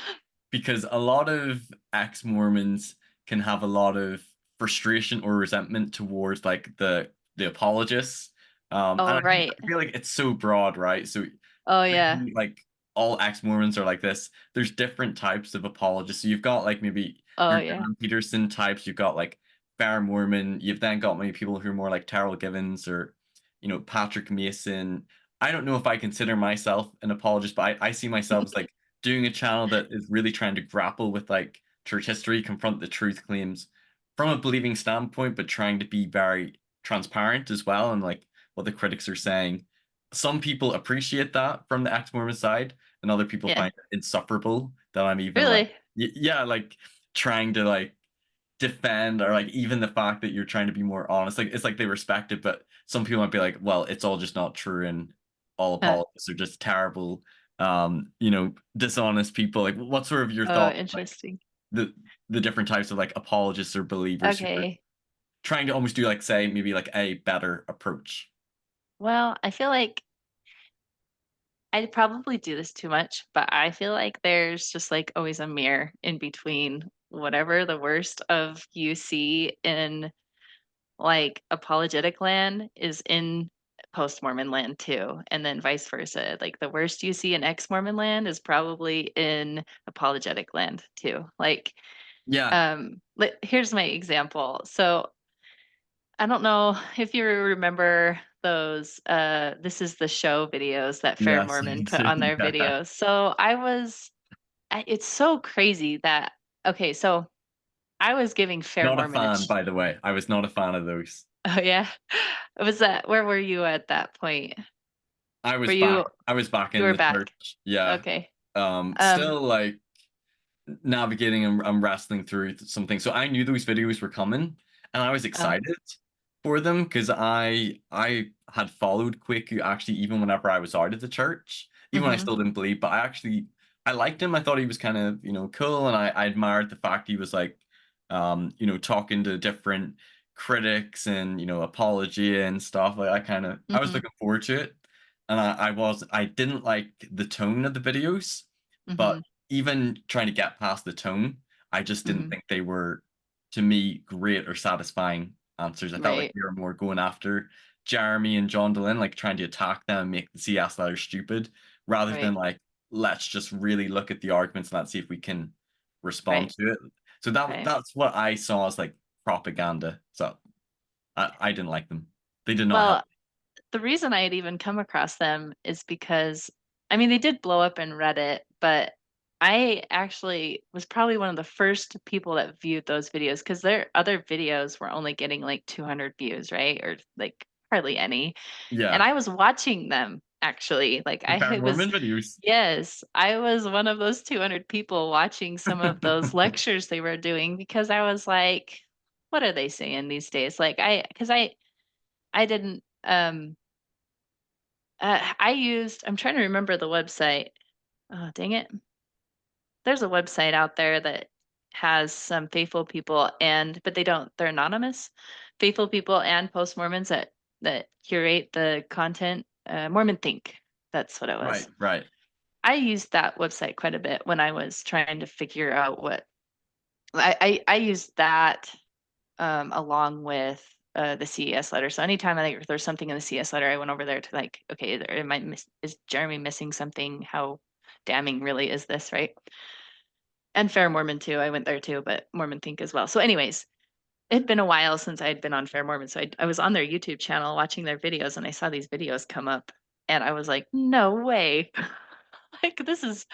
because a lot of ex-Mormons can have a lot of frustration or resentment towards like the apologists. And Oh, right. I feel like it's so broad, right? So Oh, yeah. like all ex-Mormons are like this. There's different types of apologists. So you've got like maybe Oh, your yeah. Dan Peterson types, you've got like Fair Mormon, you've then got maybe people who are more like Terrell Givens or Patrick Mason. I don't know if I consider myself an apologist, but I see myself as like doing a channel that is really trying to grapple with like church history, confront the truth claims. from a believing standpoint, but trying to be very transparent as well, and like what the critics are saying. Some people appreciate that from the ex-Mormon side, and other people Yeah. find it insufferable that I'm even like, Really? yeah, like trying to like defend, or like even the fact that you're trying to be more honest. Like it's like they respect it, but some people might be like, well, it's all just not true, and all Huh. apologists are just terrible, dishonest people. Like, what sort of your Oh, thoughts, like interesting. the different types of like apologists or believers who are Okay. trying to almost do like say maybe like a better approach? Well, I feel like I probably do this too much, but I feel like there's just like always a mirror in between whatever the worst of you see in like apologetic land is in post Mormon land too, and then vice versa. Like the worst you see in ex Mormon land is probably in apologetic land too. Like, Yeah. here's my example. So I don't know if you remember those this is the show videos that Fair Yes. Mormon put on their Yeah. videos. So it's so crazy that okay, so I was giving Fair Not a Mormon fan, by the way. I was not a fan of those. oh yeah. Was that where were you at that point? Were you I was back you in were the back? church. Yeah. Okay. Um Still like navigating, and I'm wrestling through something. So I knew those videos were coming, and I was uh excited for them because I had followed Quick actually even whenever I was out of the church, even when I mhm still didn't believe. But I liked him. I thought he was kind of cool, and I admired the fact he was like talking to different critics and apology and stuff. Like I was mhm looking forward to it, and I didn't like the tone of the videos, but mhm even trying to get past the tone, I just didn't mhm think they were, to me, great or satisfying answers. I felt like right, they were more going after Jeremy and John Dehlin, like trying to attack them and make the CS letter stupid, rather than right, like, let's just really look at the arguments and let's see if we can respond right, to it. So right. that's what I saw as like propaganda. So I didn't like them. They did not help. Well, the reason I had even come across them is because I mean they did blow up in Reddit, but I actually was probably one of the first people that viewed those videos because their other videos were only getting like 200 views, right? Or like hardly any. And Yeah. I was watching them actually. Like The I was Mormon videos. yes, I was one of those 200 people watching some of those lectures they were doing because I was like, what are they saying these days? Like because I didn't I used I'm trying to remember the website. Oh, dang it. There's a website out there that has some faithful people and but they're anonymous. Faithful people and post Mormons that curate the content. Mormon Think. That's what it Right, was. right. I used that website quite a bit when I was trying to figure out what I used that along with the CES letter. So anytime I think there's something in the CES letter, I went over there to like, okay, is Jeremy missing something? How damning really is this, right? And Fair Mormon too. I went there too, but Mormon Think as well. So, anyways, it had been a while since I had been on Fair Mormon, so I was on their YouTube channel watching their videos, and I saw these videos come up, and I was like, no way. Like this is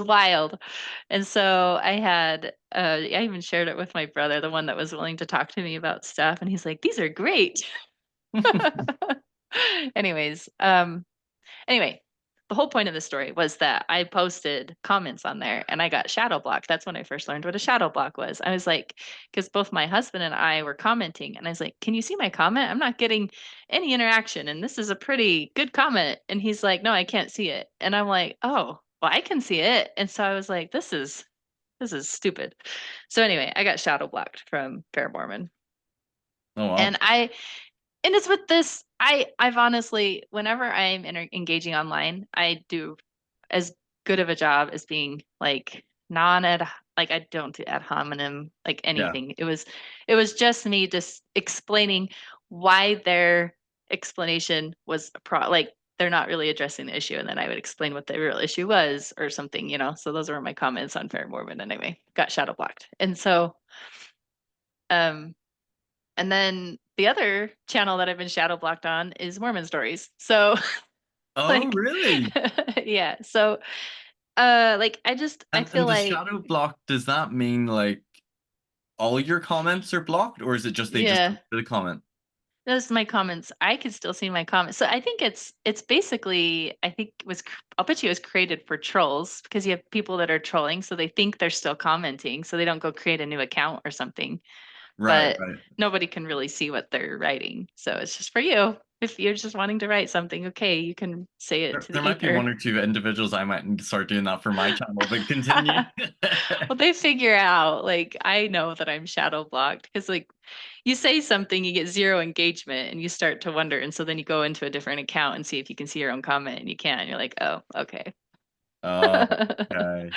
wild. And so I even shared it with my brother, the one that was willing to talk to me about stuff, and he's like, "These are great." Anyways, anyway, the whole point of the story was that I posted comments on there and I got shadow blocked. That's when I first learned what a shadow block was. I was like, because both my husband and I were commenting, and I was like, "Can you see my comment? I'm not getting any interaction, and this is a pretty good comment." And he's like, "No, I can't see it." And I'm like, "Oh, well, I can see it." And so I was like, this is stupid. So anyway, I got shadow blocked from Fair Mormon. Oh And well. it's with this I've honestly whenever I'm engaging online, I do as good of a job as being like non ad like I don't do ad hominem like Yeah. anything. It was just me just explaining why their explanation was like they're not really addressing the issue, and then I would explain what the real issue was or something, you know. So those were my comments on Fair Mormon anyway. Got shadow blocked. And so um and then the other channel that I've been shadow blocked on is Mormon Stories. So Oh, like really? yeah. So like I And feel the like shadow block, does that mean like all your comments are blocked, or is it just they just Yeah. delete the comment? Those my comments. I could still see my comments. So I think it's basically I think I'll bet you it was created for trolls because you have people that are trolling, so they think they're still commenting, so they don't go create a new account or something. Right, But right. nobody can really see what they're writing. So it's just for you. If you're just wanting to write something, okay, you can say it There, to there the might be ether. one or two individuals I might need to start doing that for my channel, but continue. Well, they figure out, like, I know that I'm shadow blocked because, like, you say something, you get zero engagement, and you start to wonder. And so then you go into a different account and see if you can see your own comment, and you can. And you're like, oh, okay. Oh, okay.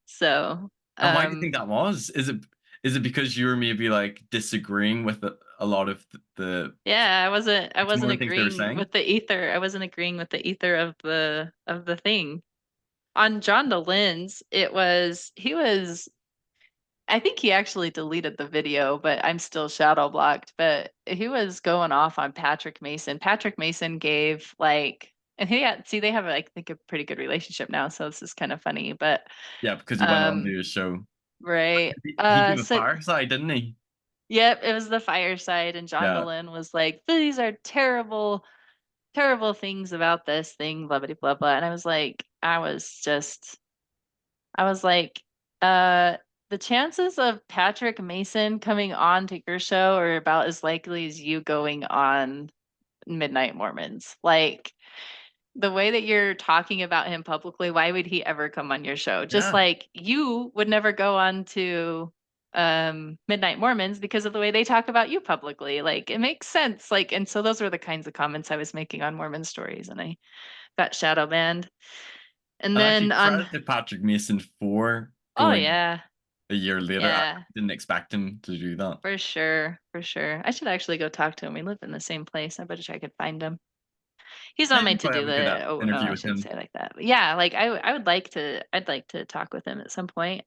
So, And why do you think that was? Is it because you were maybe like disagreeing with a lot of yeah, I some wasn't of the things they were agreeing saying? with the ether. I wasn't agreeing with the ether of the thing. On John the Lens, he was I think he actually deleted the video, but I'm still shadow blocked. But he was going off on Patrick Mason. Patrick Mason gave like, and he had, see, they have like, I think a pretty good relationship now. So this is kind of funny, but, Yeah, because he went on to um, his show. right. He gave a So, fireside, didn't he? yep, it was the fireside, and John Yeah. Dehlin was like, these are terrible, terrible things about this thing, blah, blah, blah, blah. And I was like, uh, the chances of Patrick Mason coming on to your show are about as likely as you going on Midnight Mormons. Like the way that you're talking about him publicly, why would he ever come on your show? Just Yeah. like you would never go on to Midnight Mormons because of the way they talk about you publicly. Like it makes sense. Like, and so those were the kinds of comments I was making on Mormon stories, and I got shadow banned. And And actually then on, credit to Patrick Mason for oh going yeah, a year later. I yeah. didn't expect him to do that. For sure, for sure. I should actually go talk to him. We live in the same place. I bet you I could find him. He's on Yeah, my you probably to-do have a good list. Oh no, interview I with shouldn't him. say it like that. But yeah, like I would like to. I'd like to talk with him at some point.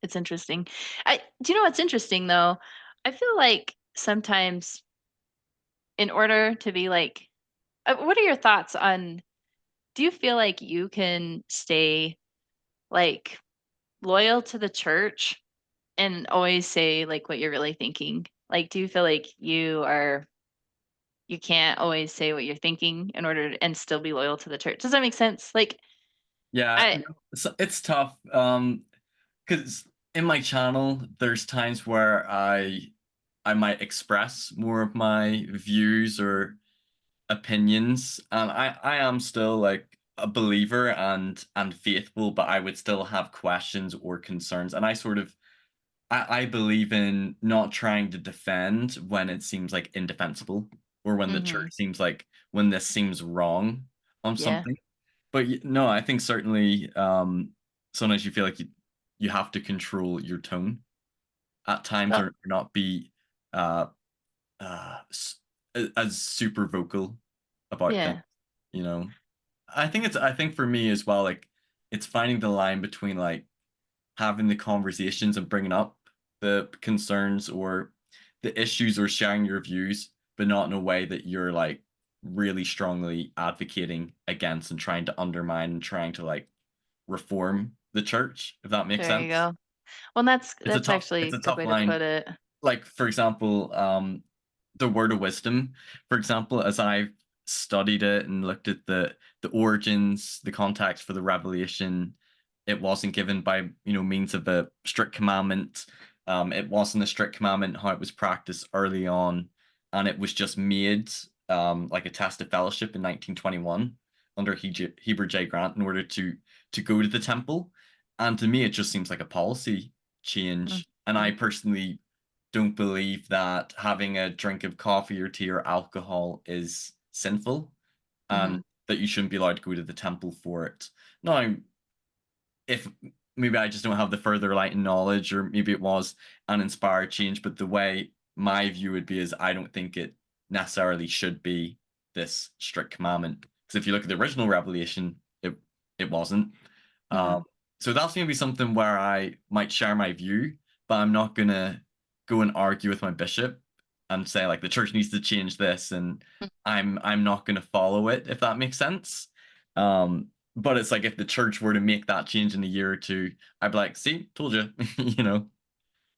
It's interesting. Do you know what's interesting though? I feel like sometimes in order to be like, what are your thoughts on? Do you feel like you can stay like loyal to the church and always say like what you're really thinking? Like, do you feel like you can't always say what you're thinking in order to, and still be loyal to the church? Does that make sense? Like, Yeah, I, you know, it's tough. Because in my channel, there's times where I might express more of my views or opinions, and I am still like a believer and faithful, but I would still have questions or concerns, and I believe in not trying to defend when it seems like indefensible or when the mm-hmm, church seems like when this seems wrong on yeah, something. But no, I think certainly sometimes you feel like you have to control your tone at times oh, or not be uh, as super vocal about things. yeah, You know, I think for me as well, like it's finding the line between like having the conversations and bringing up the concerns or the issues or sharing your views, but not in a way that you're like really strongly advocating against and trying to undermine and trying to like reform the church, if that makes there you sense. go. Well, It's a that's tough actually it's a a good tough way to line. put it. Like for example, the word of wisdom, for example, as I've studied it and looked at the origins, the context for the revelation, it wasn't given by means of a strict commandment. It wasn't a strict commandment how it was practiced early on, and it was just made like a test of fellowship in 1921 under Heber J. Grant in order to go to the temple. And to me, it just seems like a policy change. And Mm-hmm, I personally don't believe that having a drink of coffee or tea or alcohol is sinful mm-hmm, and that you shouldn't be allowed to go to the temple for it. Now, if maybe I just don't have the further light and knowledge, or maybe it was an inspired change, but the way my view would be is I don't think it necessarily should be this strict commandment. Because if you look at the original revelation, it wasn't. mm-hmm. Um, so that's going to be something where I might share my view, but I'm not going to go and argue with my bishop and say like the church needs to change this, and I'm not going to follow it if that makes sense. But it's like if the church were to make that change in a year or two, I'd be like, see, told you, you know.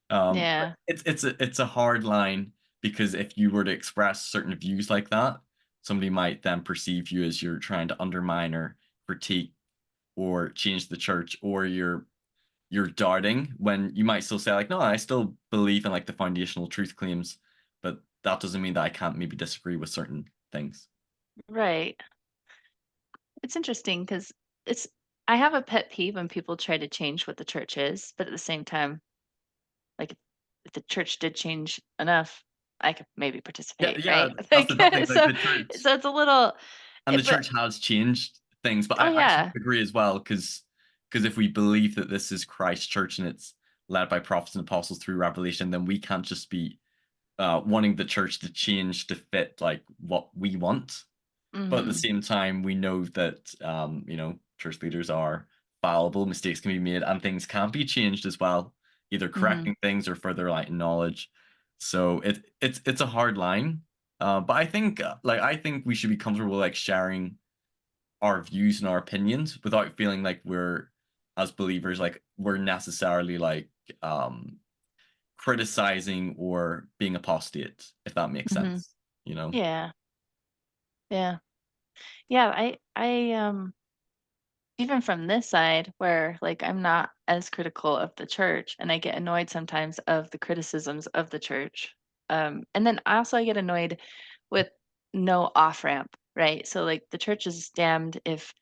But Yeah. it's a hard line because if you were to express certain views like that, somebody might then perceive you as you're trying to undermine or critique or change the church, or you're doubting when you might still say like, no, I still believe in like the foundational truth claims, but that doesn't mean that I can't maybe disagree with certain things. Right. It's interesting because it's I have a pet peeve when people try to change what the church is, but at the same time, like if the church did change enough, I could maybe Yeah, participate, yeah, right? that's Like, the tough thing. Like so the church so it's a little and the but church has changed things, but oh I actually yeah. agree as well because if we believe that this is Christ's church and it's led by prophets and apostles through revelation, then we can't just be wanting the church to change to fit like what we want. But at the Mhm. same time, we know that church leaders are fallible, mistakes can be made, and things can be changed as well, either Mhm. correcting things or further light and knowledge. So it's a hard line. But I think we should be comfortable like sharing our views and our opinions without feeling like we're as believers like we're necessarily like um criticizing or being apostate, if that makes Mhm. sense, you know? Yeah. Yeah. Yeah, even from this side where like I'm not as critical of the church and I get annoyed sometimes of the criticisms of the church. And then also I get annoyed with no off ramp, right? So like the church is damned if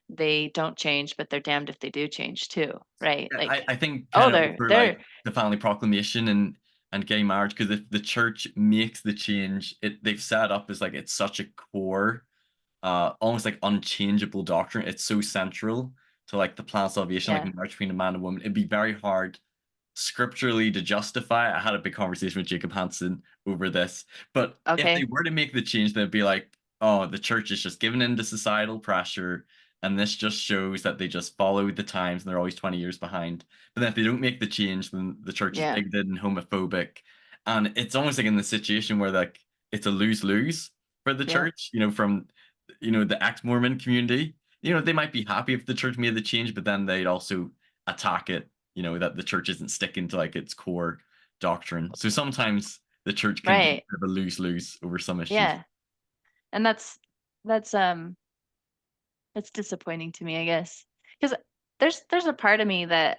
they don't change, but they're damned if they do change too, right? Yeah, Like, I think oh, kind of over like they're the family proclamation and gay marriage, because if the church makes the change, they've set up as like it's such a core, almost like unchangeable doctrine. It's so central to like the plan of salvation, like yeah, marriage between a man and woman. It'd be very hard scripturally to justify. I had a big conversation with Jacob Hansen over this. But if they okay, were to make the change, they'd be like, oh, the church is just giving in to societal pressure. And this just shows that they just follow the times and they're always 20 years behind. But then if they don't make the change, then the church is yeah, bigoted and homophobic. And it's almost like in the situation where like it's a lose-lose for the yeah, church, from the ex-Mormon community. They might be happy if the church made the change, but then they'd also attack it, that the church isn't sticking to like its core doctrine. So sometimes the church can be right, a bit of a lose-lose over some issues. yeah, and that's it's disappointing to me, I guess, because there's a part of me that,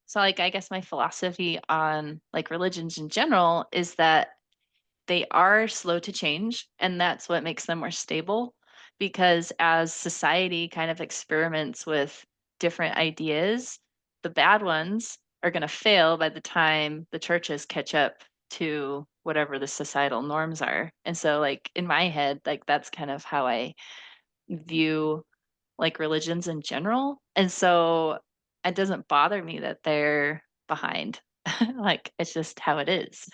so, like, I guess my philosophy on, like, religions in general is that they are slow to change, and that's what makes them more stable, because as society kind of experiments with different ideas, the bad ones are gonna fail by the time the churches catch up to whatever the societal norms are, and so, like, in my head, like, that's kind of how I view like religions in general. And so it doesn't bother me that they're behind. Like it's just how it is.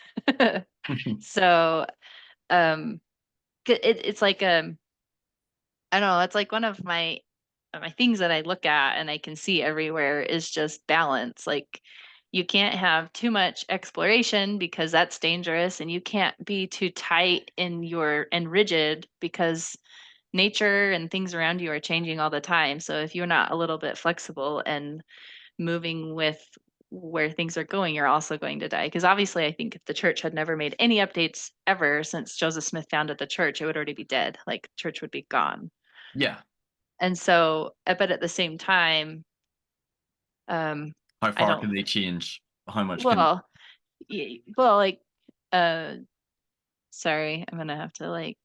So um it's like I don't know, it's like one of my things that I look at and I can see everywhere is just balance. Like you can't have too much exploration because that's dangerous and you can't be too tight in your and rigid because nature and things around you are changing all the time. So if you're not a little bit flexible and moving with where things are going, you're also going to die. Because obviously, I think if the church had never made any updates ever since Joseph Smith founded the church, it would already be dead. Like church would be gone. Yeah. And so, but at the same time, um, How I far don't. can they change? How much can Well, like, uh, sorry, I'm gonna have to like,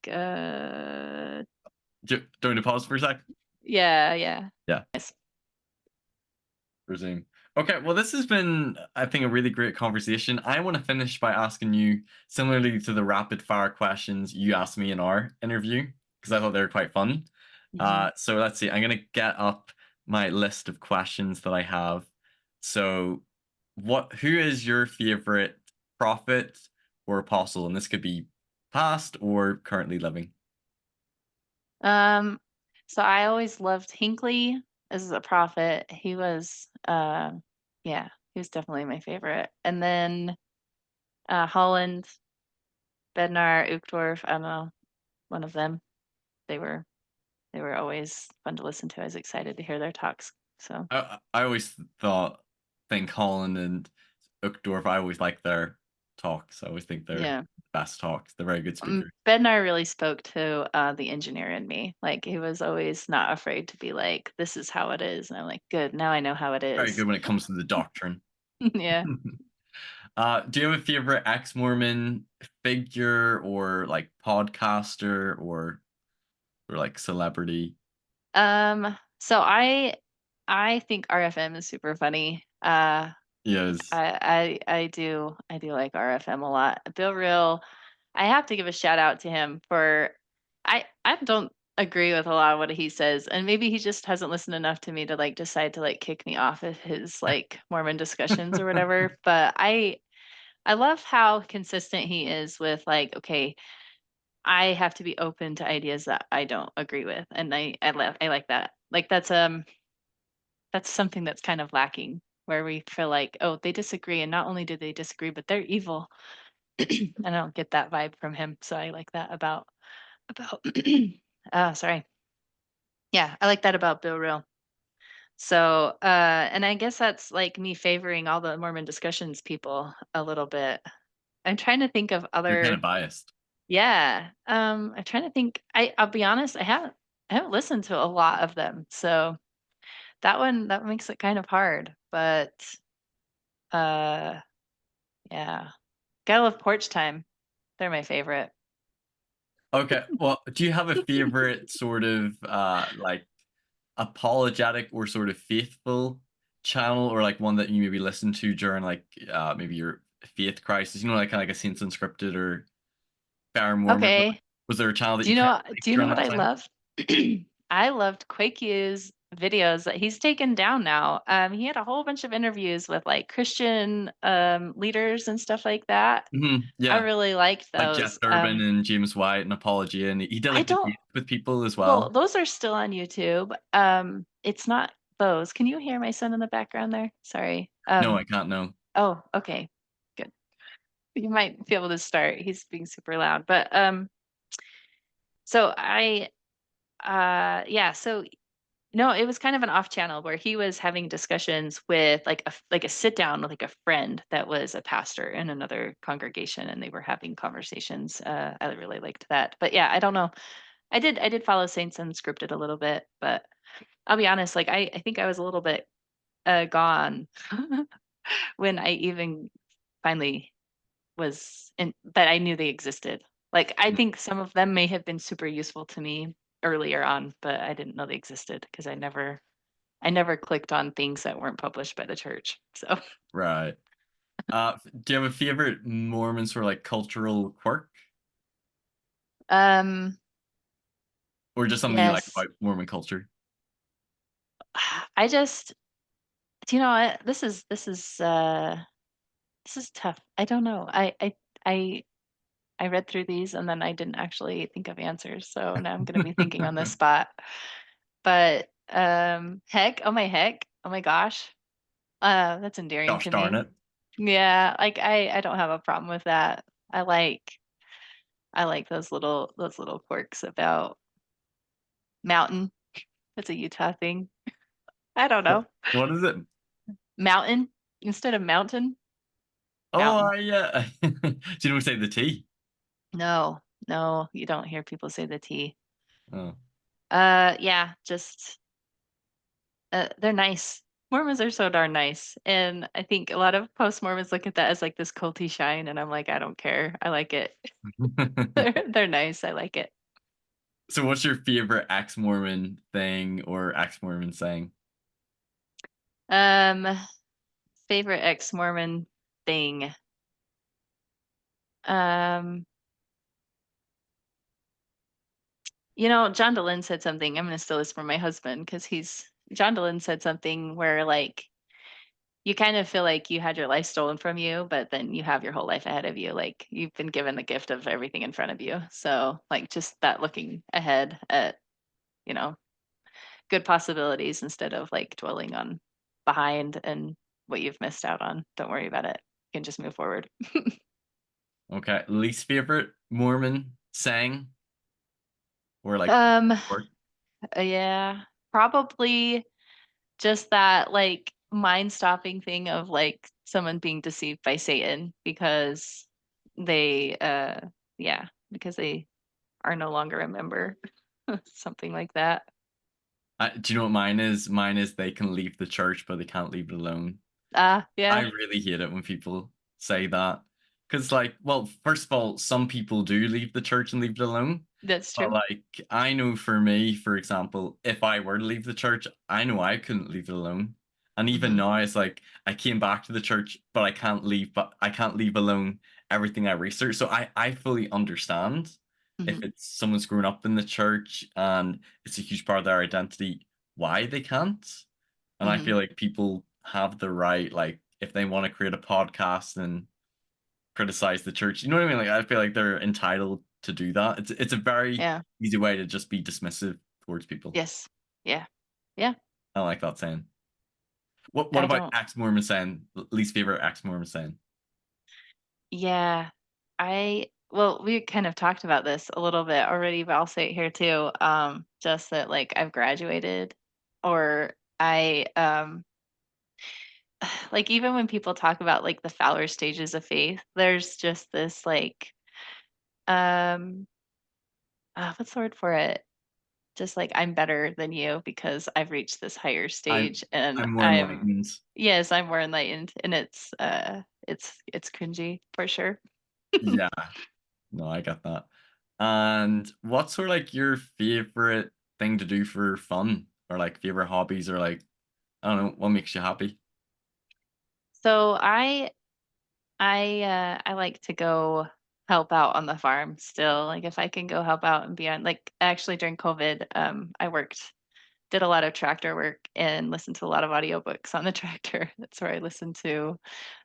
do to pause for a sec? yeah, yeah. Yeah. Resume. Okay, well, this has been, I think, a really great conversation. I want to finish by asking you, similarly to the rapid fire questions you asked me in our interview, because I thought they were quite fun. Mhm. So let's see, I'm going to get up my list of questions that I have. So, who is your favorite prophet or apostle? And this could be past or currently living. Um, so I always loved Hinckley as a prophet. Yeah, he was definitely my favorite. And then Holland, Bednar, Uchtdorf, I don't know, one of them. They were they were always fun to listen to. I was excited to hear their talks. So I always think Holland and Uchtdorf. I always like their talks. I always think they're Yeah. the best talks. They're very good speakers. Bednar really spoke to, the engineer in me. Like, he was always not afraid to be like, "This is how it is," and I'm like, "Good, now I know how it Very is." good when it comes to the doctrine. Yeah. Do you have a favorite ex-Mormon figure or like podcaster or like celebrity? So I think RFM is super funny. Yes. I do like RFM a lot. Bill Real, I have to give a shout out to him for I don't agree with a lot of what he says, and maybe he just hasn't listened enough to me to like decide to like kick me off of his like Mormon discussions or whatever. But I love how consistent he is with like, okay, I have to be open to ideas that I don't agree with, and I like that. Like that's something that's kind of lacking where we feel like, oh, they disagree, and not only do they disagree, but they're evil. I don't get that vibe from him, so I like that about sorry. Yeah, I like that about Bill Real. So, and I guess that's like me favoring all the Mormon discussions people a little bit. I'm trying to think of You're kind other. of biased. Yeah, I'm trying to think. I'll be honest, I haven't listened to a lot of them, so that makes it kind of hard. But uh, yeah, gotta love Porch Time. They're my favorite. Okay. Well, do you have a favorite sort of like apologetic or sort of faithful channel or like one that you maybe listen to during like maybe your faith crisis? You know, like kind of like a Saints Unscripted or Fair Mormon. Or, like, Okay, was there a channel that you kind of liked do you know during what that I time? love? I loved Quakey's videos that he's taken down now. He had a whole bunch of interviews with like Christian leaders and stuff like that. I Yeah. really liked Like Jeff those. Durbin and James White and Apologia, and he did I like don't debate with people as Well, well. those are still on YouTube. It's not those. Can you hear my son in the background there? Sorry. No, I can't know. Oh, okay. Good. You might be able to start. He's being super loud. But so yeah, so no, it was kind of an off channel where he was having discussions with like a sit down with like a friend that was a pastor in another congregation, and they were having conversations. I really liked that. But yeah, I don't know. I did follow Saints Unscripted a little bit, but I'll be honest, like I think I was a little bit gone when I even finally was in that I knew they existed. Like I think some of them may have been super useful to me earlier on, but I didn't know they existed because I never clicked on things that weren't published by the church. So Right. Do you have a favorite Mormon sort of like cultural quirk um or just something you like yes. about Mormon culture? I just Do you know what? This is tough. I don't know. I I read through these and then I didn't actually think of answers. So now I'm going to be thinking on the spot. But heck, oh my gosh. That's endearing Gosh to darn me. it. Yeah, like I don't have a problem with that. I like those little quirks about mountain. That's a Utah thing. I don't What know. what is it? Mountain instead of mountain. Oh, Mountain. yeah. So you don't say the T? No, no, you don't hear people say the T. Oh. Yeah, just they're nice. Mormons are so darn nice. And I think a lot of post Mormons look at that as like this culty shine, and I'm like, I don't care. I like it. They're nice. I like it. So what's your favorite ex-Mormon thing or ex-Mormon saying? Um, favorite ex-Mormon thing. Um, John Dehlin said something. I'm gonna steal this from my husband because he's John Dehlin said something where like you kind of feel like you had your life stolen from you, but then you have your whole life ahead of you. Like you've been given the gift of everything in front of you. So like just that looking ahead at, you know, good possibilities instead of like dwelling on behind and what you've missed out on. Don't worry about it. You can just move forward. Okay. Least favorite Mormon saying or like Um, or yeah, probably just that like mind-stopping thing of, like, someone being deceived by Satan because they, yeah, because they are no longer a member, something like that. Do you know what mine is? Mine is they can leave the church, but they can't leave it alone. Ah, I yeah, really hate it when people say that, because, like, well, first of all, some people do leave the church and leave it alone. that's But, true. like, I know for me, for example, if I were to leave the church, I know I couldn't leave it alone. And even Mhm, now, it's like I came back to the church, but I can't leave alone everything I researched. So I fully understand if mhm, it's someone's grown up in the church and it's a huge part of their identity, why they can't. And I mhm, feel like people have the right, like, if they want to create a podcast and criticize the church. You know what I mean? Like, I feel like they're entitled to do that. It's a very yeah, easy way to just be dismissive towards people. yes, yeah, yeah, I don't like that saying. What I about don't ex-Mormon saying? Least favorite ex-Mormon saying? yeah, well, we kind of talked about this a little bit already, but I'll say it here too, just that, like, I've graduated or like, even when people talk about, like, the Fowler stages of faith, there's just this, like, um, what's the word for it? Just like, "I'm better than you because I've reached this higher I'm stage, and I'm more I'm" enlightened. yes, "I'm more enlightened," and it's cringy for sure. Yeah, no, I get that. And what's sort of like your favorite thing to do for fun, or like favorite hobbies, or like, I don't know, what makes you happy? So, I like to go help out on the farm still, like, if I can go help out and be on like, actually during COVID, I did a lot of tractor work and listened to a lot of audiobooks on the tractor. That's where I listened to,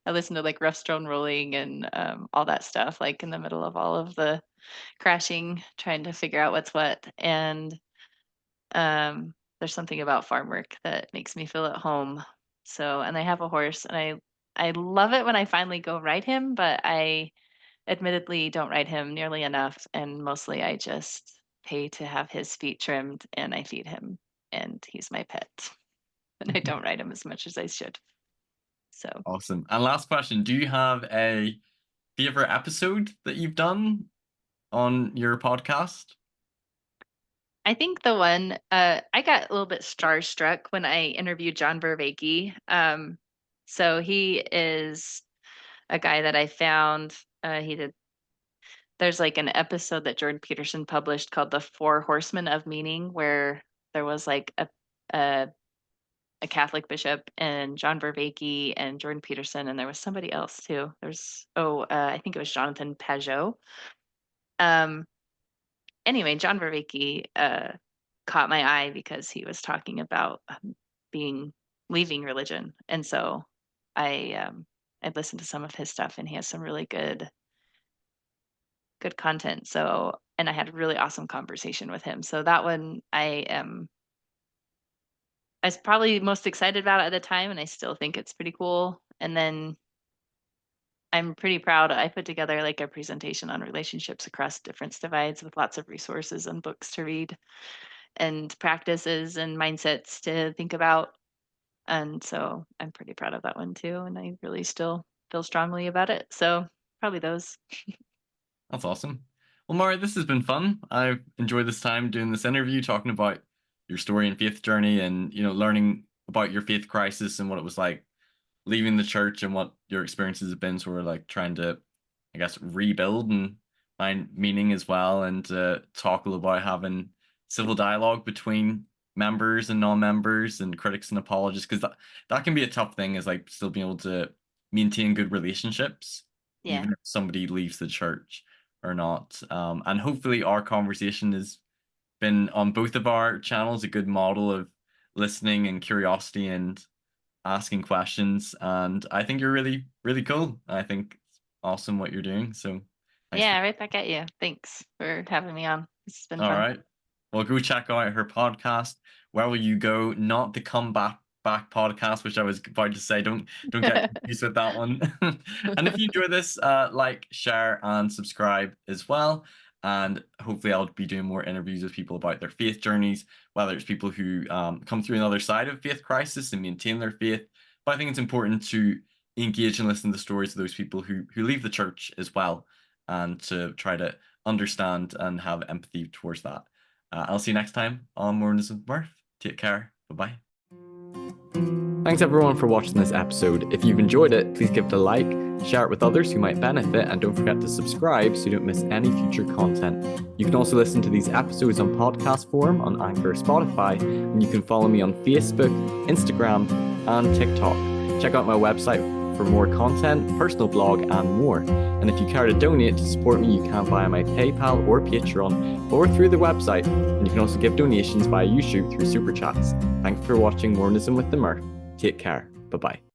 like, Rough Stone Rolling and, all that stuff, like, in the middle of all of the crashing, trying to figure out what's what, and, there's something about farm work that makes me feel at home. So and I have a horse, and I love it when I finally go ride him, but I admittedly don't ride him nearly enough, and mostly I just pay to have his feet trimmed, and I feed him, and he's my pet, and I don't ride him as much as I should. So, Awesome. And last question, do you have a favorite episode that you've done on your podcast? I think the one, I got a little bit starstruck when I interviewed John Vervaeke. So he is a guy that I found, he did there's, like, an episode that Jordan Peterson published called The Four Horsemen of Meaning, where there was, like, a a Catholic bishop and John Vervaeke and Jordan Peterson, and there was somebody else too. I think it was Jonathan Pageau. Um, anyway, John Vervaeke, caught my eye because he was talking about, being leaving religion, and so I listened to some of his stuff, and he has some really good content, so and I had a really awesome conversation with him, so that one I was probably most excited about at the time, and I still think it's pretty cool, and then I'm pretty proud. I put together like a presentation on relationships across difference divides with lots of resources and books to read and practices and mindsets to think about. And so I'm pretty proud of that one too. And I really still feel strongly about it. So probably those. That's awesome. Well, Mara, this has been fun. I've enjoyed this time doing this interview, talking about your story and faith journey, and learning about your faith crisis and what it was like leaving the church and what your experiences have been. So we're like trying to, I guess, rebuild and find meaning as well, and talk a little about having civil dialogue between members and non-members and critics and apologists, because that can be a tough thing, is like still being able to maintain good relationships Yeah. even if somebody leaves the church or not. And hopefully our conversation has been on both of our channels a good model of listening and curiosity and asking questions. And I think you're really, really cool. I think it's awesome what you're doing. So thanks for. Yeah. Right back at you. Thanks for having me on. This has been All fun. right. Well, go check out her podcast. Where will you go? Not the comeback podcast, which I was about to say. Don't get confused with that one. And if you enjoy this, like, share, and subscribe as well. And hopefully, I'll be doing more interviews with people about their faith journeys, whether it's people who come through another side of faith crisis and maintain their faith, But I think it's important to engage and listen to the stories of those people who leave the church as well, and to try to understand and have empathy towards that. I'll see you next time on Mormonism with Murph. Take care. Bye-bye. Thanks everyone for watching this episode. If you've enjoyed it, please give it a like, share it with others who might benefit, and don't forget to subscribe so you don't miss any future content. You can also listen to these episodes on podcast form on Anchor or Spotify, and you can follow me on Facebook, Instagram, and TikTok. Check out my website for more content, personal blog, and more. And if you care to donate to support me, you can via my PayPal or Patreon, or through the website. And you can also give donations via YouTube through Super Chats. Thanks for watching Mormonism with the Murph. Take care. Bye-bye.